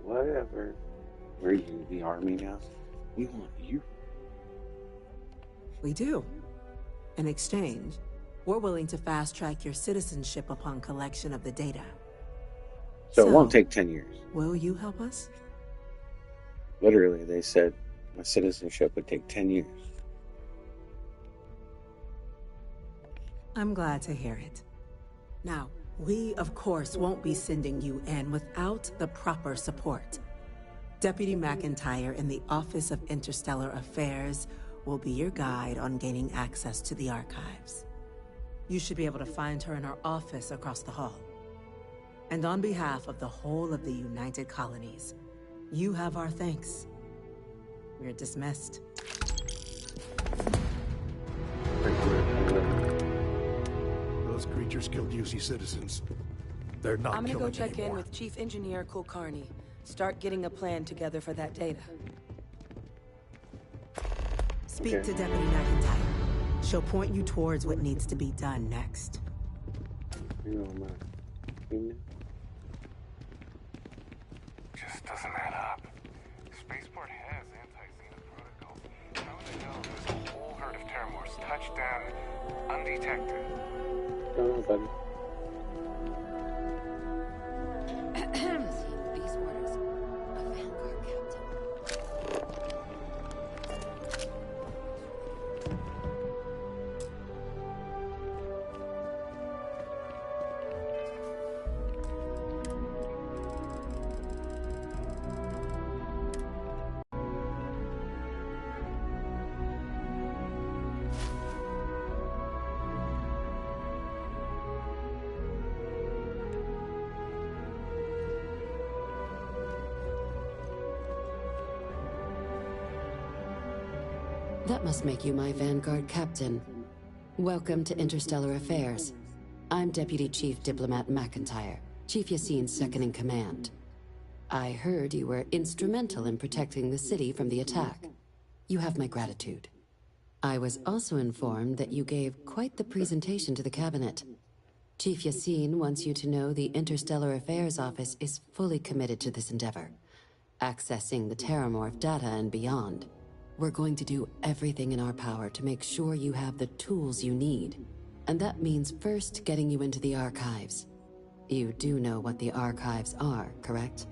Whatever. We're in the army now. We want you. We do. In exchange, we're willing to fast-track your citizenship upon collection of the data. So it won't take 10 years. Will you help us? Literally, they said my citizenship would take 10 years. I'm glad to hear it. Now, we, of course, won't be sending you in without the proper support. Deputy McIntyre in the Office of Interstellar Affairs will be your guide on gaining access to the archives. You should be able to find her in her office across the hall. And on behalf of the whole of the United Colonies, you have our thanks. You're dismissed. Those creatures killed UC citizens. They're not I'm gonna killing go check anymore. in with Chief Engineer Kulkarni. Start getting a plan together for that data. Speak to Deputy McIntyre. She'll point you towards what needs to be done next. Just doesn't add up. Spaceport has anti-Xena protocols. How the hell does a whole herd of terramorphs touch down undetected? Don't know, buddy. These orders. A Vanguard captain. That must make you my Vanguard captain. Welcome to Interstellar Affairs. I'm Deputy Chief Diplomat McIntyre, Chief Yassine's second-in-command. I heard you were instrumental in protecting the city from the attack. You have my gratitude. I was also informed that you gave quite the presentation to the cabinet. Chief Yassine wants you to know the Interstellar Affairs Office is fully committed to this endeavor, accessing the Terramorph data and beyond. We're going to do everything in our power to make sure you have the tools you need. And that means first getting you into the archives. You do know what the archives are, correct?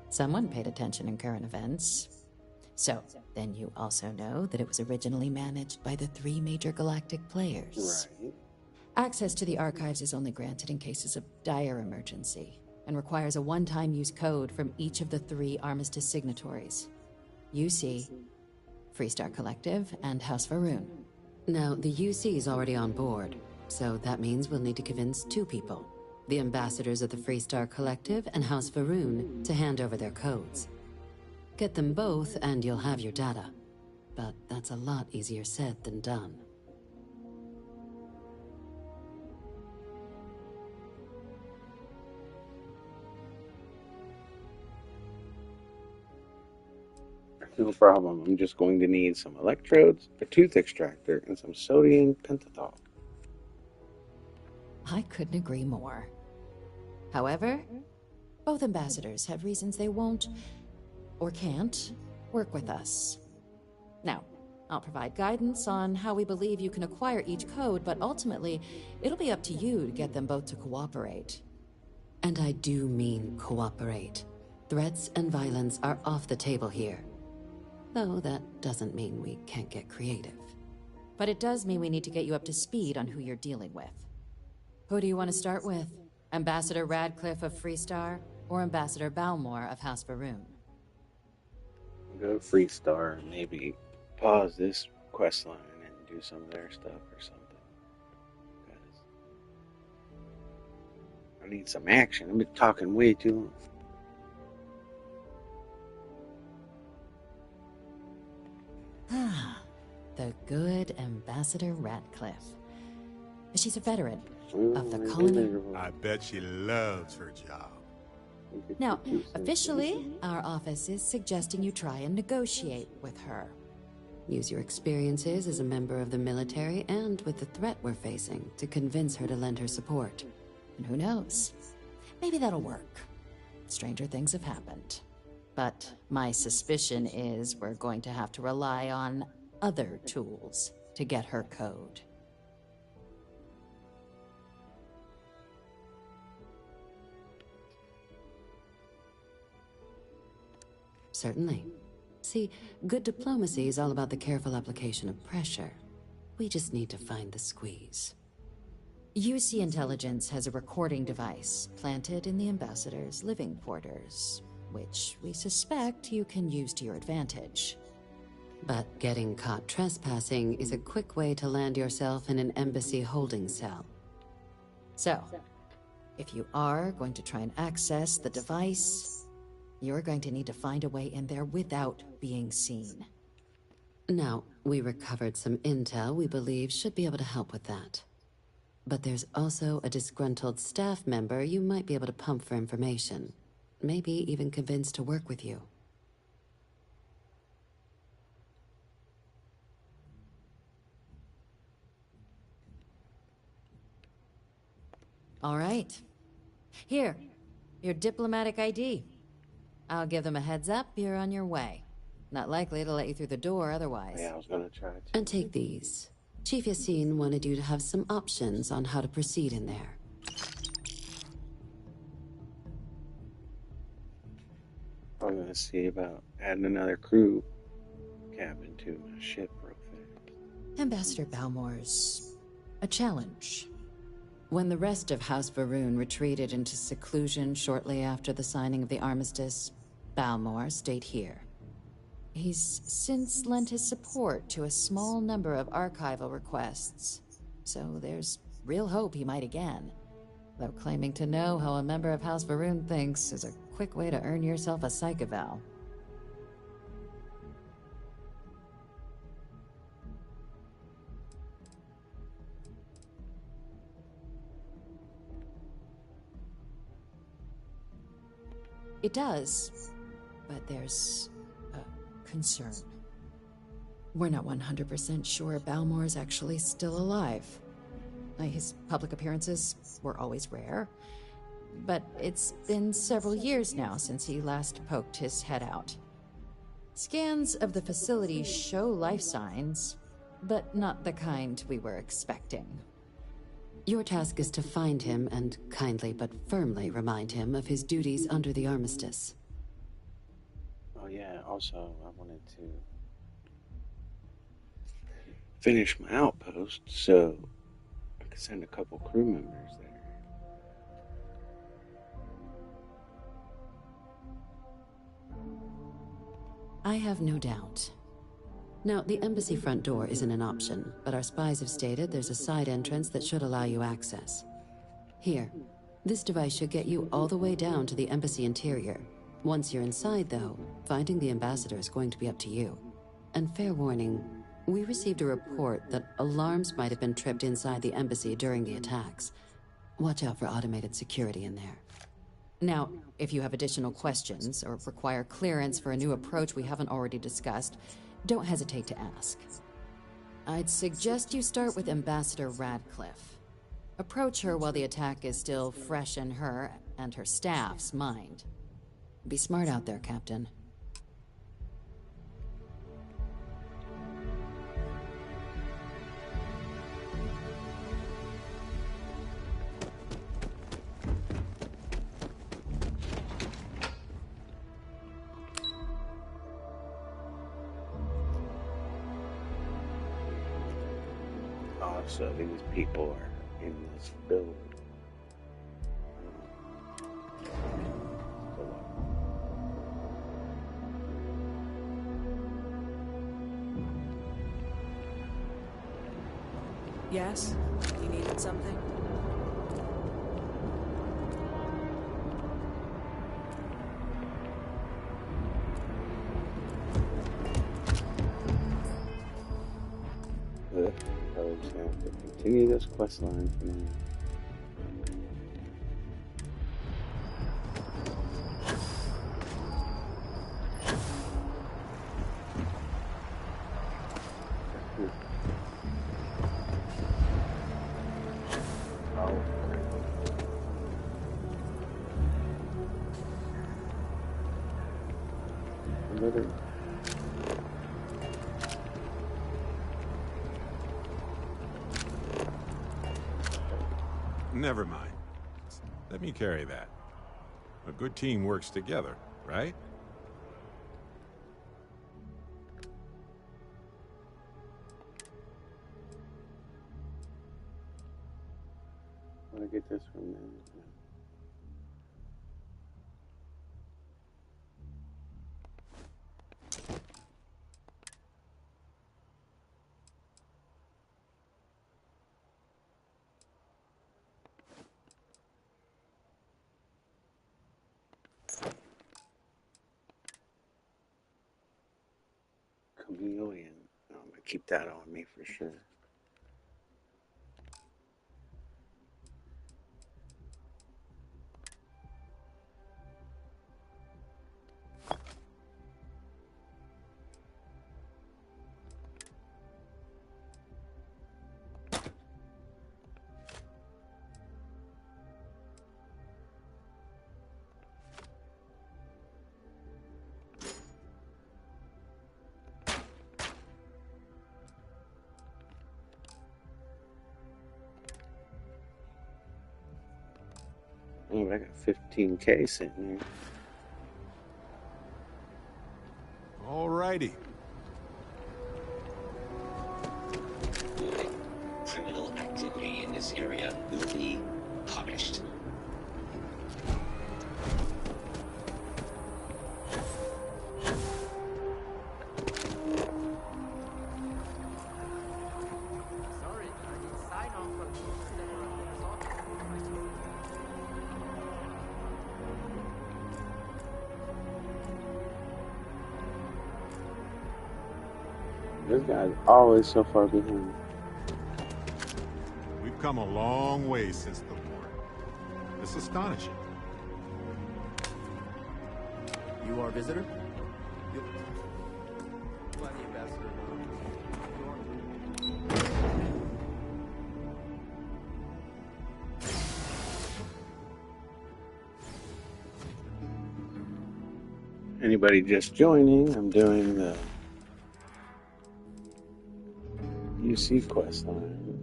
Someone paid attention in current events. So, then you also know that it was originally managed by the 3 major galactic players. Right. Access to the archives is only granted in cases of dire emergency, and requires a one-time use code from each of the 3 Armistice signatories. UC, Freestar Collective, and House Varun. Now, the UC is already on board, so that means we'll need to convince 2 people. The ambassadors of the Freestar Collective and House Varun to hand over their codes. Get them both and you'll have your data. But that's a lot easier said than done. No problem. I'm just going to need some electrodes, a tooth extractor, and some sodium pentothal. I couldn't agree more. However, both ambassadors have reasons they won't, or can't, work with us. Now, I'll provide guidance on how we believe you can acquire each code, but ultimately, it'll be up to you to get them both to cooperate. And I do mean cooperate. Threats and violence are off the table here. Though that doesn't mean we can't get creative. But it does mean we need to get you up to speed on who you're dealing with. Who do you want to start with? Ambassador Radcliffe of Freestar, or Ambassador Balmore of House Varun? Go Freestar and maybe pause this quest line and do some of their stuff or something. Because I need some action. I've been talking way too long. The good Ambassador Radcliffe. She's a veteran of the Mm, colony. I bet she loves her job. Now, officially, our office is suggesting you try and negotiate with her. Use your experiences as a member of the military and with the threat we're facing to convince her to lend her support. And who knows? Maybe that'll work. Stranger things have happened. But my suspicion is we're going to have to rely on other tools to get her code. Certainly. See, good diplomacy is all about the careful application of pressure. We just need to find the squeeze. UC Intelligence has a recording device planted in the ambassador's living quarters, which we suspect you can use to your advantage. But getting caught trespassing is a quick way to land yourself in an embassy holding cell. So, if you are going to try and access the device, you're going to need to find a way in there without being seen. Now, we recovered some intel we believe should be able to help with that. But there's also a disgruntled staff member you might be able to pump for information. Maybe even convince to work with you. All right. Here, your diplomatic ID. I'll give them a heads up, you're on your way. Not likely to let you through the door otherwise. Yeah, I was gonna try to. And take these. Chief Yassine wanted you to have some options on how to proceed in there. I'm gonna see about adding another crew cabin to my ship real fast. Ambassador Balmore's a challenge. When the rest of House Varun retreated into seclusion shortly after the signing of the armistice, Balmore stayed here. He's since lent his support to a small number of archival requests, so there's real hope he might again. Though claiming to know how a member of House Varun thinks is a quick way to earn yourself a psych eval. It does, but there's a concern. We're not 100% sure Balmore's actually still alive. His public appearances were always rare, but it's been several years now since he last poked his head out. Scans of the facility show life signs, but not the kind we were expecting. Your task is to find him and kindly but firmly remind him of his duties under the armistice. Oh yeah, also I wanted to finish my outpost so I could send a couple crew members there. I have no doubt. Now, the embassy front door isn't an option, but our spies have stated there's a side entrance that should allow you access. Here, this device should get you all the way down to the embassy interior. Once you're inside, though, finding the ambassador is going to be up to you. And fair warning, we received a report that alarms might have been tripped inside the embassy during the attacks. Watch out for automated security in there. Now, if you have additional questions or require clearance for a new approach we haven't already discussed, don't hesitate to ask. I'd suggest you start with Ambassador Radcliffe. Approach her while the attack is still fresh in her and her staff's mind. Be smart out there, Captain. So these people are in this building. Yes? You needed something? I just have to continue this quest line for now. literally. Never mind. Let me carry that. A good team works together, right? I'm gonna get this from them. Chameleon. I'm gonna keep that on me for sure. Oh, I got 15K sitting there. Alrighty. Criminal activity in this area will be punished. This guy's always so far behind. We've come a long way since the war. It's astonishing. You are a visitor? You... Well, the ambassador. Anybody just joining, I'm doing the UC quest line.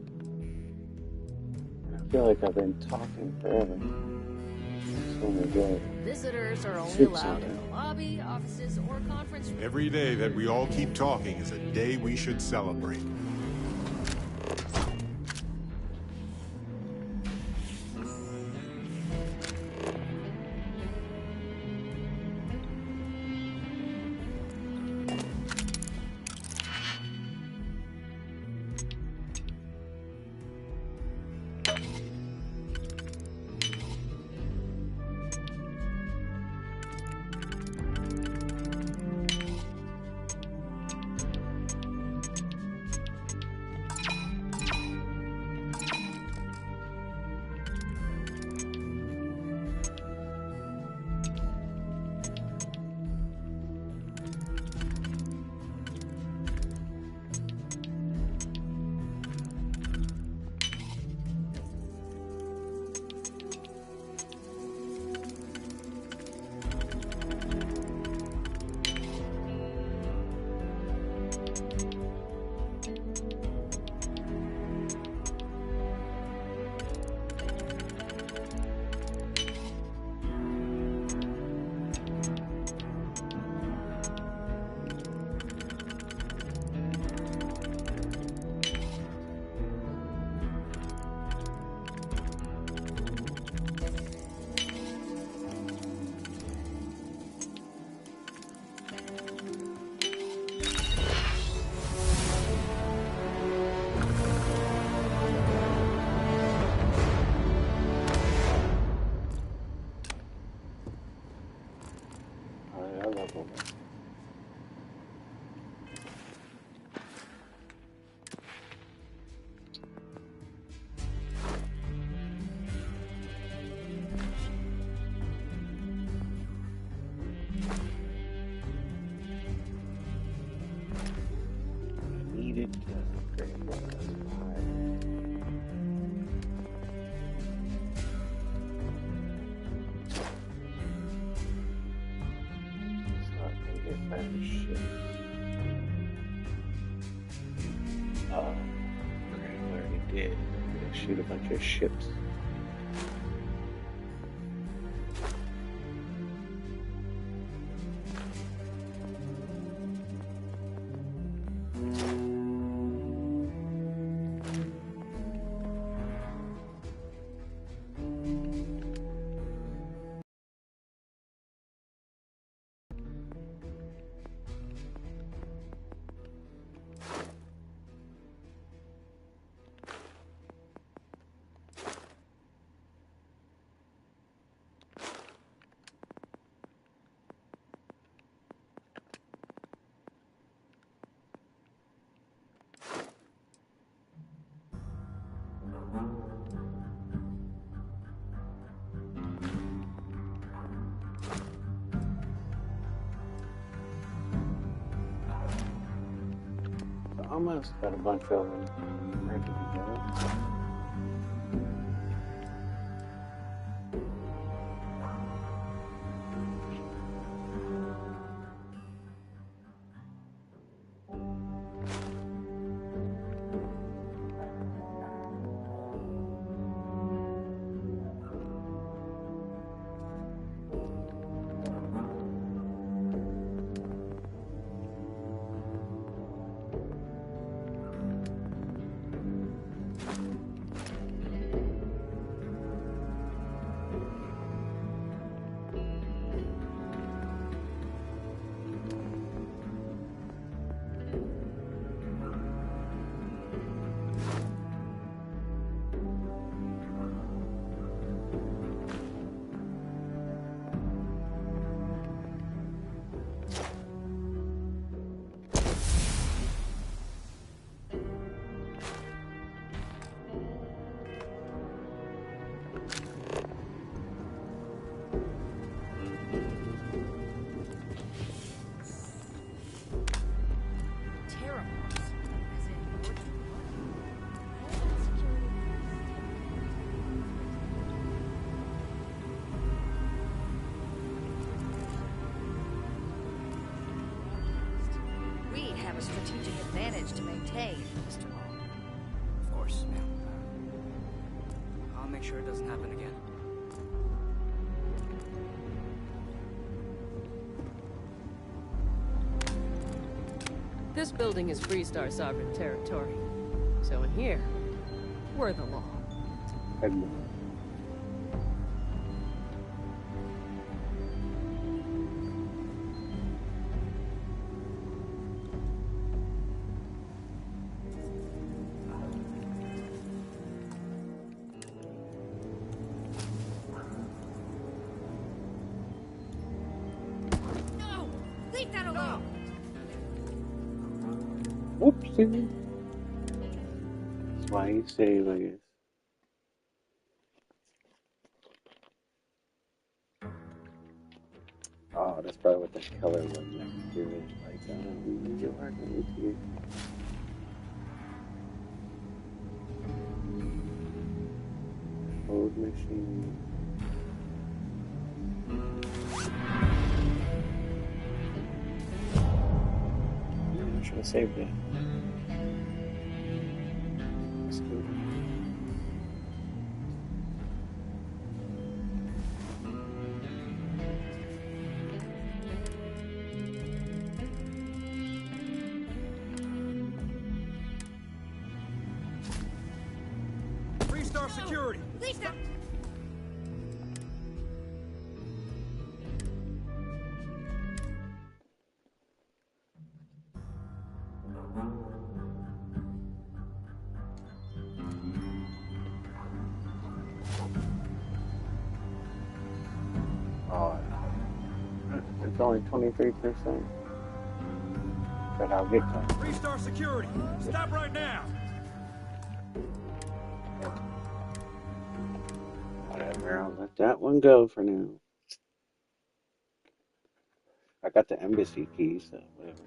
I feel like I've been talking forever. Just want to get Visitors are only shoot allowed in something. the lobby, offices, or conference rooms. Every day that we all keep talking is a day we should celebrate. I love them. Needed to upgrade my PS5. So I can get better shit. Oh, okay, I already did. I'm gonna shoot a bunch of ships. Almost got a bunch of them ready to go. A strategic advantage to maintain, Mr. Long. Of course, ma'am. I'll make sure it doesn't happen again. This building is Freestar sovereign territory. So in here, we're the law. Leave that alone! Whoopsie. That's why you save, I guess. Oh, that's probably what the color was next to it. Like, you're working with you. Old machine. I should have saved it. That's good. Freestar security! Leave that! Oh, it's only 23%. But I'll get to it. Freestar security! Stop right now! Whatever, I'll let that one go for now. I got the embassy key, so whatever.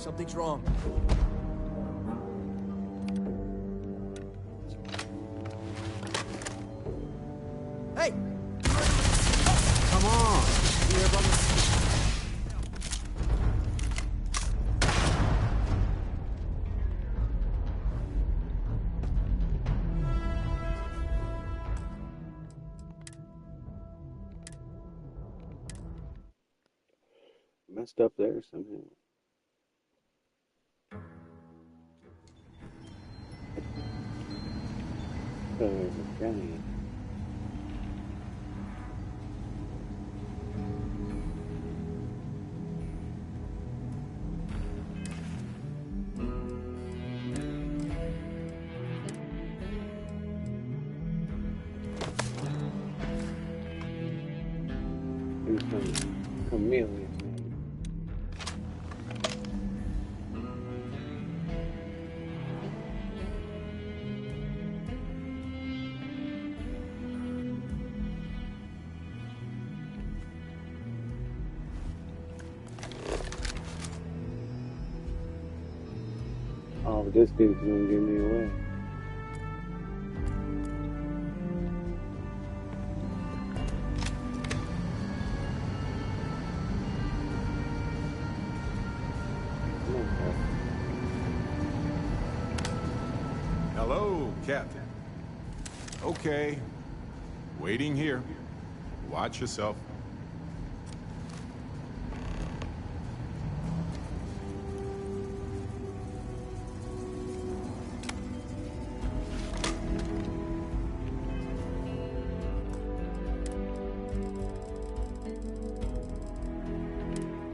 Something's wrong. Hey! Come on! Here, brother. Messed up there somehow. Okay. Do some chameleon. Oh, this dude's gonna give me away. Hello, Captain. Okay. Waiting here. Watch yourself.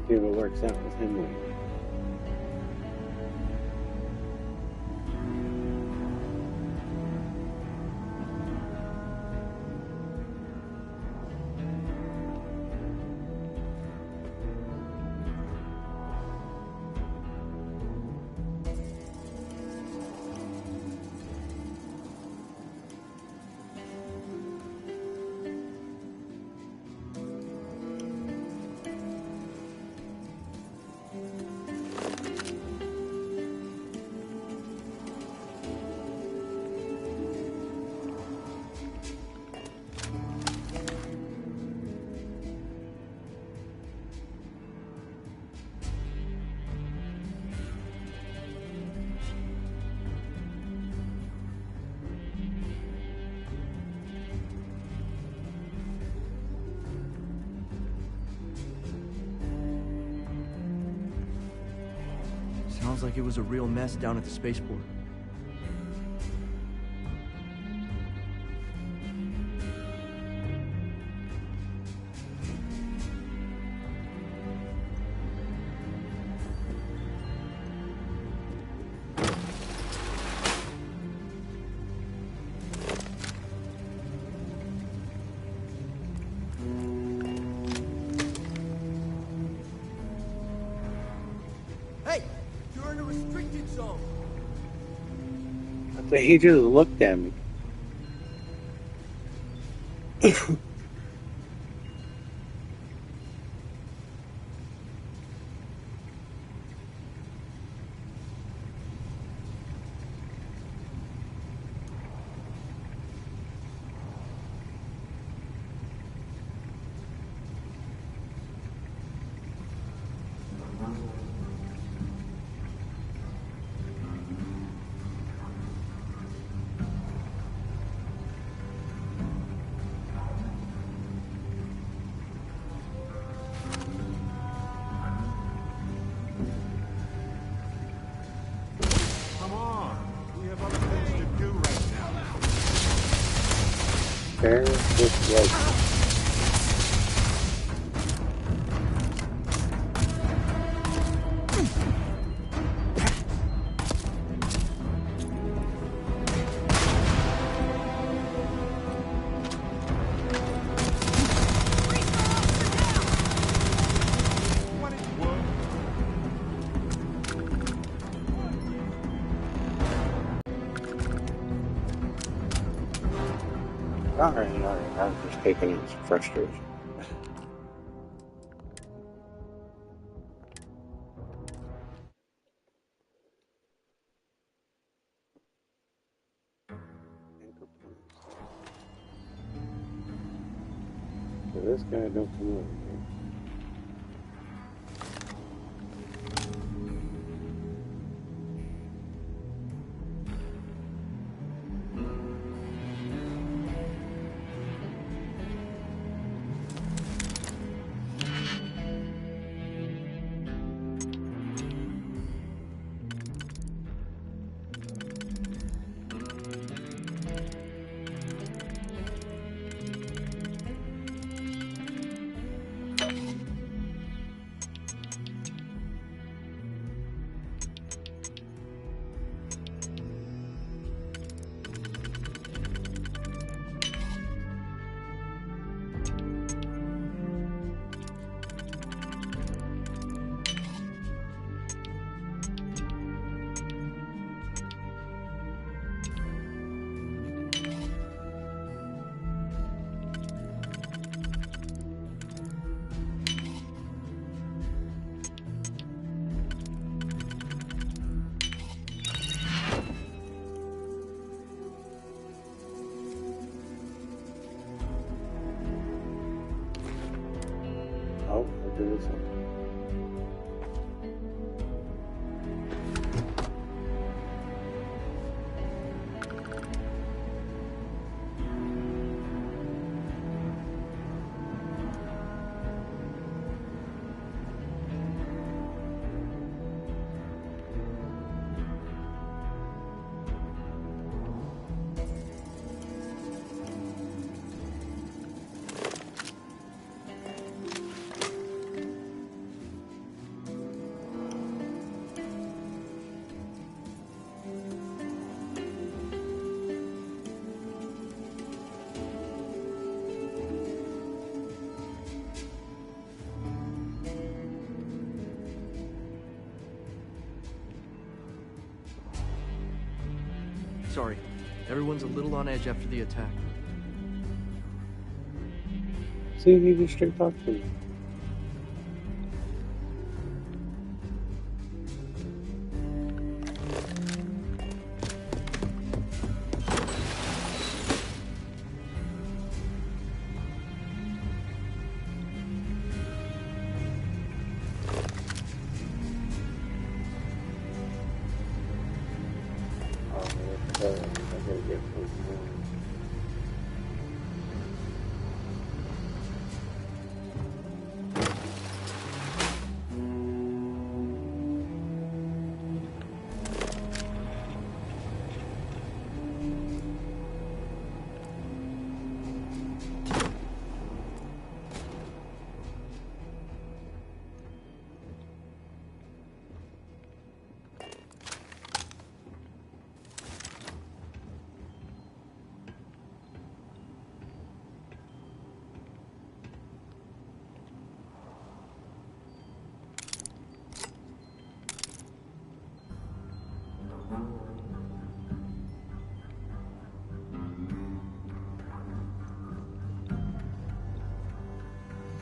See if it works out with him later. Sounds like it was a real mess down at the spaceport. Hey! You're in a restricted zone! But he just looked at me. Come on. We have other things to do right now. Fair this way. Alright, I was just taking out some frustration. So this guy don't come over here. Oh, I'll do this one. Sorry. Everyone's a little on edge after the attack. See if you just straight talk to me. I gotta get something more.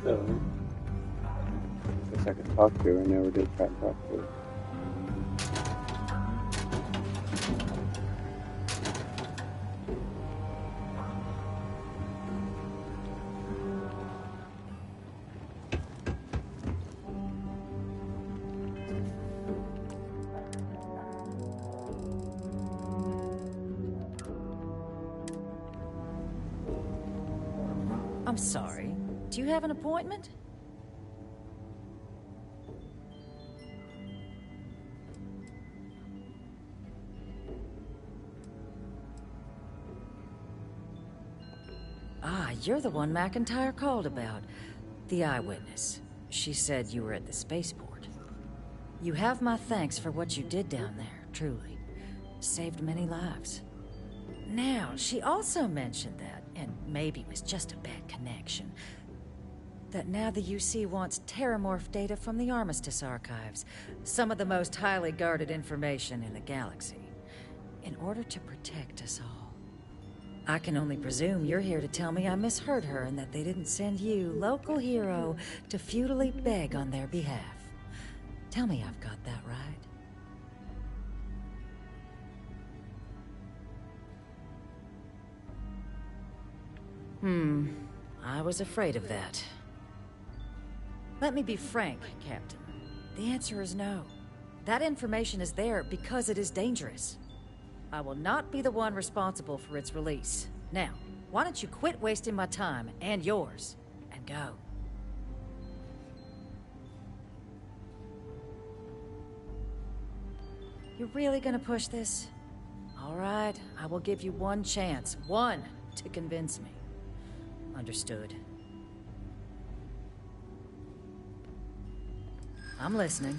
So, I guess I can talk to her. I never did try to talk to her. I'm sorry. Do you have an appointment? Ah, you're the one McIntyre called about. The eyewitness. She said you were at the spaceport. You have my thanks for what you did down there, truly. Saved many lives. Now, she also mentioned that, and maybe it was just a bad connection, that now the UC wants terramorph data from the Armistice archives, some of the most highly guarded information in the galaxy, in order to protect us all. I can only presume you're here to tell me I misheard her and that they didn't send you, local hero, to futilely beg on their behalf. Tell me I've got that right. I was afraid of that. Let me be frank, Captain. The answer is no. That information is there because it is dangerous. I will not be the one responsible for its release. Now, why don't you quit wasting my time and yours, and go? You're really gonna push this? All right, I will give you one chance. One to convince me. Understood. I'm listening.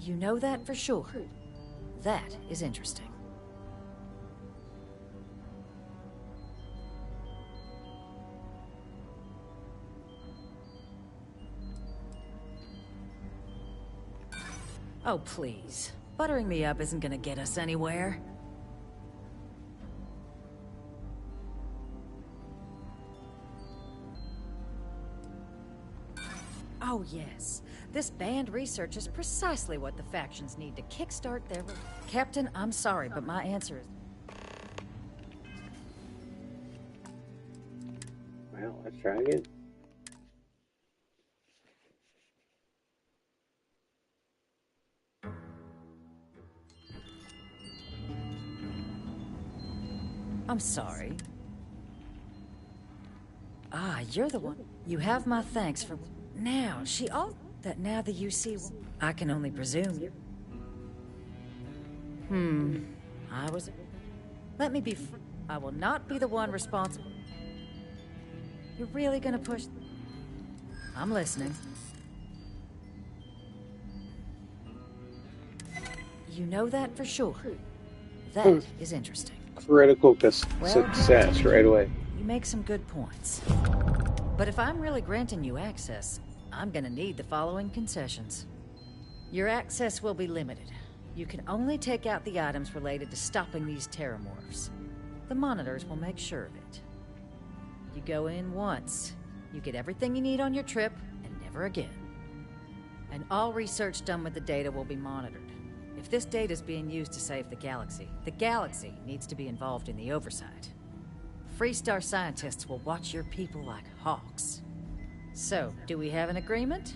You know that for sure. That is interesting. Oh, please. Buttering me up isn't gonna get us anywhere. Oh, yes. This banned research is precisely what the factions need to kickstart their... Captain, I'm sorry, but my answer is... Well, let's try again. I'm sorry. Ah, you're the one. You have my thanks for... Now, she all... That now the UC will... I can only presume. I was... Let me be... I will not be the one responsible. You're really gonna push... I'm listening. You know that for sure. That is interesting. Critical success right away. You make some good points. But if I'm really granting you access, I'm gonna need the following concessions. Your access will be limited. You can only take out the items related to stopping these terramorphs. The monitors will make sure of it. You go in once, you get everything you need on your trip, and never again. And all research done with the data will be monitored. If this data is being used to save the galaxy needs to be involved in the oversight. Freestar scientists will watch your people like hawks. So, do we have an agreement?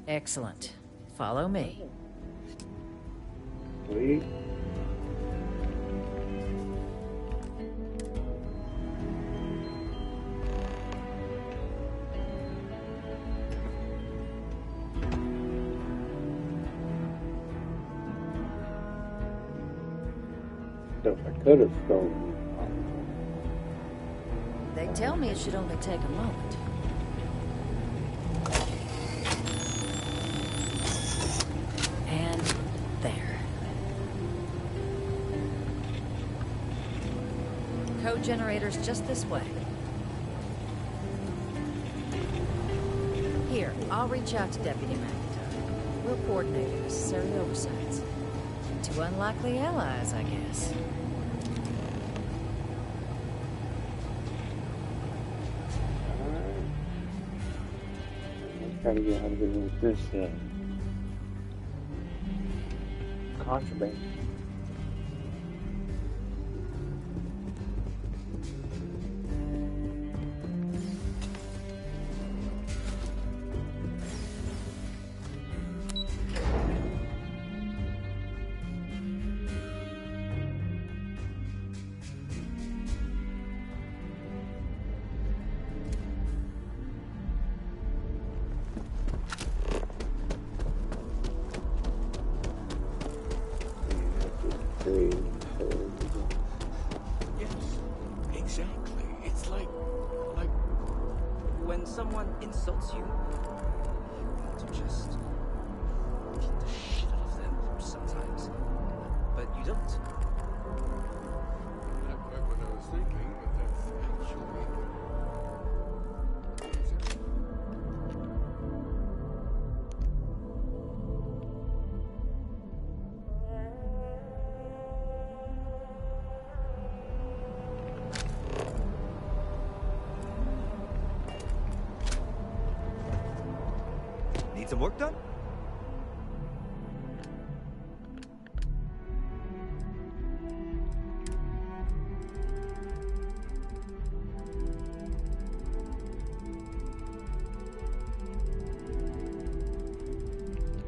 Excellent. Follow me. Sweet. So if I could have stolen, They tell me it should only take a moment. And there. Code generator's just this way. Here, I'll reach out to Deputy McIntyre. We'll coordinate the necessary oversights. Two unlikely allies, I guess. try to get out of here with this contraband. Yes, exactly. It's like when someone insults you, you want to just beat the shit out of them sometimes, but you don't. Not quite what I was thinking, but that's actually... work done?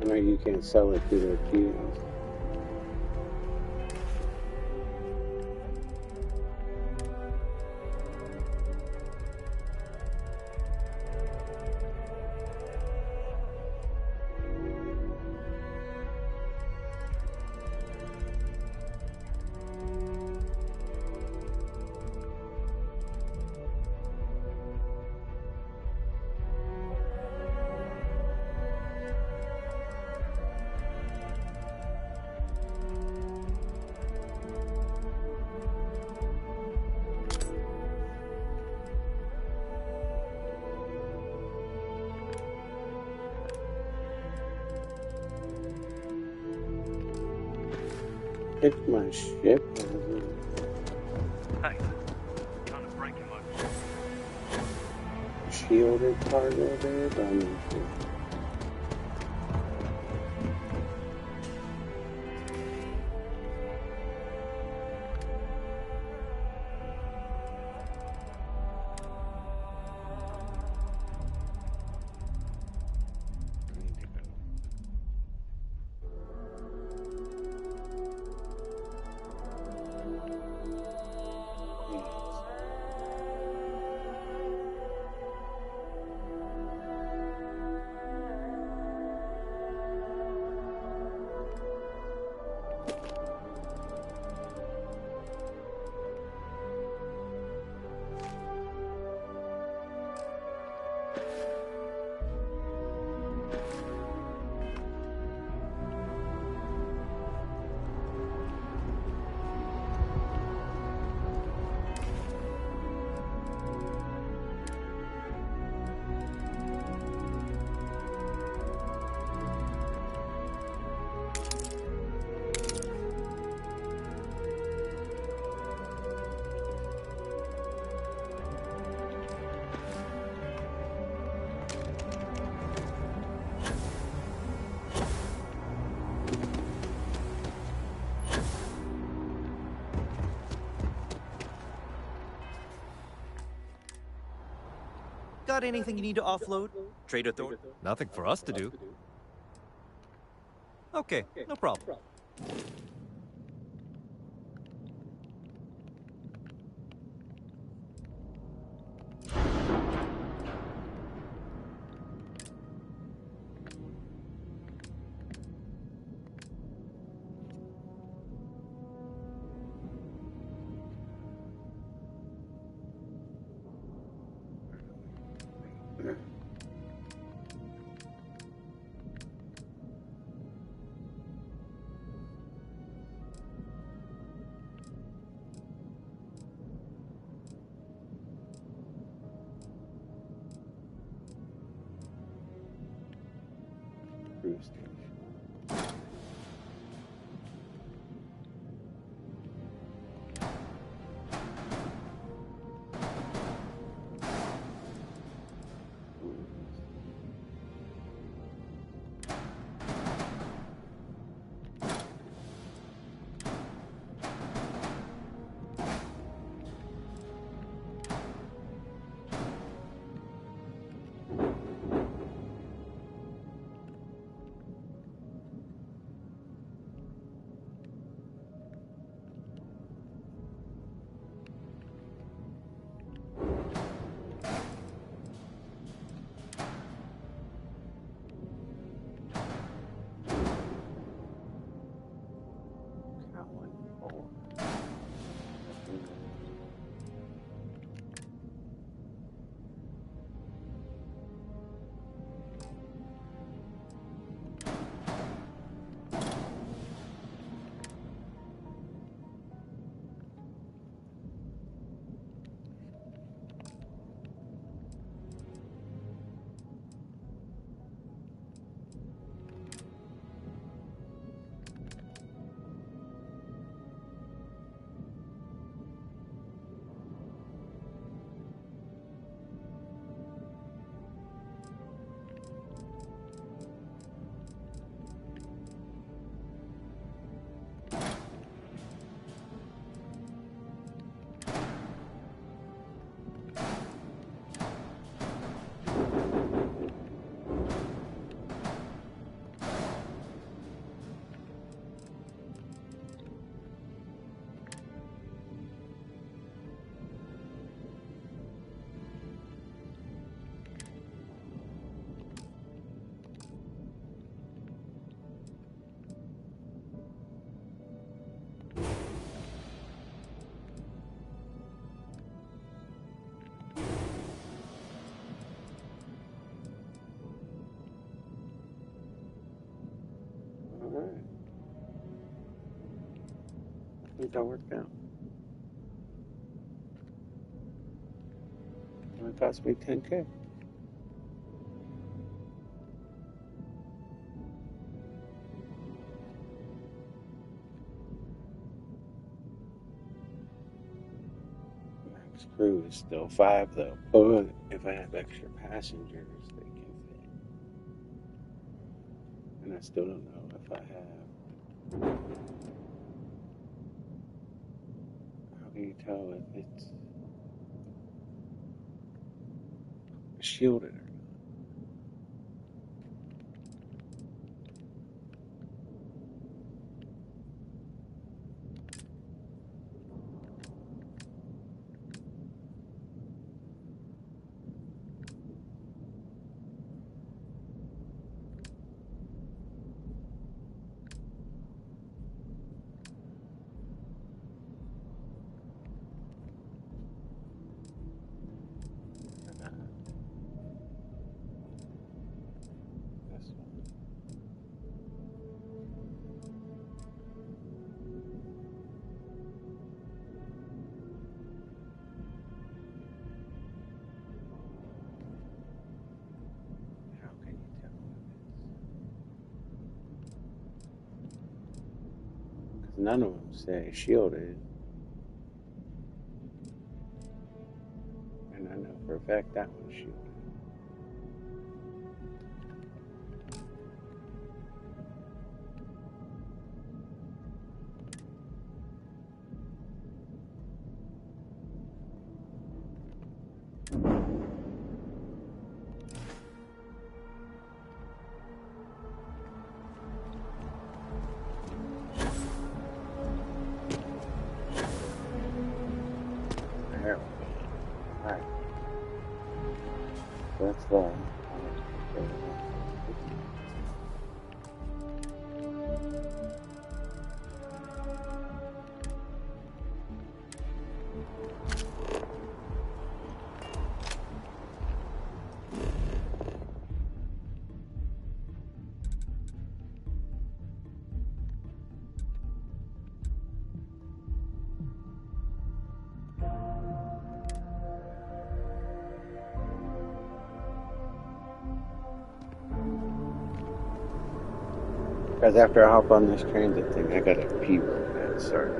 I know you can't sell it through their kiosks. It's my ship. Hey, trying to break him up. Shielded cargo there, but I'm not sure. Got anything you need to offload? Trader Thor? Nothing for us to do. Okay, no problem. think that worked out. It cost me 10K. Max crew is still 5 though, but if I have extra passengers, they can fit. And I still don't know if I have. How can you tell if it's shielded or not? None of them say shielded. And I know for a fact that one's shielded. There we go. Alright. So that's that. Because after I hop on this transit thing, I gotta pee real bad, sorry.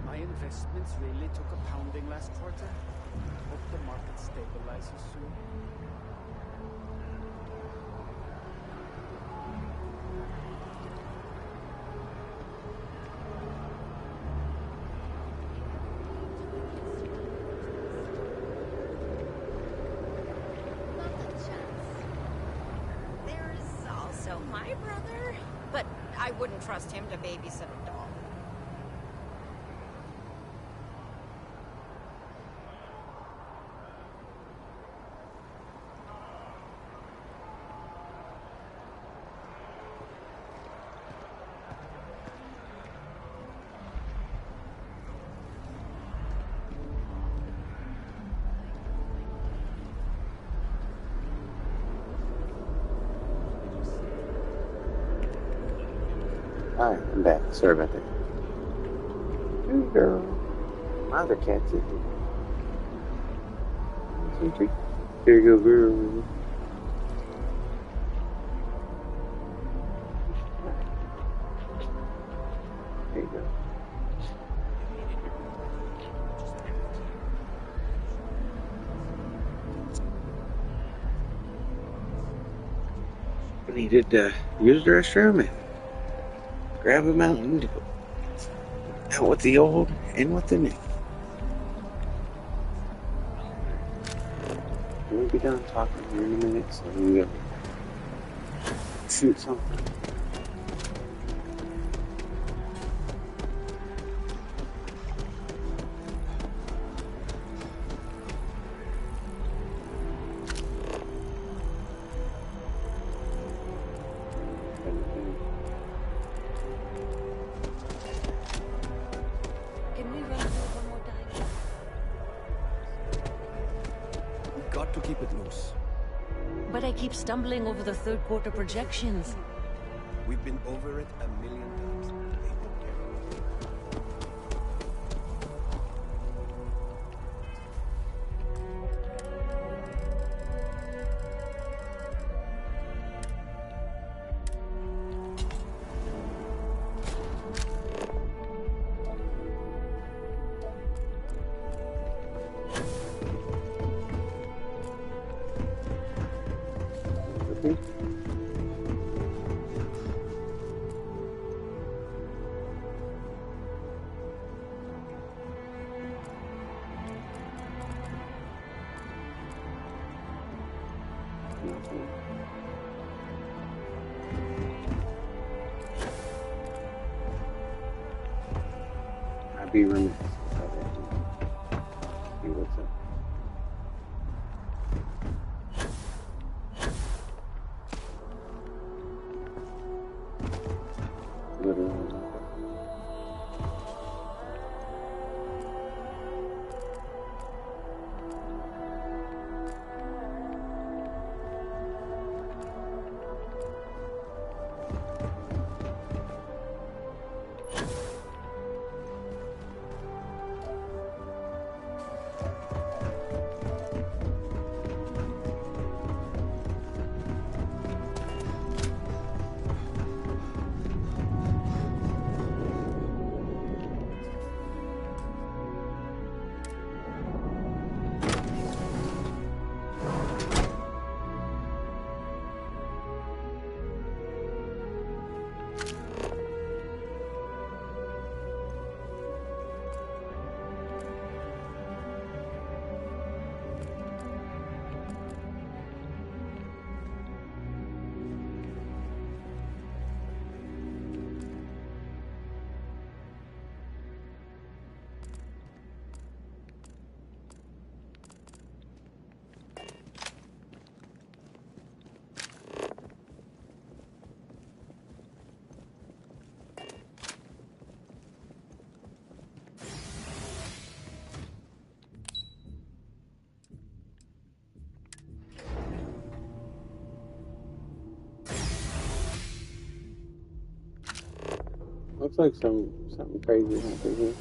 My investments really took a pounding last quarter. Hope the market stabilizes soon. but I wouldn't trust him to babysit a dog. Alright, I'm back. Sorry about that. Hey, girl. My other cat's in here. Some treat. Here you go, girl. There you go. I needed to use the restroom and grab a Mountain Dew. Out with the old and with the new. We'll be done talking here in a minute, so we'll shoot something. Can we run through one more time? We've got to keep it loose. But I keep stumbling over the third quarter projections. We've been over it a million times. They don't care. I'd be remiss if I didn't see what's up. Literally. Looks like something crazy happened here.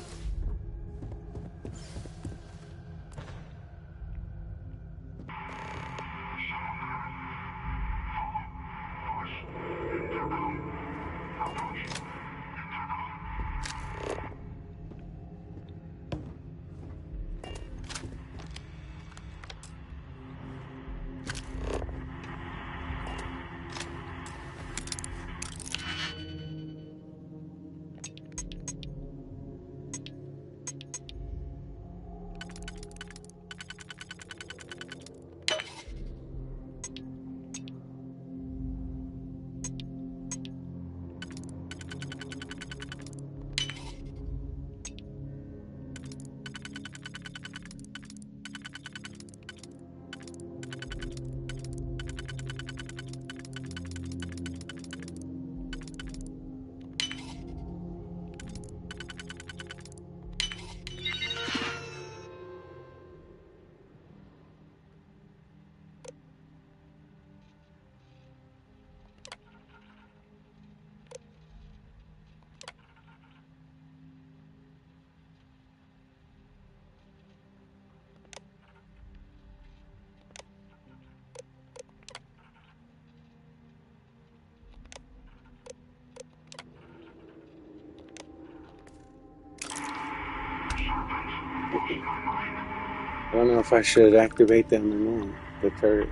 I don't know if I should activate them or not. The turret.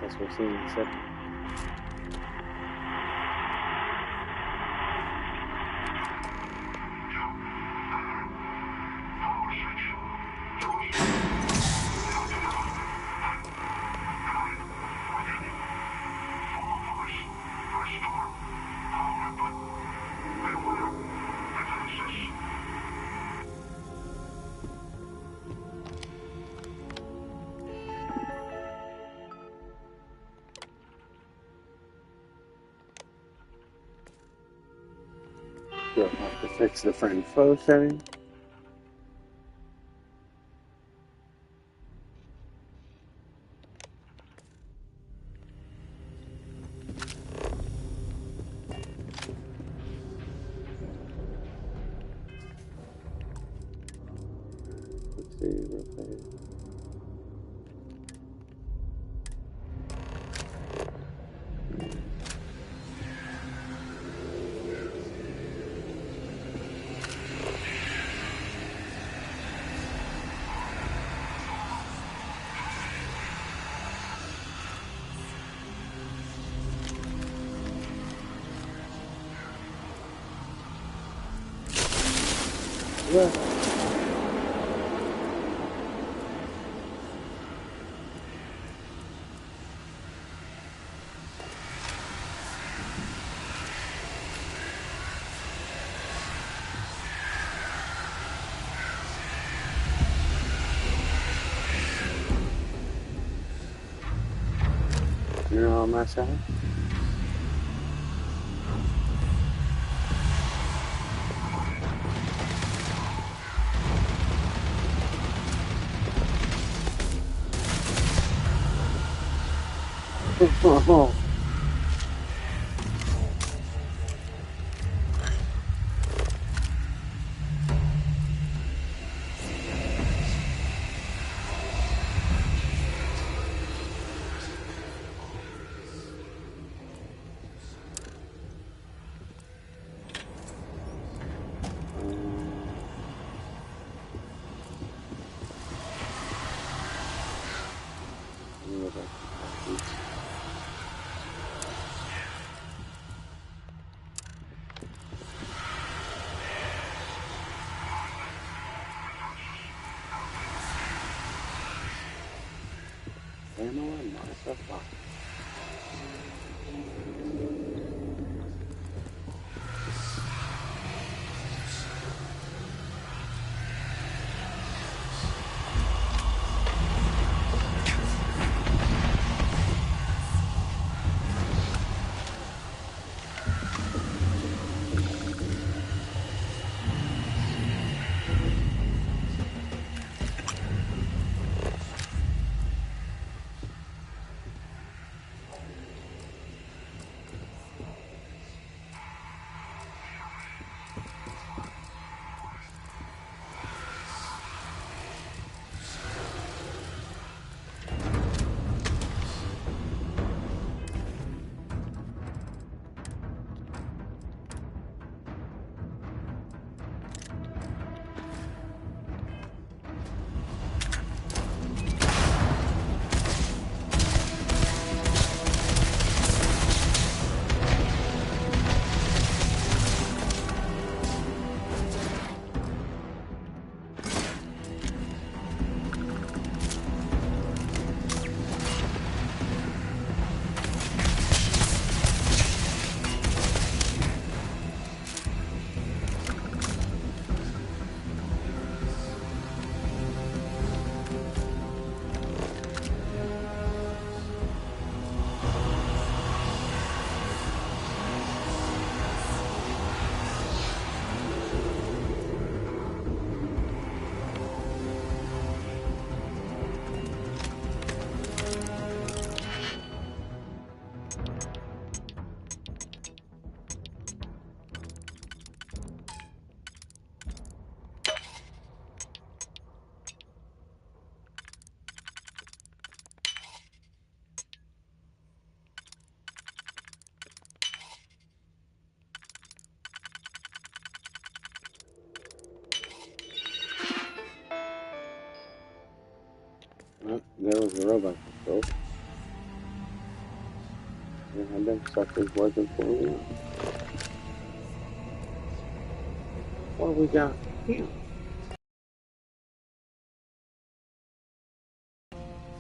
That's what's in the second. You'll have to fix the friend foe setting. Let's see, real fast. Yeah. You're on my side? Oh. Ammo and myself up. there was a robot control. And how them suckers wasn't pulling up. Well, we got him.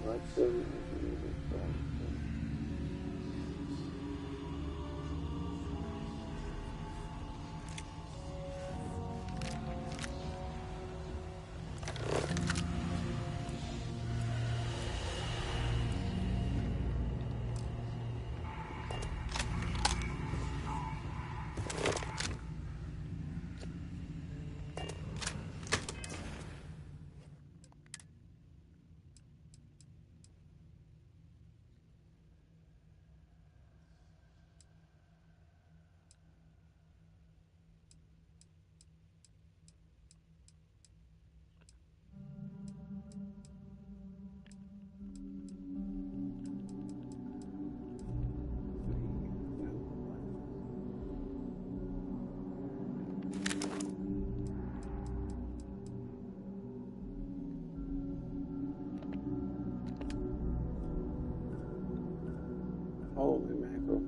What's the holy mackerel.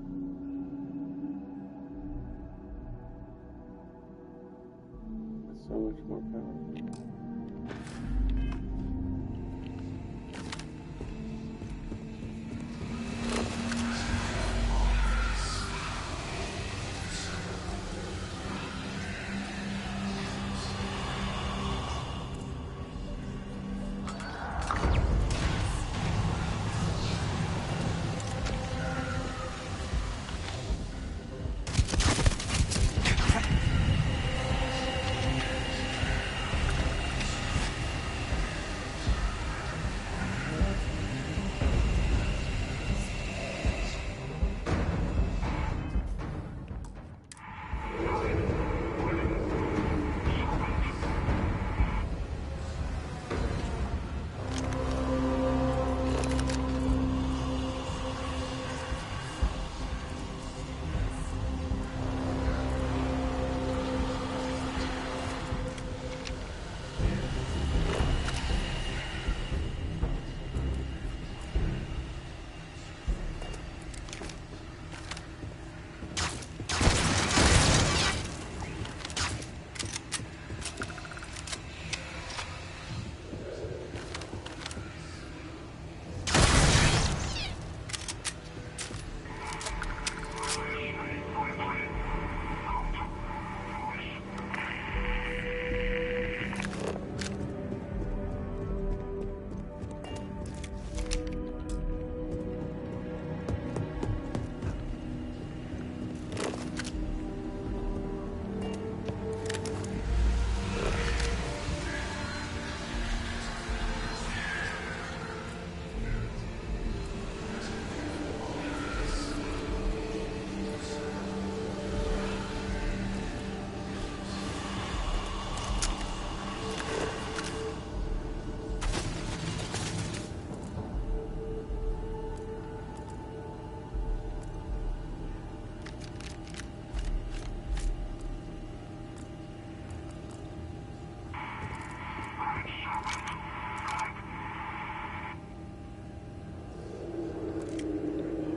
That's so much more power.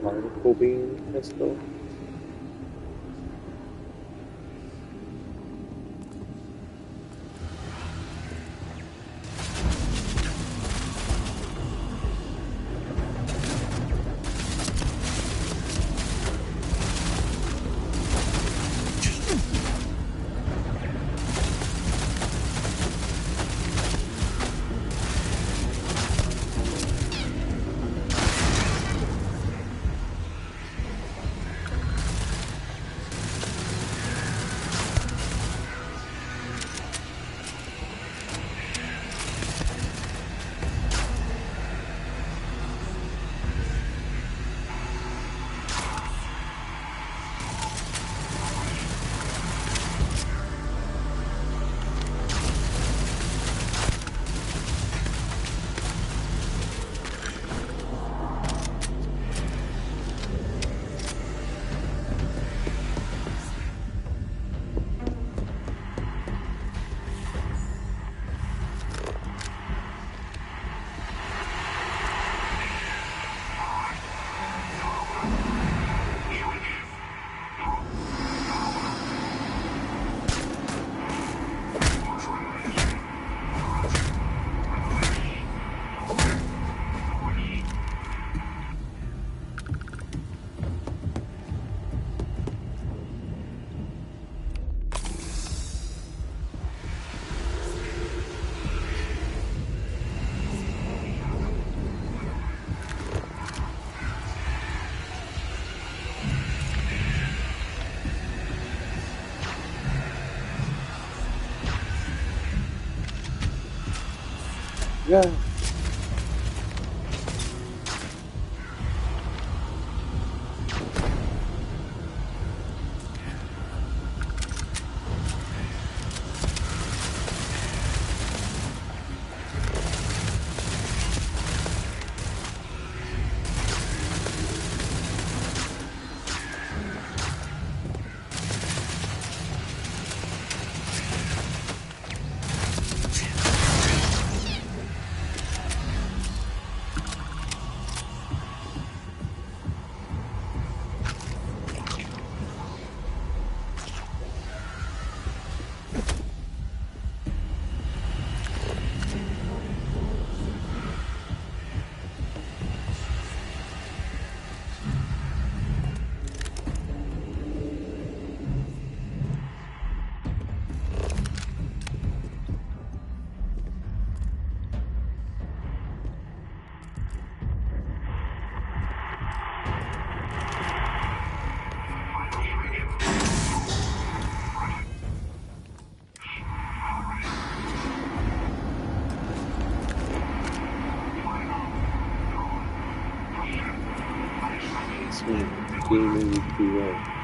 Particle beam pistol. Yeah. Game needs to be right.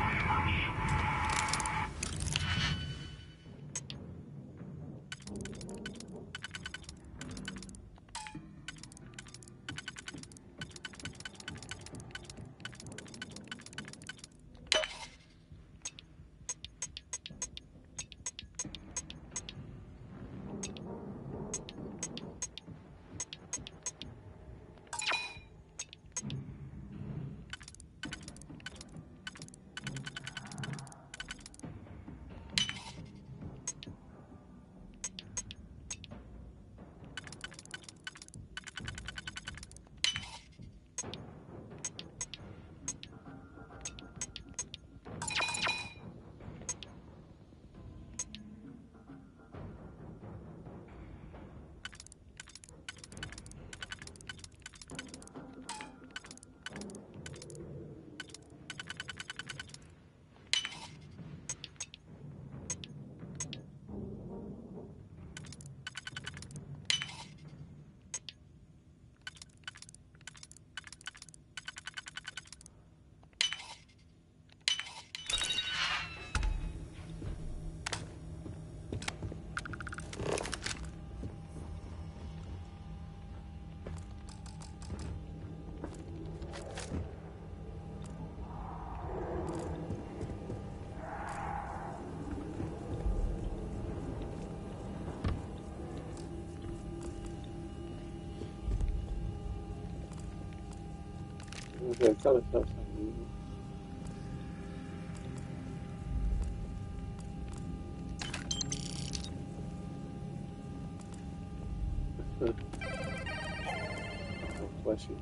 Okay, tell us something. Oh, bless you.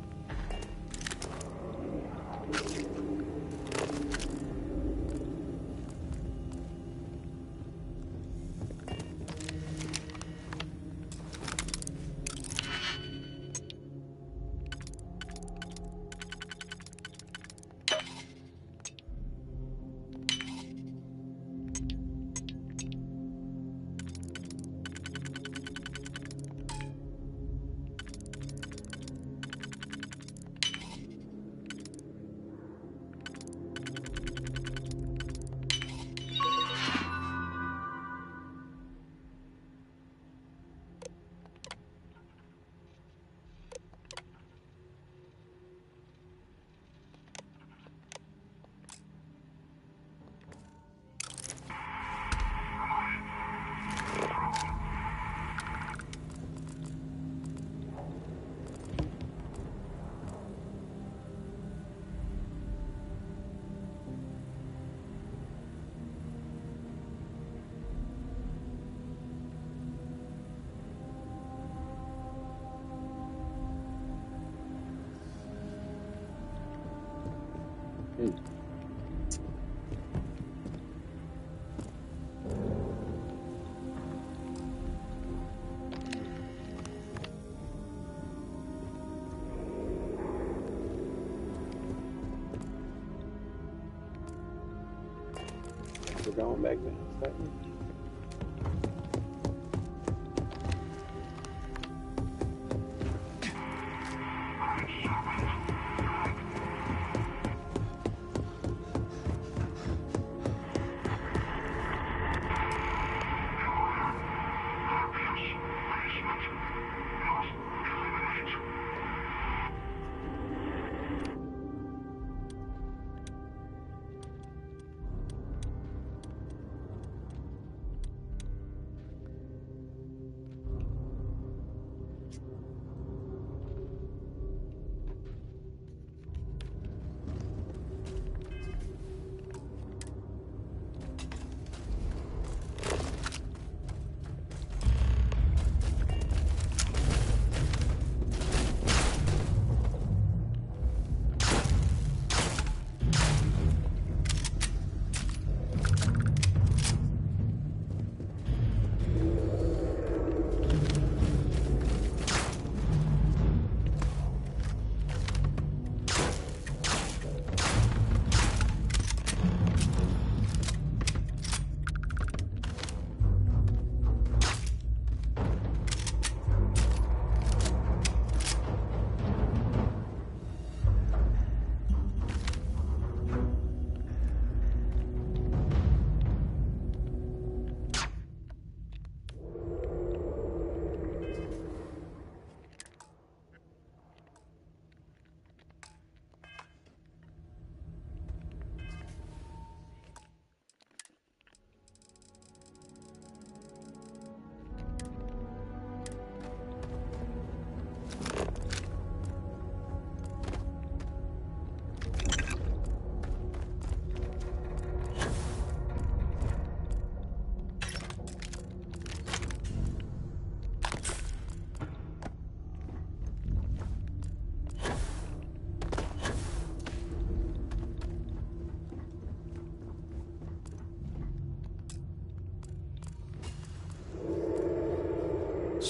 We're going back down.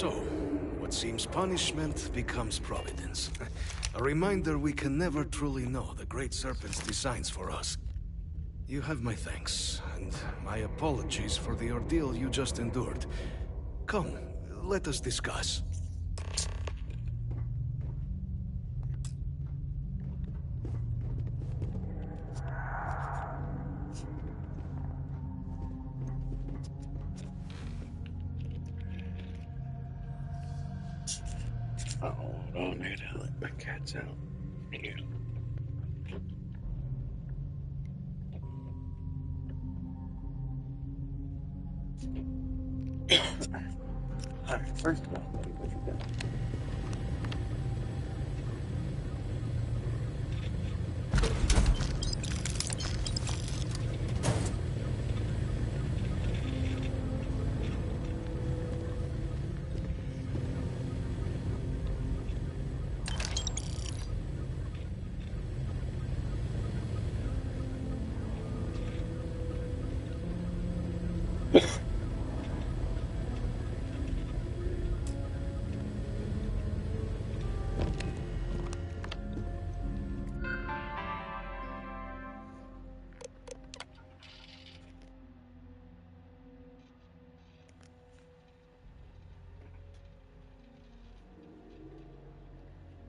So, what seems punishment becomes providence. A reminder we can never truly know the Great Serpent's designs for us. You have my thanks, and my apologies for the ordeal you just endured. Come, let us discuss. Oh, hold on, I gotta let my cats out. Here. Alright, first of all, what you got?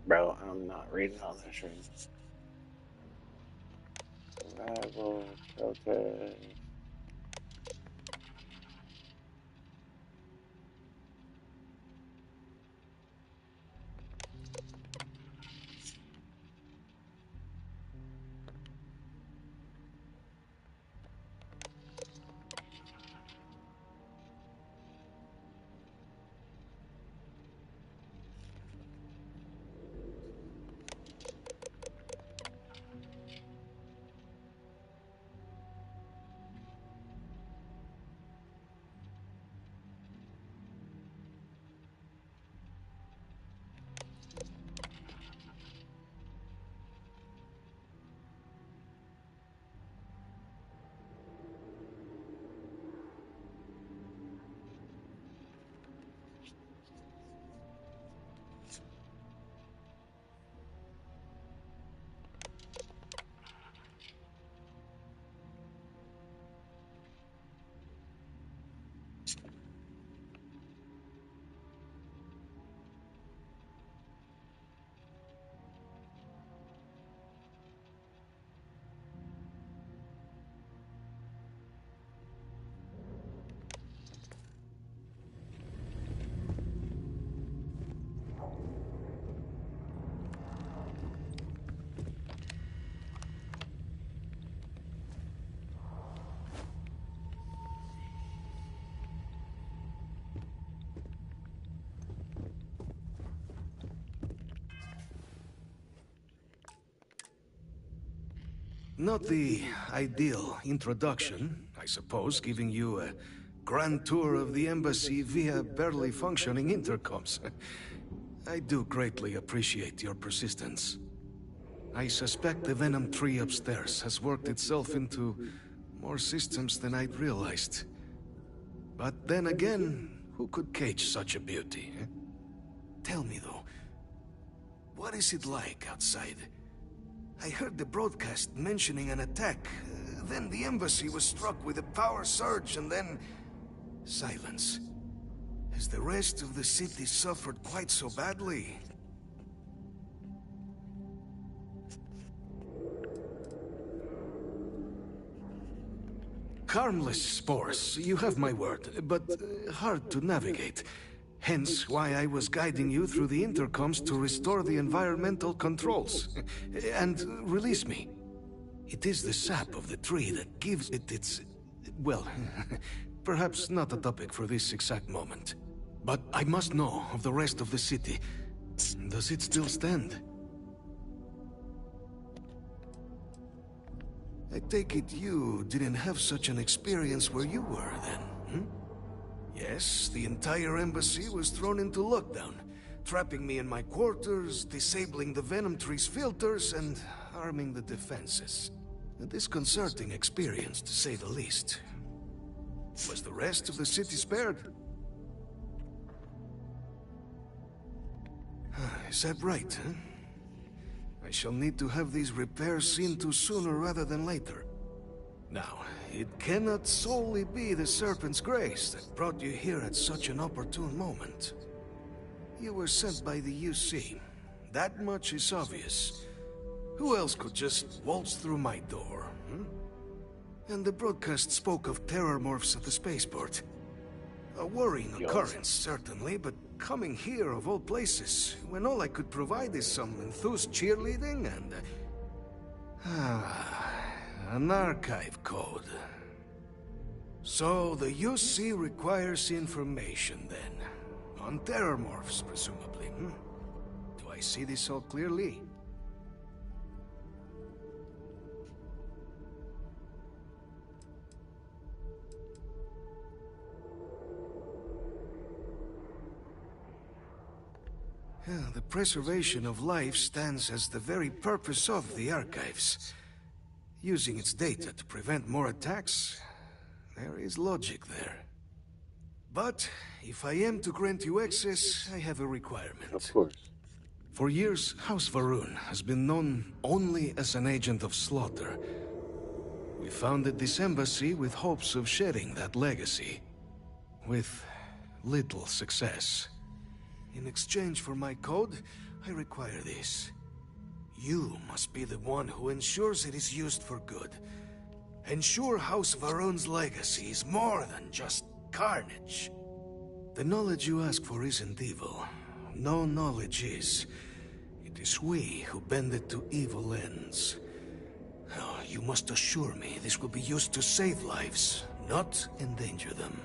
Bro, I'm not reading all that shit. Survival, protest. Not the ideal introduction, I suppose, giving you a grand tour of the embassy via barely functioning intercoms. I do greatly appreciate your persistence. I suspect the Venom tree upstairs has worked itself into more systems than I'd realized. But then again, who could cage such a beauty? Eh? Tell me though, what is it like outside? I heard the broadcast mentioning an attack. Then the embassy was struck with a power surge and then... silence. Has the rest of the city suffered quite so badly? Harmless spores, you have my word, but hard to navigate. Hence why I was guiding you through the intercoms to restore the environmental controls. And release me. It is the sap of the tree that gives it its... well, perhaps not a topic for this exact moment. But I must know of the rest of the city. Does it still stand? I take it you didn't have such an experience where you were then, hmm? Yes, the entire embassy was thrown into lockdown, trapping me in my quarters, disabling the Venom tree's filters, and arming the defenses. A disconcerting experience, to say the least. Was the rest of the city spared? Is that right, huh? I shall need to have these repairs seen to sooner rather than later. Now, it cannot solely be the Serpent's grace that brought you here at such an opportune moment. You were sent by the UC. That much is obvious. Who else could just waltz through my door, hmm? And the broadcast spoke of terror morphs at the spaceport. A worrying occurrence, certainly, but coming here of all places, when all I could provide is some enthused cheerleading and... an archive code. So the UC requires information, then. On terror morphs, presumably, hmm? Do I see this all clearly? Yeah, the preservation of life stands as the very purpose of the archives. Using its data to prevent more attacks, there is logic there. But if I am to grant you access, I have a requirement. Of course. For years, House Varun has been known only as an agent of slaughter. We founded this embassy with hopes of shedding that legacy. With little success. In exchange for my code, I require this. You must be the one who ensures it is used for good. Ensure House Varun's legacy is more than just carnage. The knowledge you ask for isn't evil. No knowledge is. It is we who bend it to evil ends. Oh, you must assure me this will be used to save lives, not endanger them.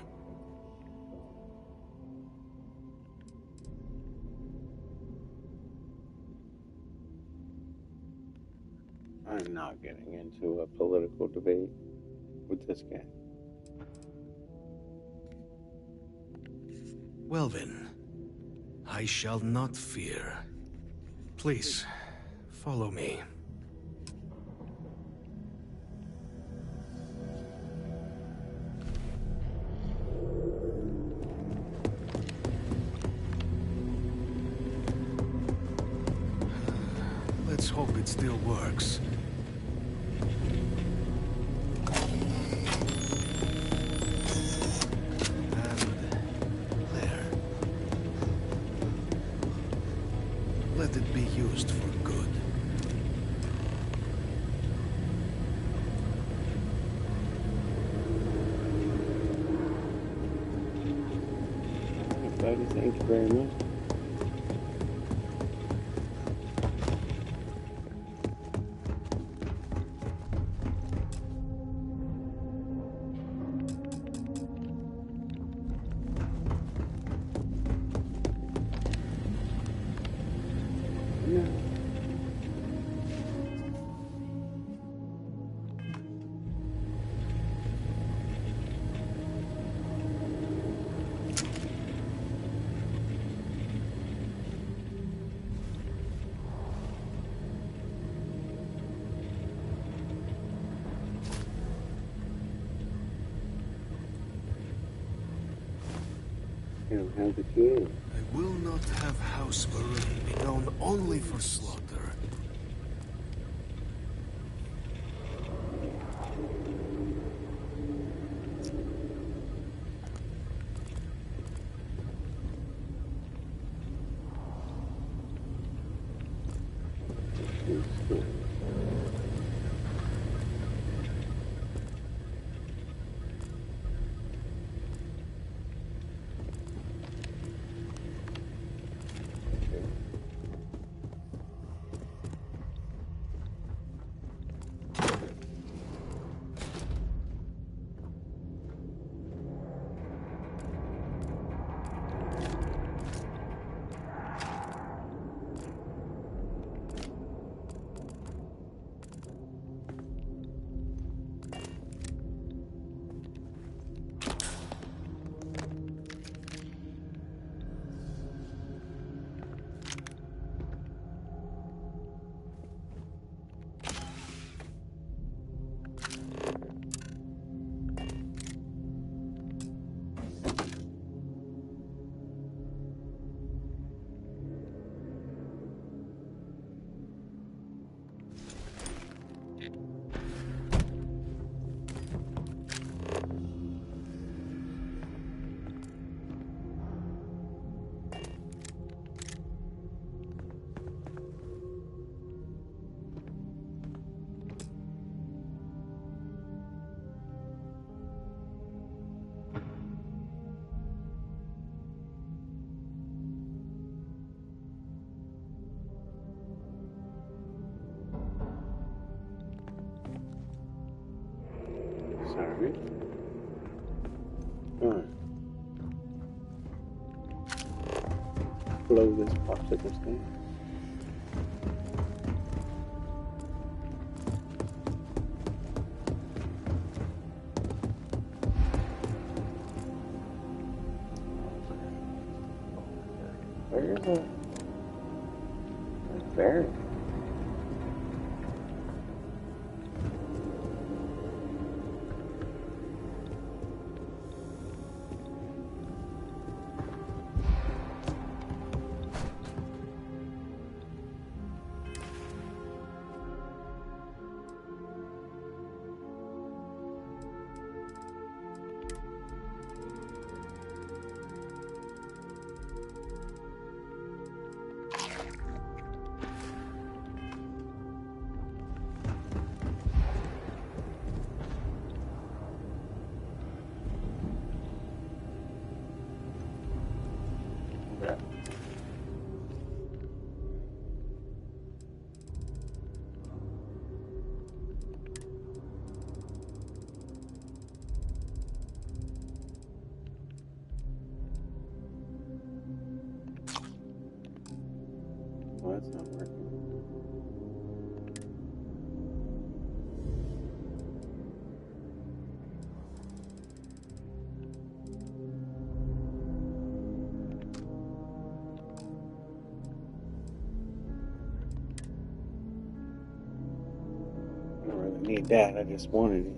I'm not getting into a political debate with this guy. Well then, I shall not fear. Please, follow me. Let's hope it still works. Let it be used for good. Alright, buddy, thank you very much. You don't have the key. I will not have House Varun be known only for slaughter. Alright. Alright. Blow this popsicle stand. Where is it? It's there. Well, that's not working. I don't really need that, I just wanted it.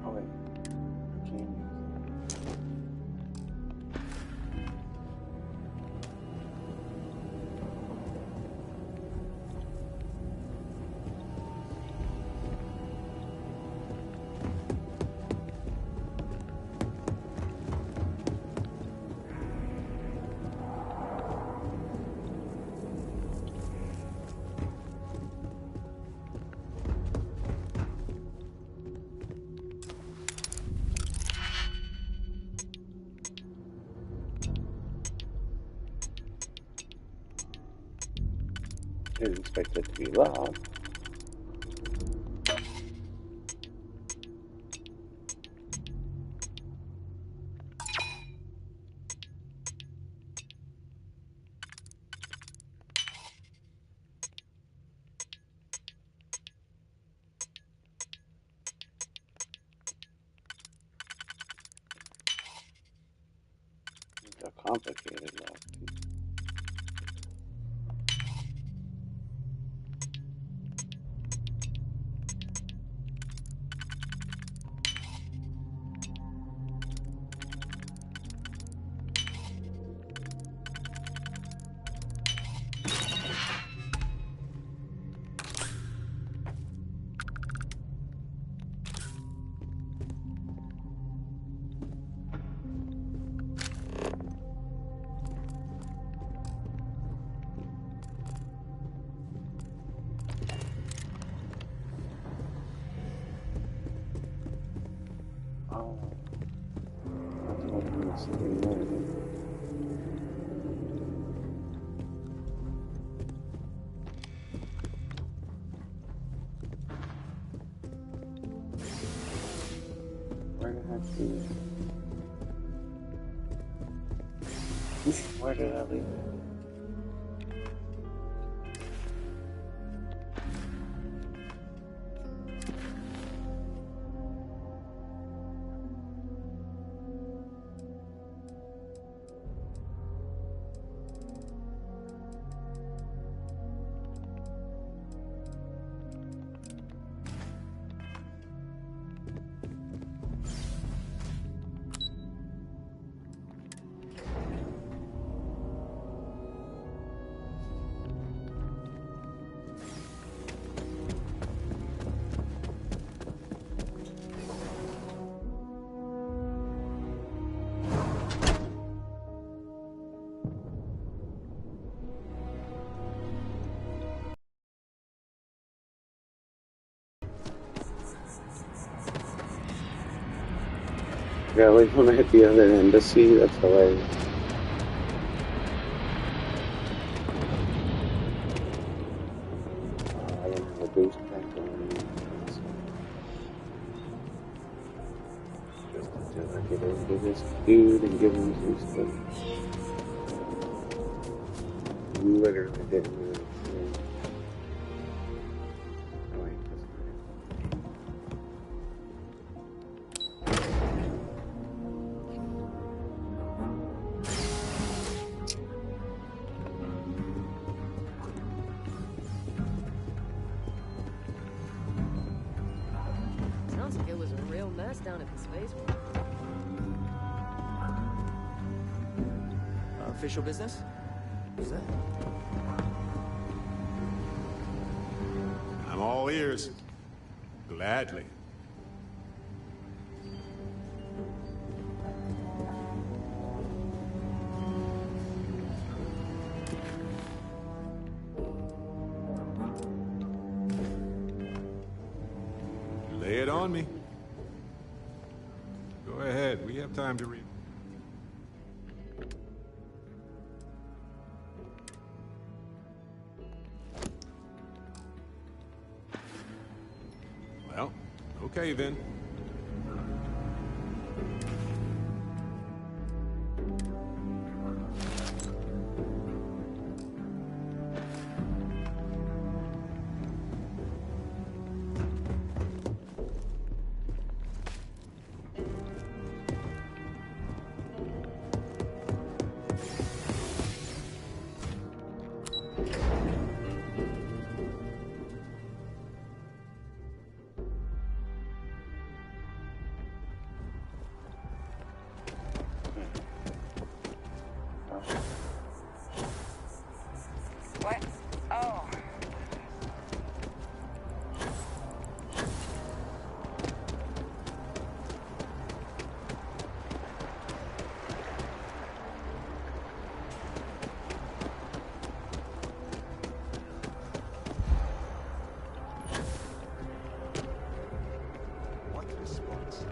Oh wait, I can't use it. Didn't expect it to be loud. It's a complicated lock too. Oh, that's what I'm missing there. Where did I see it? Where did I leave it? Really? When I hit the other embassy? That's hilarious. I don't have a boost pack on. Just until I get over to this dude and give him some stuff. Literally didn't really see. Oh, wait, that's Sounds like it was a real mess down at the spaceport. Official business? Is that? I'm all ears. Gladly. Lay it on me. Go ahead. We have time to read. Well, okay then. What? Oh. What response?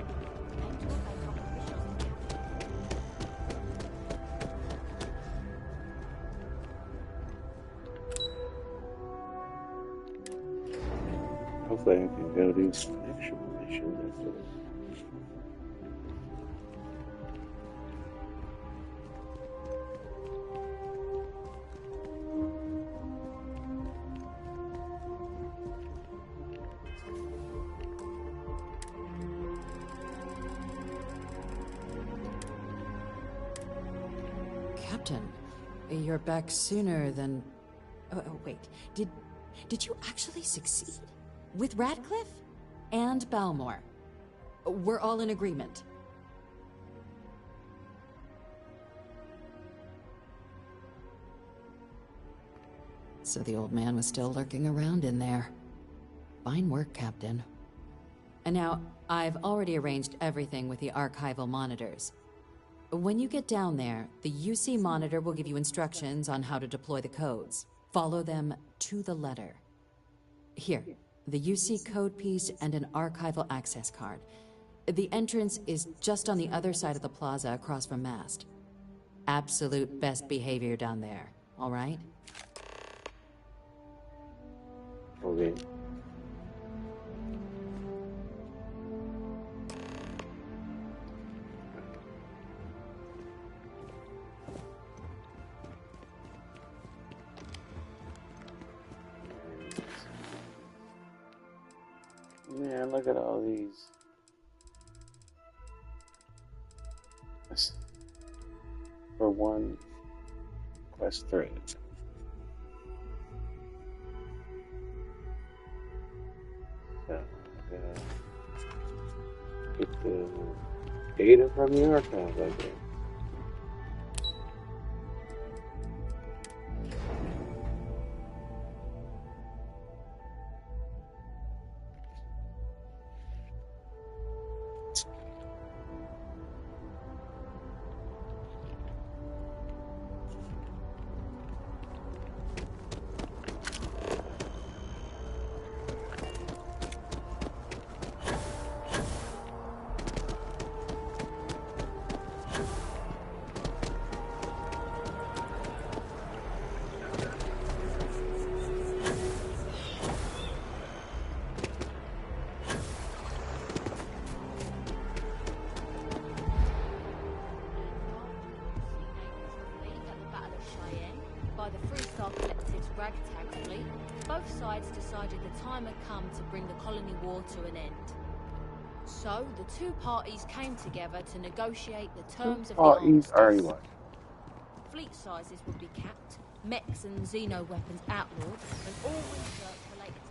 hopefully I can go do some actual missions after this. Captain, you're back sooner than... Oh, wait. Did you actually succeed? With Radcliffe? And Balmore? We're all in agreement. So the old man was still lurking around in there. Fine work, Captain. And now, I've already arranged everything with the archival monitors. When you get down there, the UC monitor will give you instructions on how to deploy the codes. Follow them to the letter. Here, the UC code piece and an archival access card. The entrance is just on the other side of the plaza across from Mast. Absolute best behavior down there, all right? Okay. Man, look at all these. For one quest thread. So, get the data from the archive, I guess. ragtag fleet, both sides decided the time had come to bring the colony war to an end. So, the two parties came together to negotiate the terms of the armistice. Fleet sizes would be capped, mechs and xeno weapons outlawed, and all research related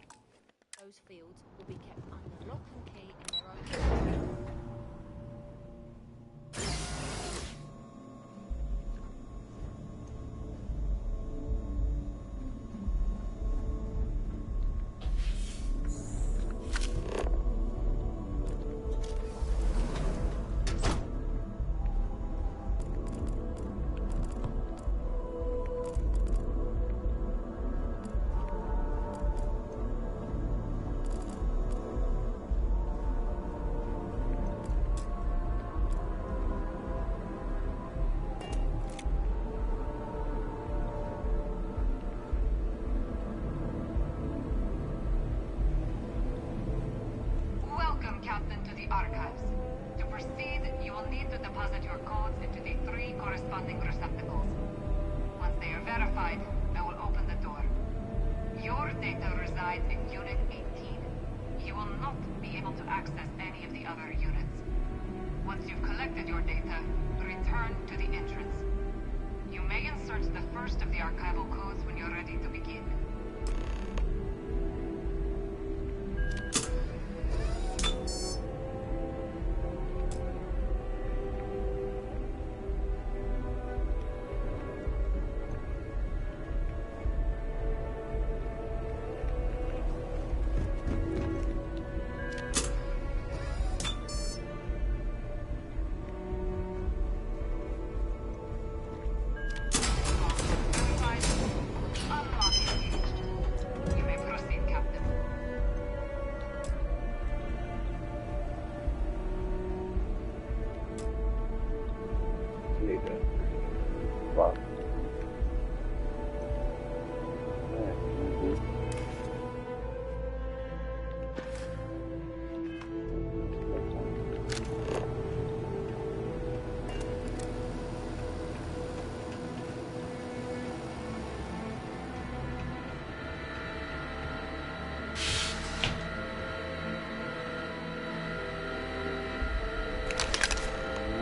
to those fields will be kept under lock and key in their own. Captain to the archives. To proceed, you will need to deposit your codes into the 3 corresponding receptacles. Once they are verified, I will open the door. Your data resides in Unit 18. You will not be able to access any of the other units. Once you've collected your data, return to the entrance. You may insert the first of the archival codes when you're ready to begin.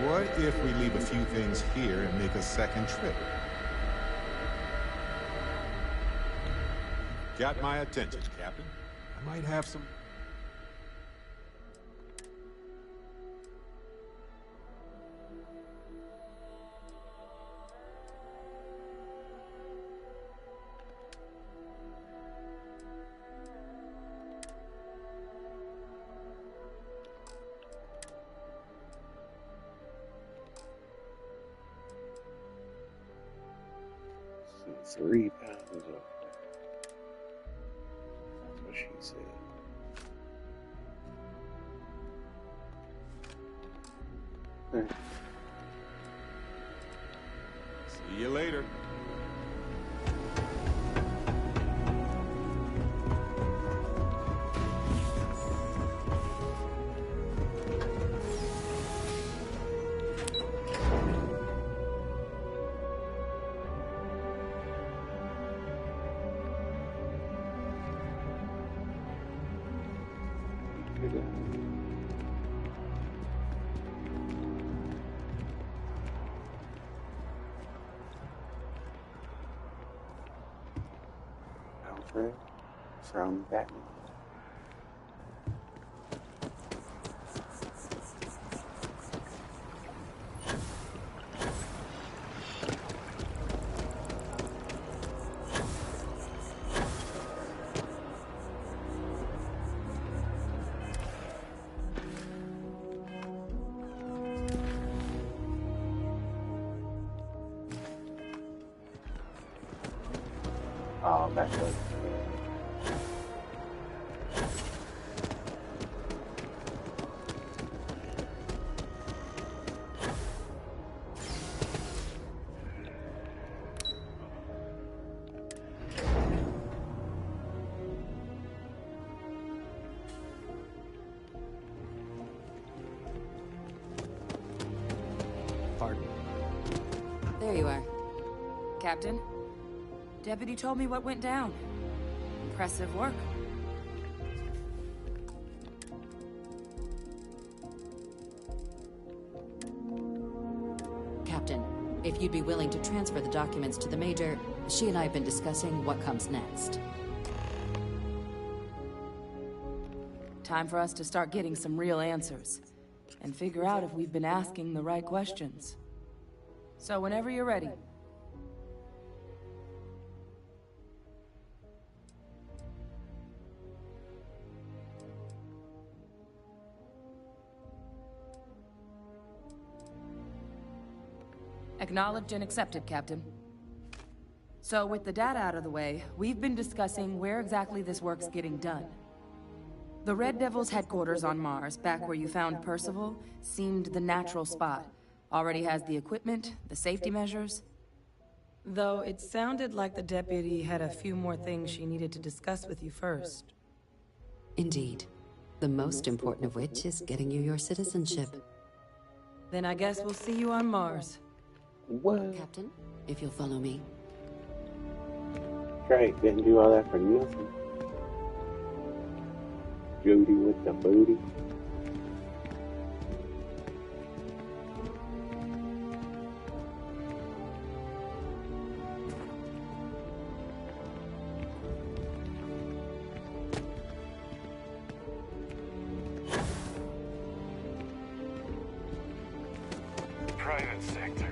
What if we leave a few things here and make a second trip? Got my attention, Captain. I might have some... So 3 pounds of fat. That's what she said. See you later. Alfred from Batman. Oh, that was... There you are. Captain? Deputy told me what went down. Impressive work. Captain, if you'd be willing to transfer the documents to the Major, she and I have been discussing what comes next. Time for us to start getting some real answers. And figure out if we've been asking the right questions. So whenever you're ready. Acknowledged and accepted, Captain. So with the data out of the way, we've been discussing where exactly this work's getting done. The Red Devil's headquarters on Mars, back where you found Percival, seemed the natural spot. Already has the equipment, the safety measures. Though it sounded like the deputy had a few more things she needed to discuss with you first. Indeed. The most important of which is getting you your citizenship. Then I guess we'll see you on Mars. What? Captain, if you'll follow me. Great, didn't do all that for nothing. Judy with the booty. Private sector.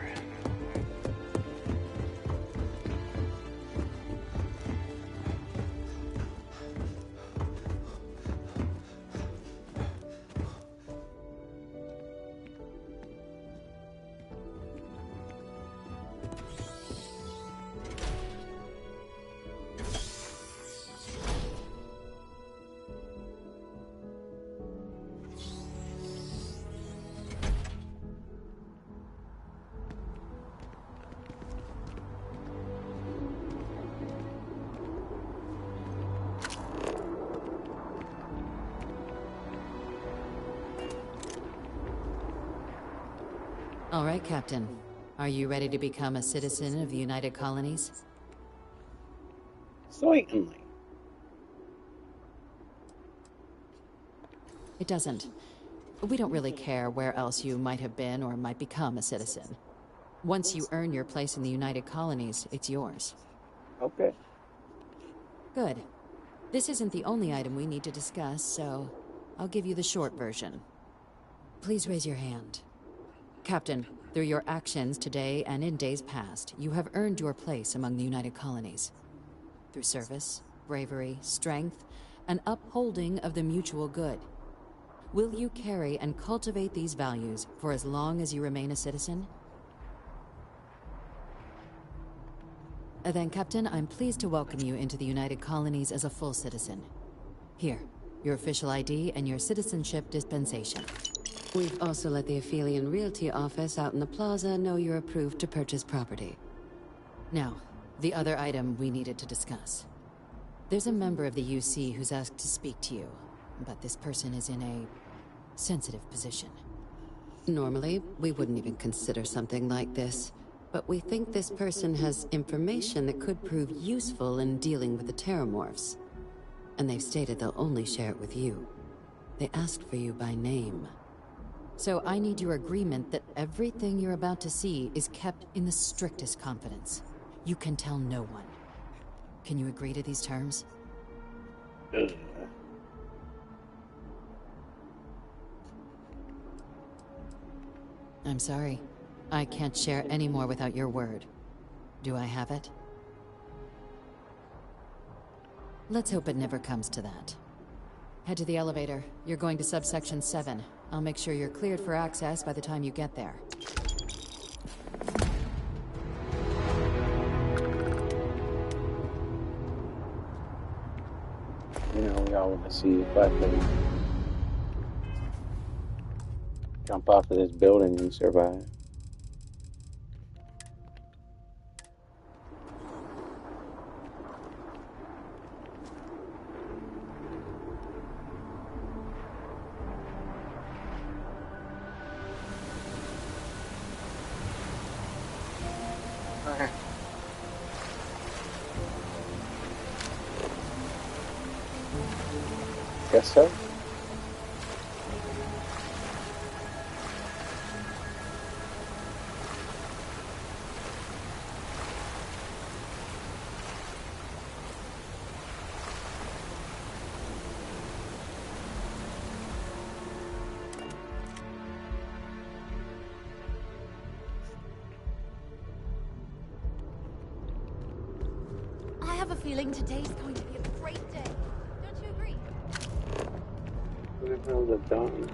All right, Captain. Are you ready to become a citizen of the United Colonies? Certainly. It doesn't. We don't really care where else you might have been or might become a citizen. Once you earn your place in the United Colonies, it's yours. Okay. Good. This isn't the only item we need to discuss, so I'll give you the short version. Please raise your hand. Captain, through your actions today and in days past, you have earned your place among the United Colonies. Through service, bravery, strength, and upholding of the mutual good. Will you carry and cultivate these values for as long as you remain a citizen? Then, Captain, I'm pleased to welcome you into the United Colonies as a full citizen. Here, your official ID and your citizenship dispensation. We've also let the Aphelion Realty office out in the plaza know you're approved to purchase property. Now, the other item we needed to discuss. There's a member of the UC who's asked to speak to you, but this person is in a sensitive position. Normally, we wouldn't even consider something like this, but we think this person has information that could prove useful in dealing with the Terramorphs. And they've stated they'll only share it with you. They asked for you by name. So I need your agreement that everything you're about to see is kept in the strictest confidence. You can tell no one. Can you agree to these terms? I'm sorry. I can't share any more without your word. Do I have it? Let's hope it never comes to that. Head to the elevator. You're going to subsection 7. I'll make sure you're cleared for access by the time you get there. You know, we all want to see if I can jump off of this building and survive. guess so. I have a feeling today's going to be a great day. Don't you agree? Where the hell is it done?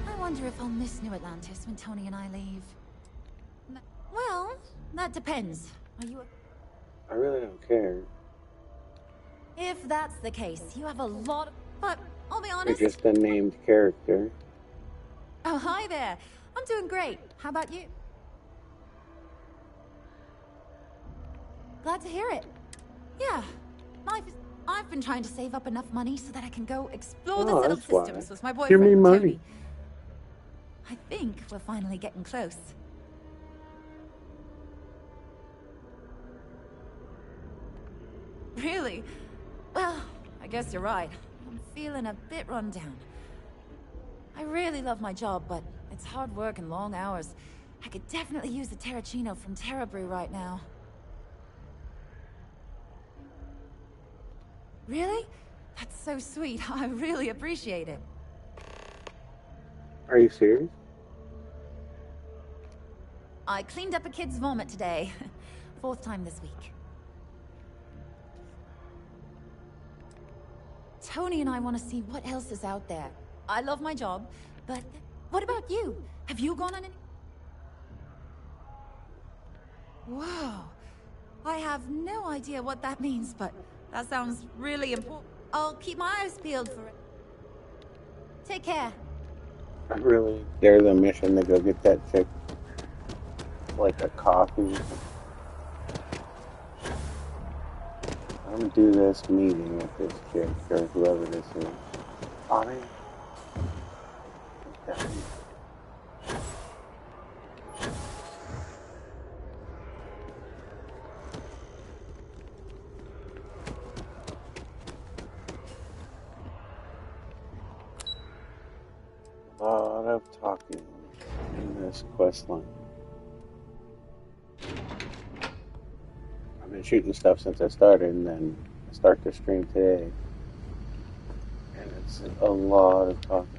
I wonder if I'll miss New Atlantis when Tony and I leave. Well, that depends. Are you a... I really don't care. If that's the case, you have a lot of... But, I'll be You're honest... just a named character. Oh, hi there. I'm doing great. How about you? Glad to hear it. Yeah. I've been trying to save up enough money so that I can go explore the settled systems with my boyfriend, Give me money. Tony. I think we're finally getting close. Really? Well, I guess you're right. I'm feeling a bit run down. I really love my job, but it's hard work and long hours. I could definitely use a Terracino from Terrabrew right now. Really? That's so sweet. I really appreciate it. Are you serious? I cleaned up a kid's vomit today. 4th time this week. Tony and I want to see what else is out there. I love my job, but what about you? Have you gone on any... Whoa. I have no idea what that means, but that sounds really important. I'll keep my eyes peeled for it. Take care. I really, there's a mission to go get that chick like a coffee. I'm gonna do this meeting with this chick or whoever this is. Oh man. A lot of talking in this quest line. I've been shooting stuff since I started, and then I start the stream today. And it's a lot of talking.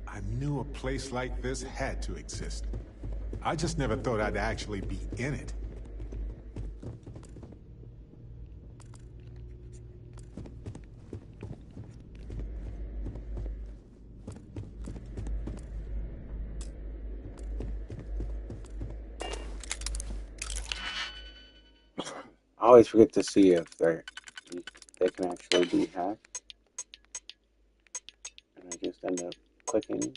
I knew a place like this had to exist. I just never thought I'd actually be in it. I always forget to see if they can actually be hacked. And I just end up clicking.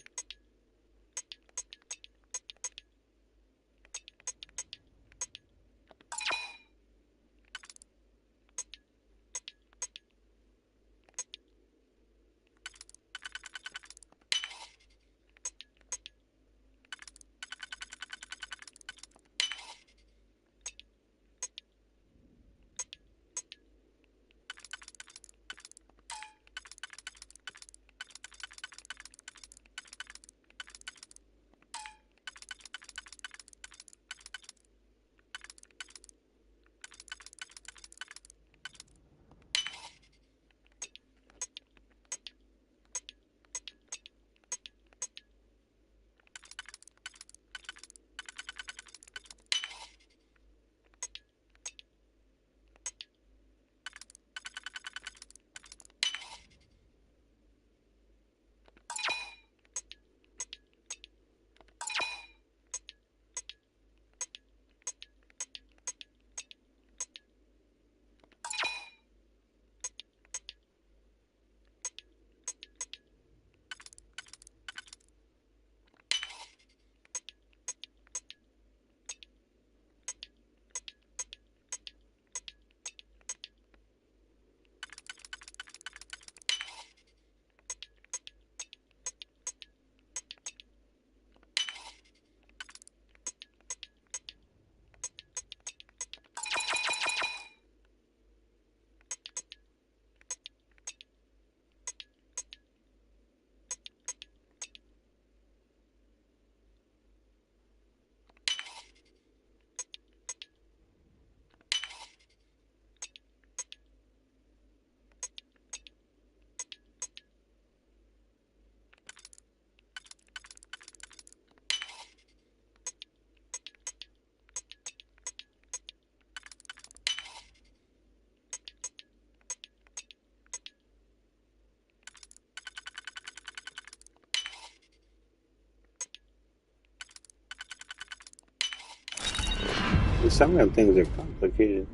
some of them things are complicated.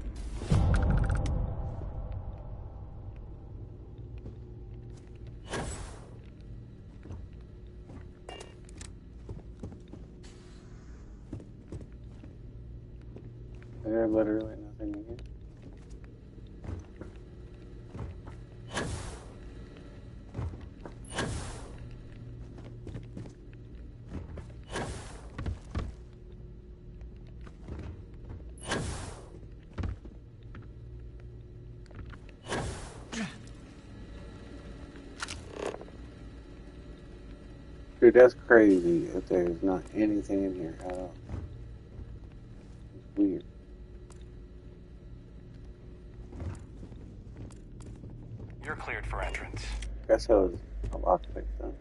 There's literally nothing in here. Dude, that's crazy if there's not anything in here at all. It's weird. You're cleared for entrance. Guess I was a lockpick then.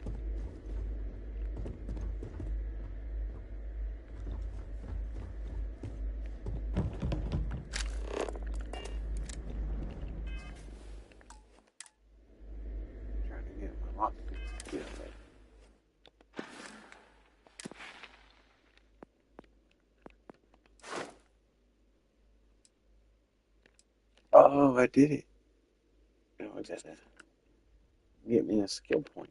Trying to get my lockpick. Yeah, like. Oh, I did it. No, I did it. Get me a skill point.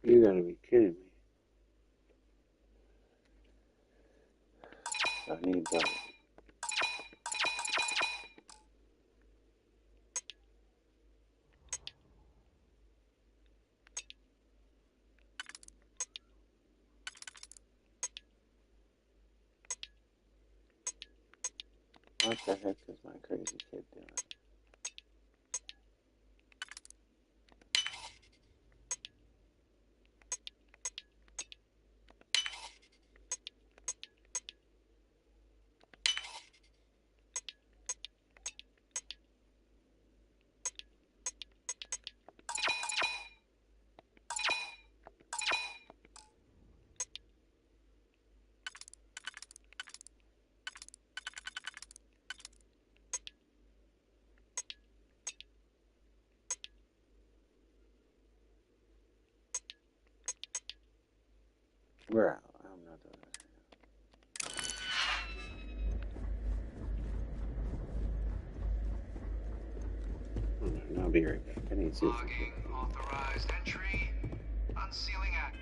You gotta be kidding me. I need that. What the heck is my crazy kid doing? Bro, I'm not doing this. I'll be right back. I need to see Logging authorized entry. Unsealing act.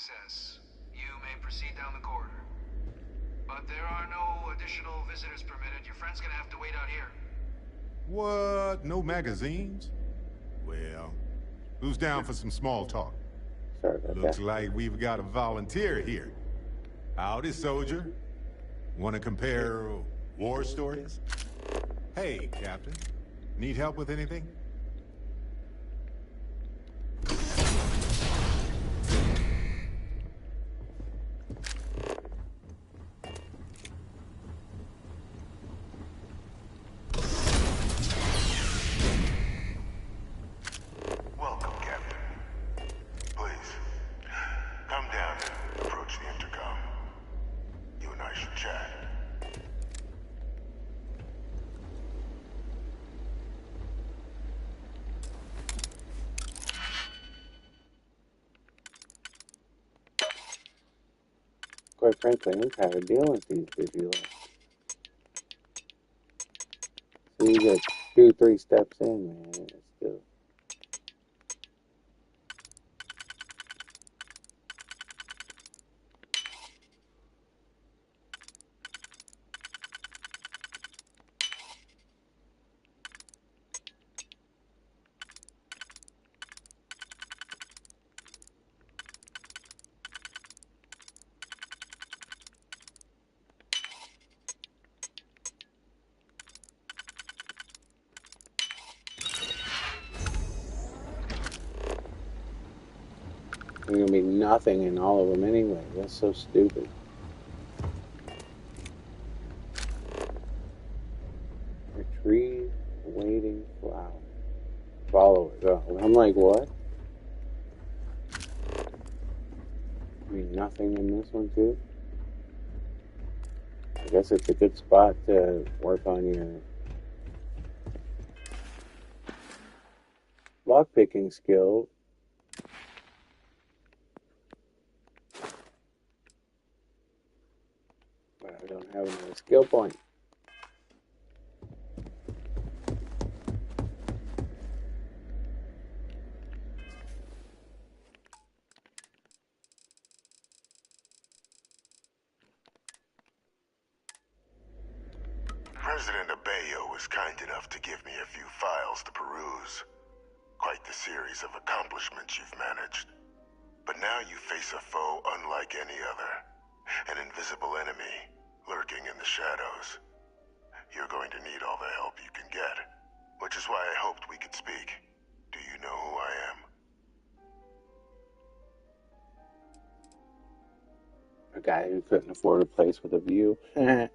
access, you may proceed down the corridor. But there are no additional visitors permitted. Your friend's gonna have to wait out here. What? No magazines? Well, who's down for some small talk? Sorry about Looks that. like we've got a volunteer here. Howdy, soldier. Want to compare war stories? Hey, Captain. Need help with anything? Welcome, Captain. Please, come down and approach the intercom. You and I should chat. Quite frankly, I'm tired of dealing with these busy lives. So you get 2-3 steps in, man. It's still. There's gonna be nothing in all of them anyway. That's so stupid. Retrieve waiting flower. Follow it. Oh, I'm like, what? I mean, nothing in this one too. I guess it's a good spot to work on your lockpicking skill. But I don't have another skill point. President Abeyo was kind enough to give me a few files to peruse. Quite the series of accomplishments you've managed. But now you face a foe unlike any other. An invisible enemy, lurking in the shadows. You're going to need all the help you can get. Which is why I hoped we could speak. Do you know who I am? A guy who couldn't afford a place with a view. I'm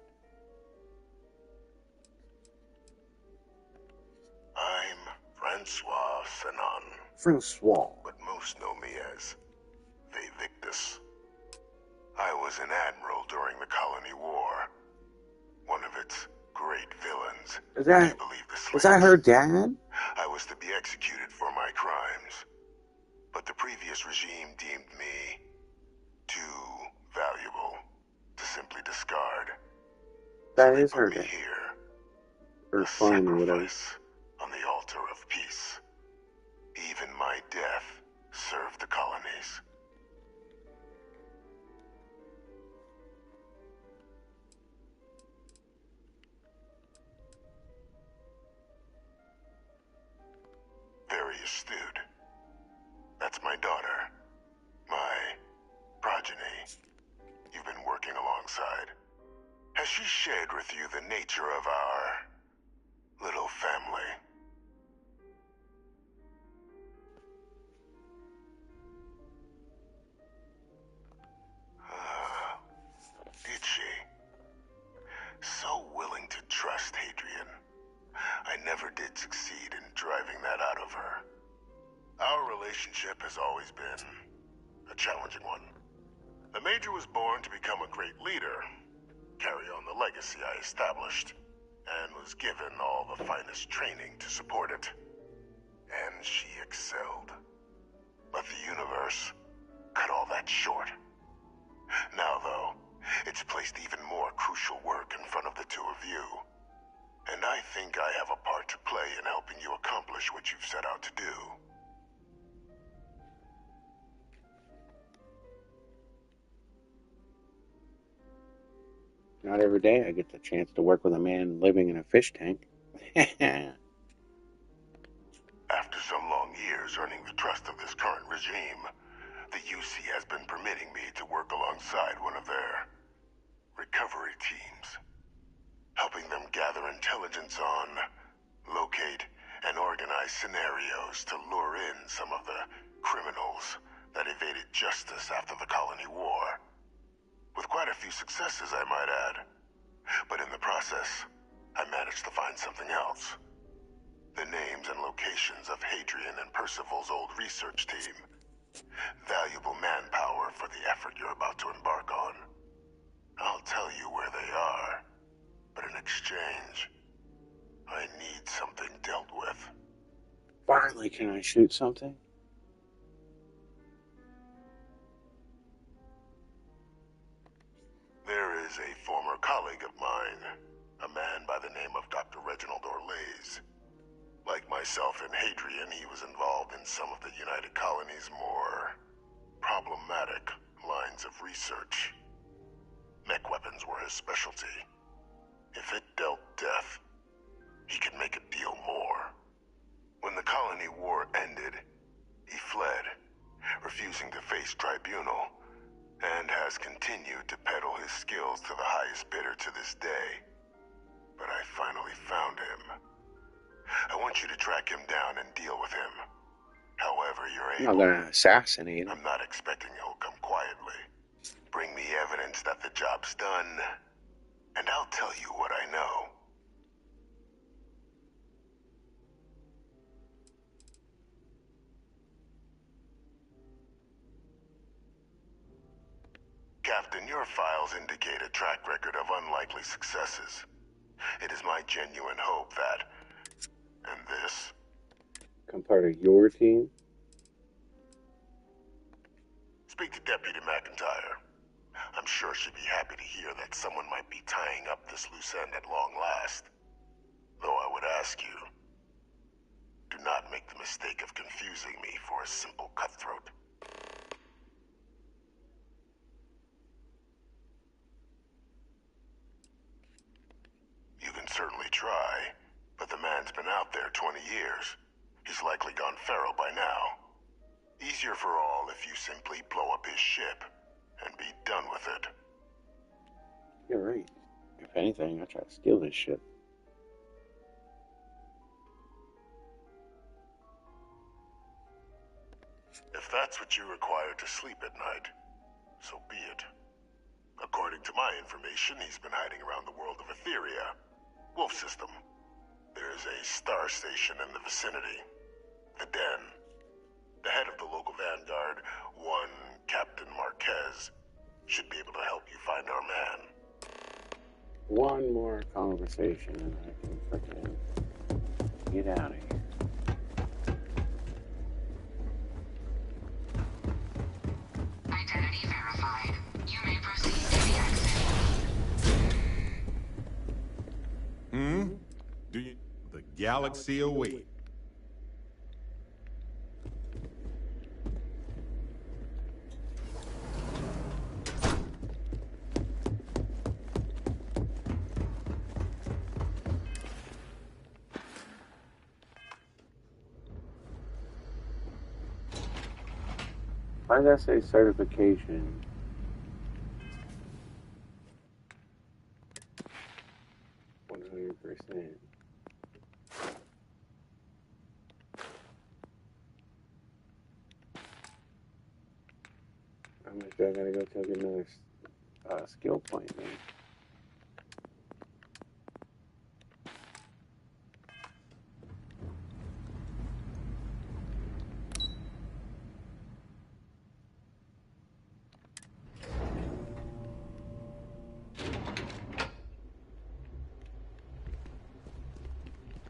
Francois Sanon. Francois. But most know me as Victus. I was an admiral during the Colony War. One of its great villains. Is that her dad? I was to be executed for my crimes. But the previous regime deemed me too valuable to simply discard. That so is they her put me dad. here. Or A son or whatever. sacrifice on the altar of peace. Even my death served the colonies. Very astute. That's my daughter. My progeny. You've been working alongside. Has she shared with you the nature of our little family? Did she? So willing to trust Hadrian. I never did succeed in driving that out of her. Our relationship has always been a challenging one. The Major was born to become a great leader, carry on the legacy I established, and was given all the finest training to support it. And she excelled. But the universe cut all that short. Now, though, it's placed even more crucial work in front of the two of you. And I think I have a part to play in helping you accomplish what you've set out to do. Not every day I get the chance to work with a man living in a fish tank. After some long years earning the trust of this current regime, the UC has been permitting me to work alongside one of their recovery teams, helping them gather intelligence on, locate, and organize scenarios to lure in some of the criminals that evaded justice after the Colony War. With quite a few successes, I might add. But in the process, I managed to find something else. The names and locations of Hadrian and Percival's old research team. Valuable manpower for the effort you're about to embark on. I'll tell you where they are, but in exchange, I need something dealt with. Finally, can I shoot something? There is a former colleague of mine, a man by the name of Dr. Reginald Orlays. Like myself and Hadrian, he was involved in some of the United Colony's more problematic lines of research. Mech weapons were his specialty. If it dealt death, he could make a deal more. When the Colony War ended, he fled, refusing to face tribunal, and has continued to peddle his skills to the highest bidder to this day. But I finally found him. I want you to track him down and deal with him. However you're able. I'm not gonna assassinate him. I'm not expecting he'll come quietly. Bring me evidence that the job's done, and I'll tell you what I know. Captain, your files indicate a track record of unlikely successes. It is my genuine hope that... And this? Become part of your team? Speak to Deputy McIntyre. I'm sure she'd be happy to hear that someone might be tying up this loose end at long last. Though I would ask you, do not make the mistake of confusing me for a simple cutthroat. You can certainly try, but the man's been out there 20 years. He's likely gone feral by now. Easier for all if you simply blow up his ship and be done with it. You're right. If anything, I try to steal this ship. If that's what you require to sleep at night, so be it. According to my information, he's been hiding around the world of Etheria, Wolf System. There's a star station in the vicinity, the Den. The head of the local vanguard, one Captain Marquez, should be able to help you find our man. One more conversation and I can freaking get out of here. Identity verified. You may proceed to the exit. Do you... The galaxy awaits. Why does that say certification? 100%. How much do I gotta go take another skill point, man?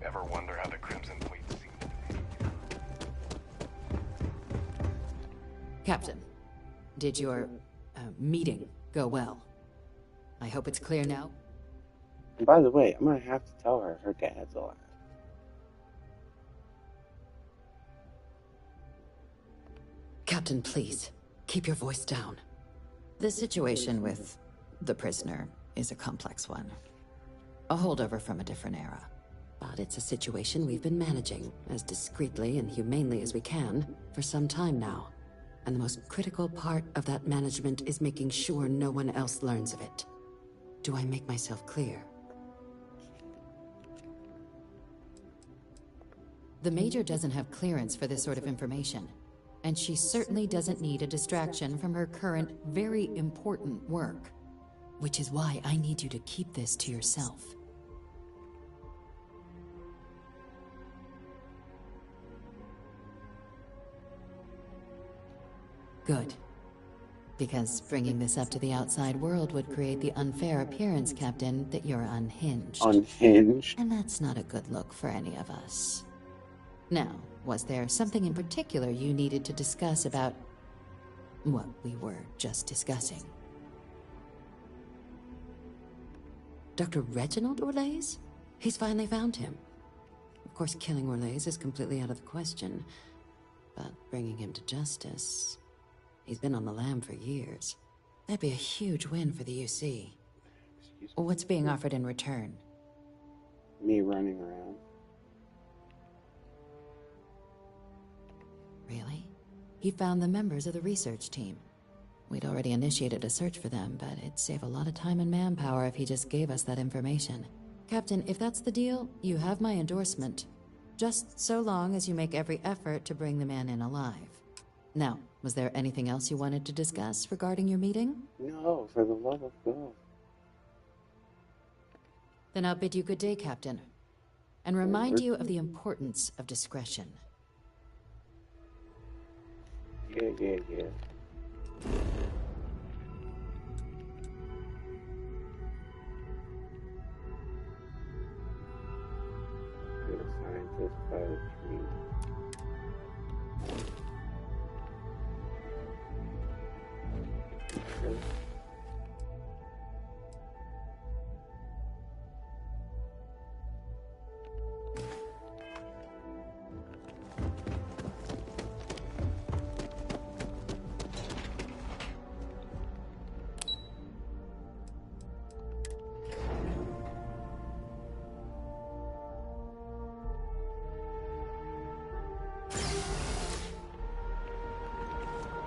Ever wonder how the Crimson Fleet seems to be? Captain, did your meeting go well? I hope it's clear now. And by the way, I'm gonna have to tell her her dad's alive. Captain, please, keep your voice down. The situation with the prisoner is a complex one. A holdover from a different era. But it's a situation we've been managing as discreetly and humanely as we can for some time now. And the most critical part of that management is making sure no one else learns of it. Do I make myself clear? The Major doesn't have clearance for this sort of information, and she certainly doesn't need a distraction from her current, very important work. Which is why I need you to keep this to yourself. Good. Because bringing this up to the outside world would create the unfair appearance, Captain, that you're unhinged. Unhinged? And that's not a good look for any of us. Now, was there something in particular you needed to discuss about what we were just discussing? Dr. Reginald Orlaise? He's finally found him. Of course, killing Orlaise is completely out of the question, but bringing him to justice... He's been on the lam for years. That'd be a huge win for the UC. What's being offered in return? Me running around. Really? He found the members of the research team. We'd already initiated a search for them, but it'd save a lot of time and manpower if he just gave us that information. Captain, if that's the deal, you have my endorsement. Just so long as you make every effort to bring the man in alive. Now, was there anything else you wanted to discuss regarding your meeting? No, for the love of God. Then I'll bid you good day, Captain. And remind you of the importance of discretion. Yeah. Good scientist by the tree.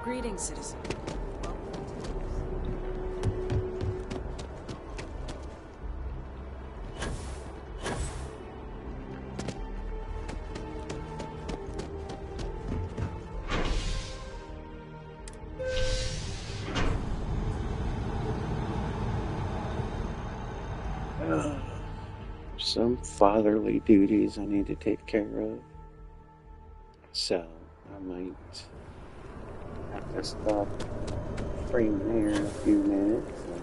Greetings, citizen. Some fatherly duties I need to take care of. So, I might have to stop streaming here in a few minutes and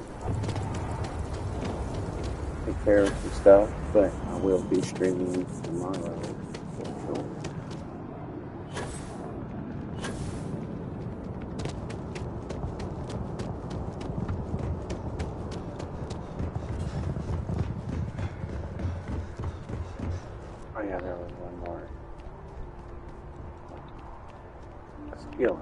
take care of some stuff, but I will be streaming tomorrow for sure. Oh yeah, there was one more. Skill.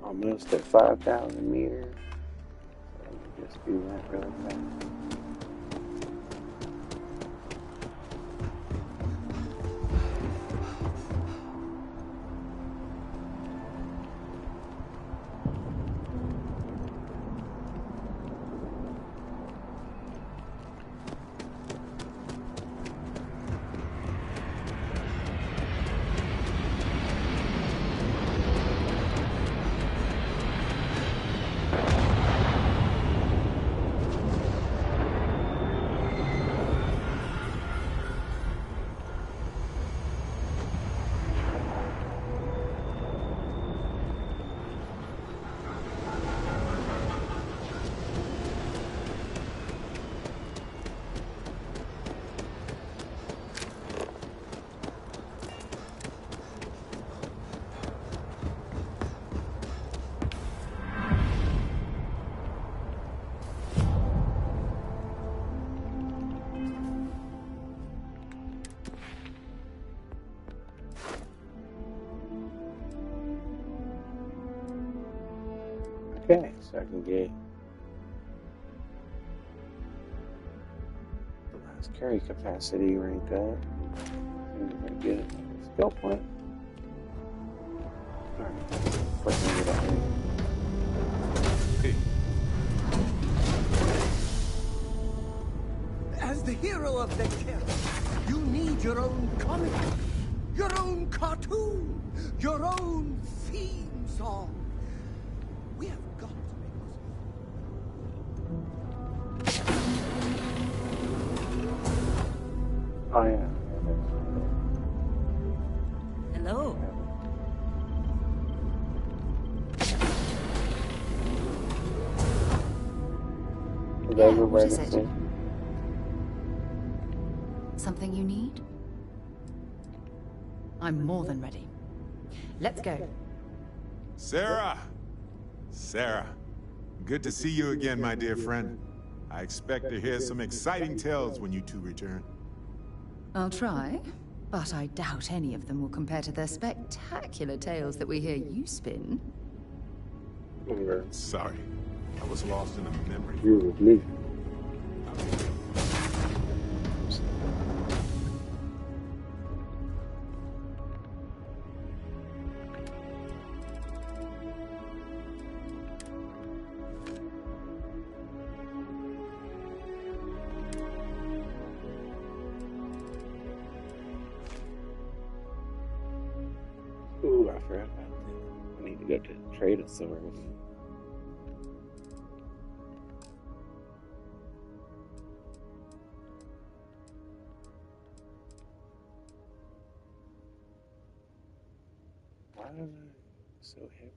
Almost at 5,000 meters. So let me just do that really fast. Okay, so I can get the last carry capacity rank up. And we're gonna get a skill point. Alright, let's get that in. As the hero of the kill, you need your own comic, your own cartoon, your own theme song. We have got to make this. Oh yeah. Hello. Yeah, what is it? Something you need? I'm more than ready. Let's go. Sarah! Sarah, good to see you again, my dear friend. I expect to hear some exciting tales when you two return. I'll try, but I doubt any of them will compare to the spectacular tales that we hear you spin. Sorry, I was lost in a memory. You with me. Ooh, I forgot about that. I need to go to the trade authority. Why am I so heavy?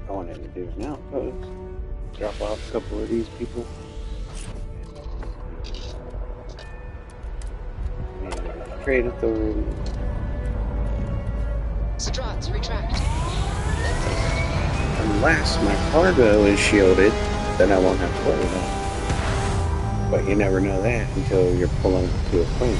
I wanted to do an outpost, drop off a couple of these people. Maybe trade authority. Struts retract. Unless my cargo is shielded, then I won't have to worry about it. But you never know that until you're pulling to a plane.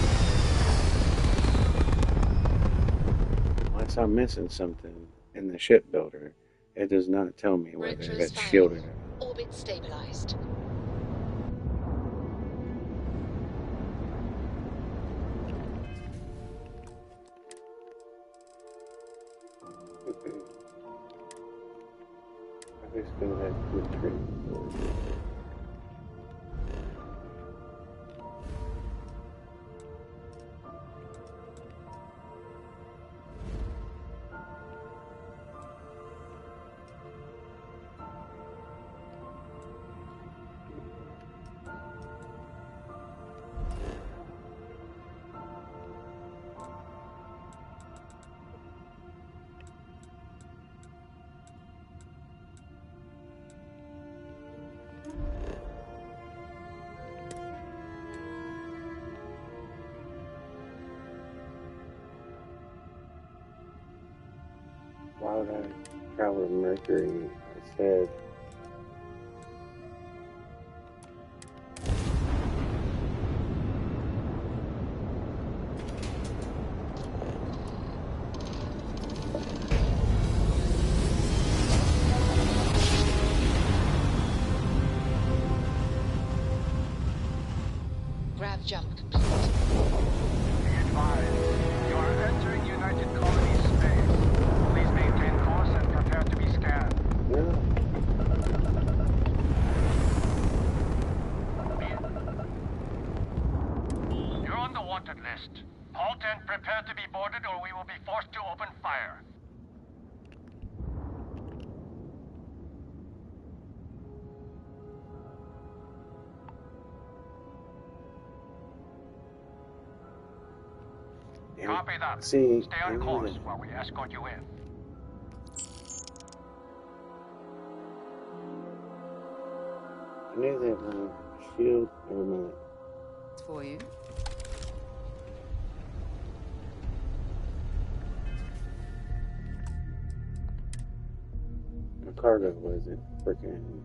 Unless I'm missing something in the shipbuilder, it does not tell me whether it's shielded or not. Orbit stabilized. I just go ahead to the trade authority. Why would I travel to Mercury instead? Grav jump complete. Be advised, you are entering United Colonies space. Please maintain course and prepare to be scanned. You're on the wanted list. Halt and prepare to be boarded or we will be forced to open fire. Copy that. See, stay on course while we escort you in. I knew that shield. Never mind. It's for you. My cargo wasn't freaking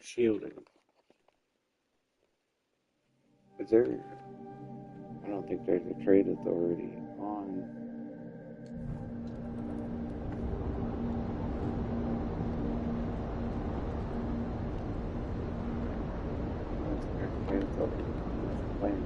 shielding. Is there? I don't think there's a trade authority on. There's a trade authority on this planet.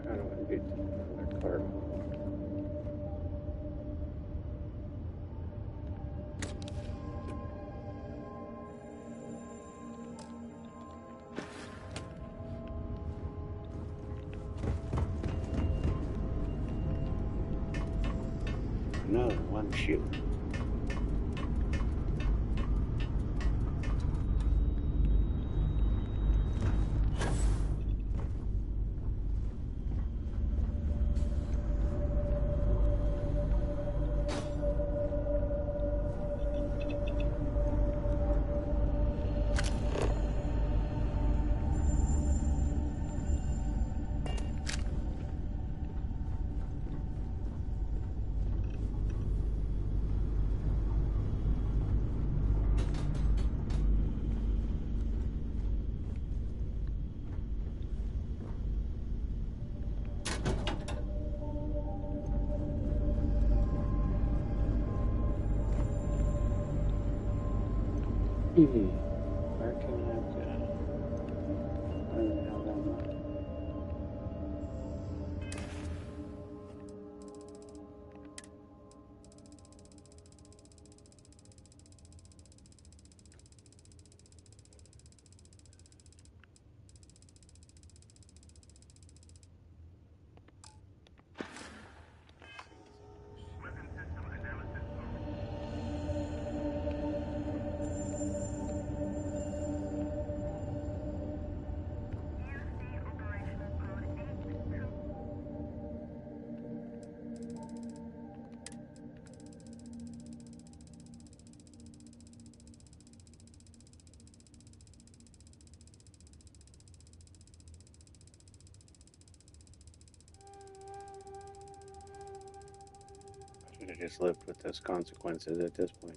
How do I get to another cargo? Another one shield. Where can I go? Where the hell am I? I should have just lived with those consequences at this point.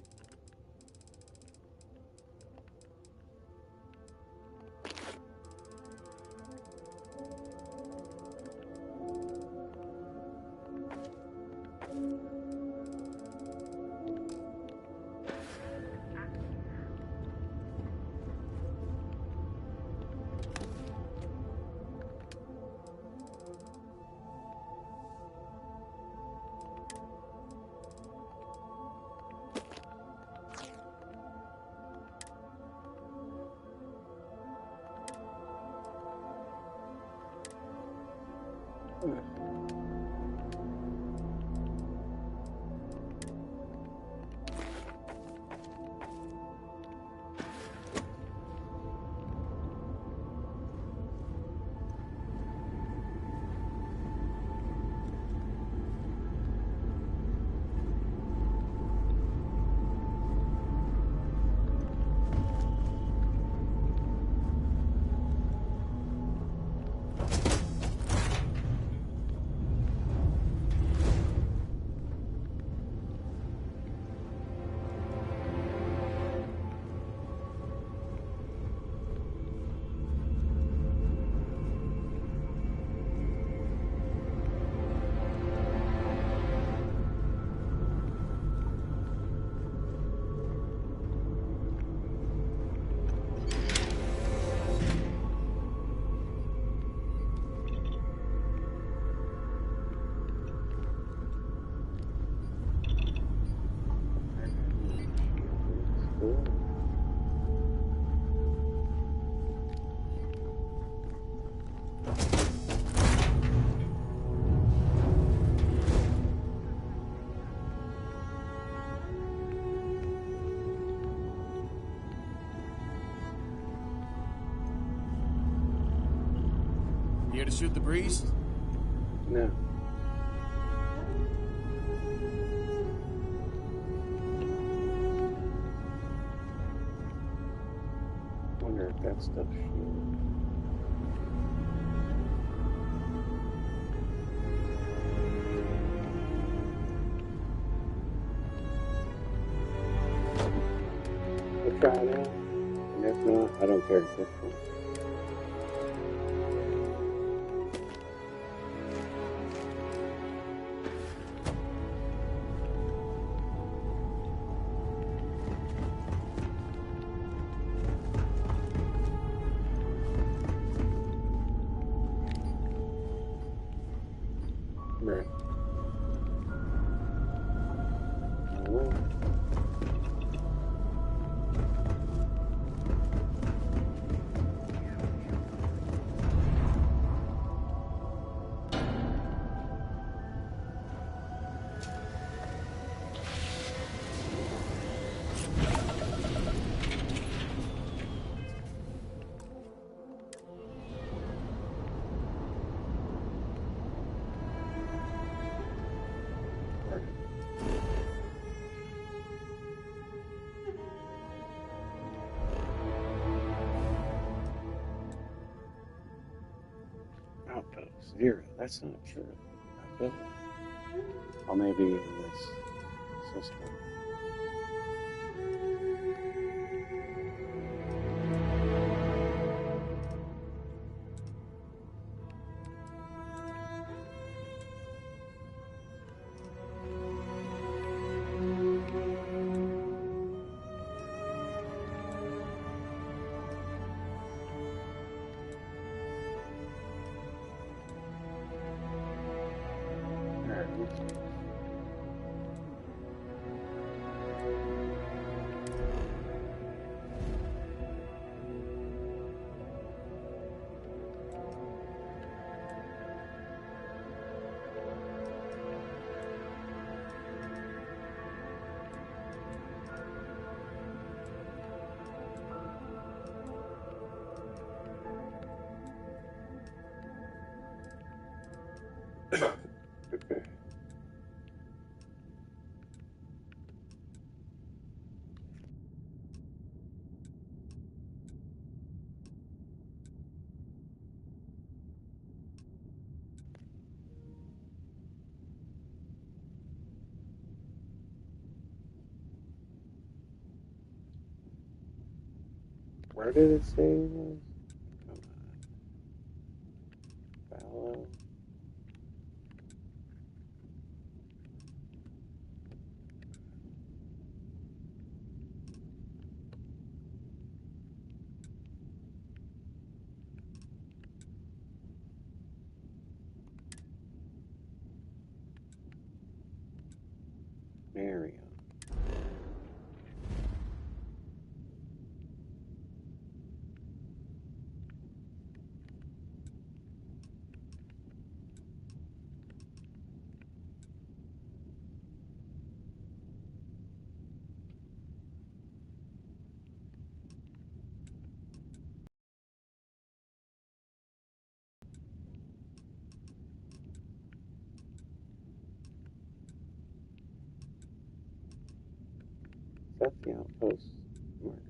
cool. Here to shoot the breeze? No. Wonder if that stuff shield. We'll try it out, and if not, I don't care at this point. Right. Outpost 0. That's not true. Outpost. Or maybe in this system. Where did it say it was? Come on. Fallow. Marion. That's the outpost marker.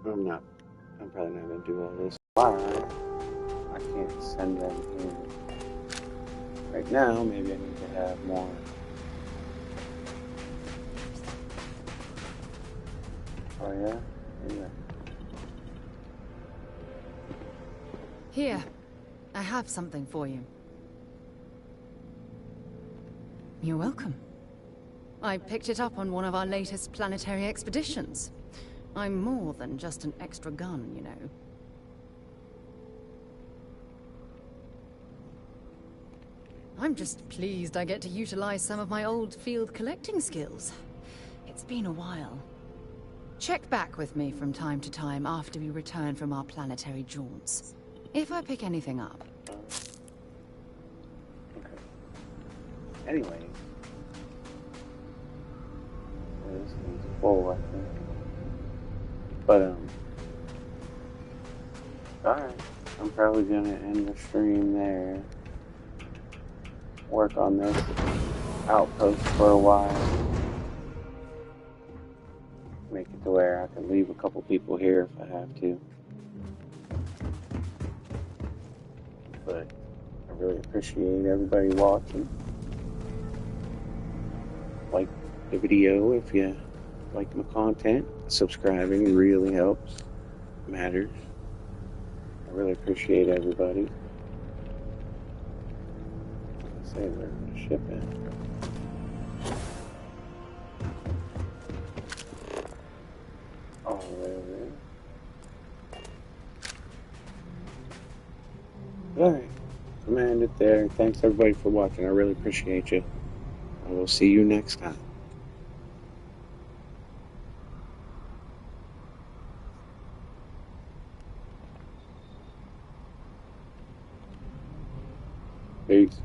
I'm probably not going to do all this. Why? I can't send them in. Right now, maybe I need to have more. Oh yeah? Yeah. Here, I have something for you. You're welcome. I picked it up on one of our latest planetary expeditions. I'm more than just an extra gun, you know. I'm just pleased I get to utilize some of my old field collecting skills. It's been a while. Check back with me from time to time after we return from our planetary jaunts. If I pick anything up. Okay. Anyway. This one's full, I think. But, alright. I'm probably gonna end the stream there. Work on this outpost for a while. Make it to where I can leave a couple people here if I have to. But I really appreciate everybody watching. Like the video if you like my content. Subscribing really helps. Matters. I really appreciate everybody. Say we're gonna ship it. Alright. Command it there. Thanks everybody for watching. I really appreciate you. I will see you next time. Peace.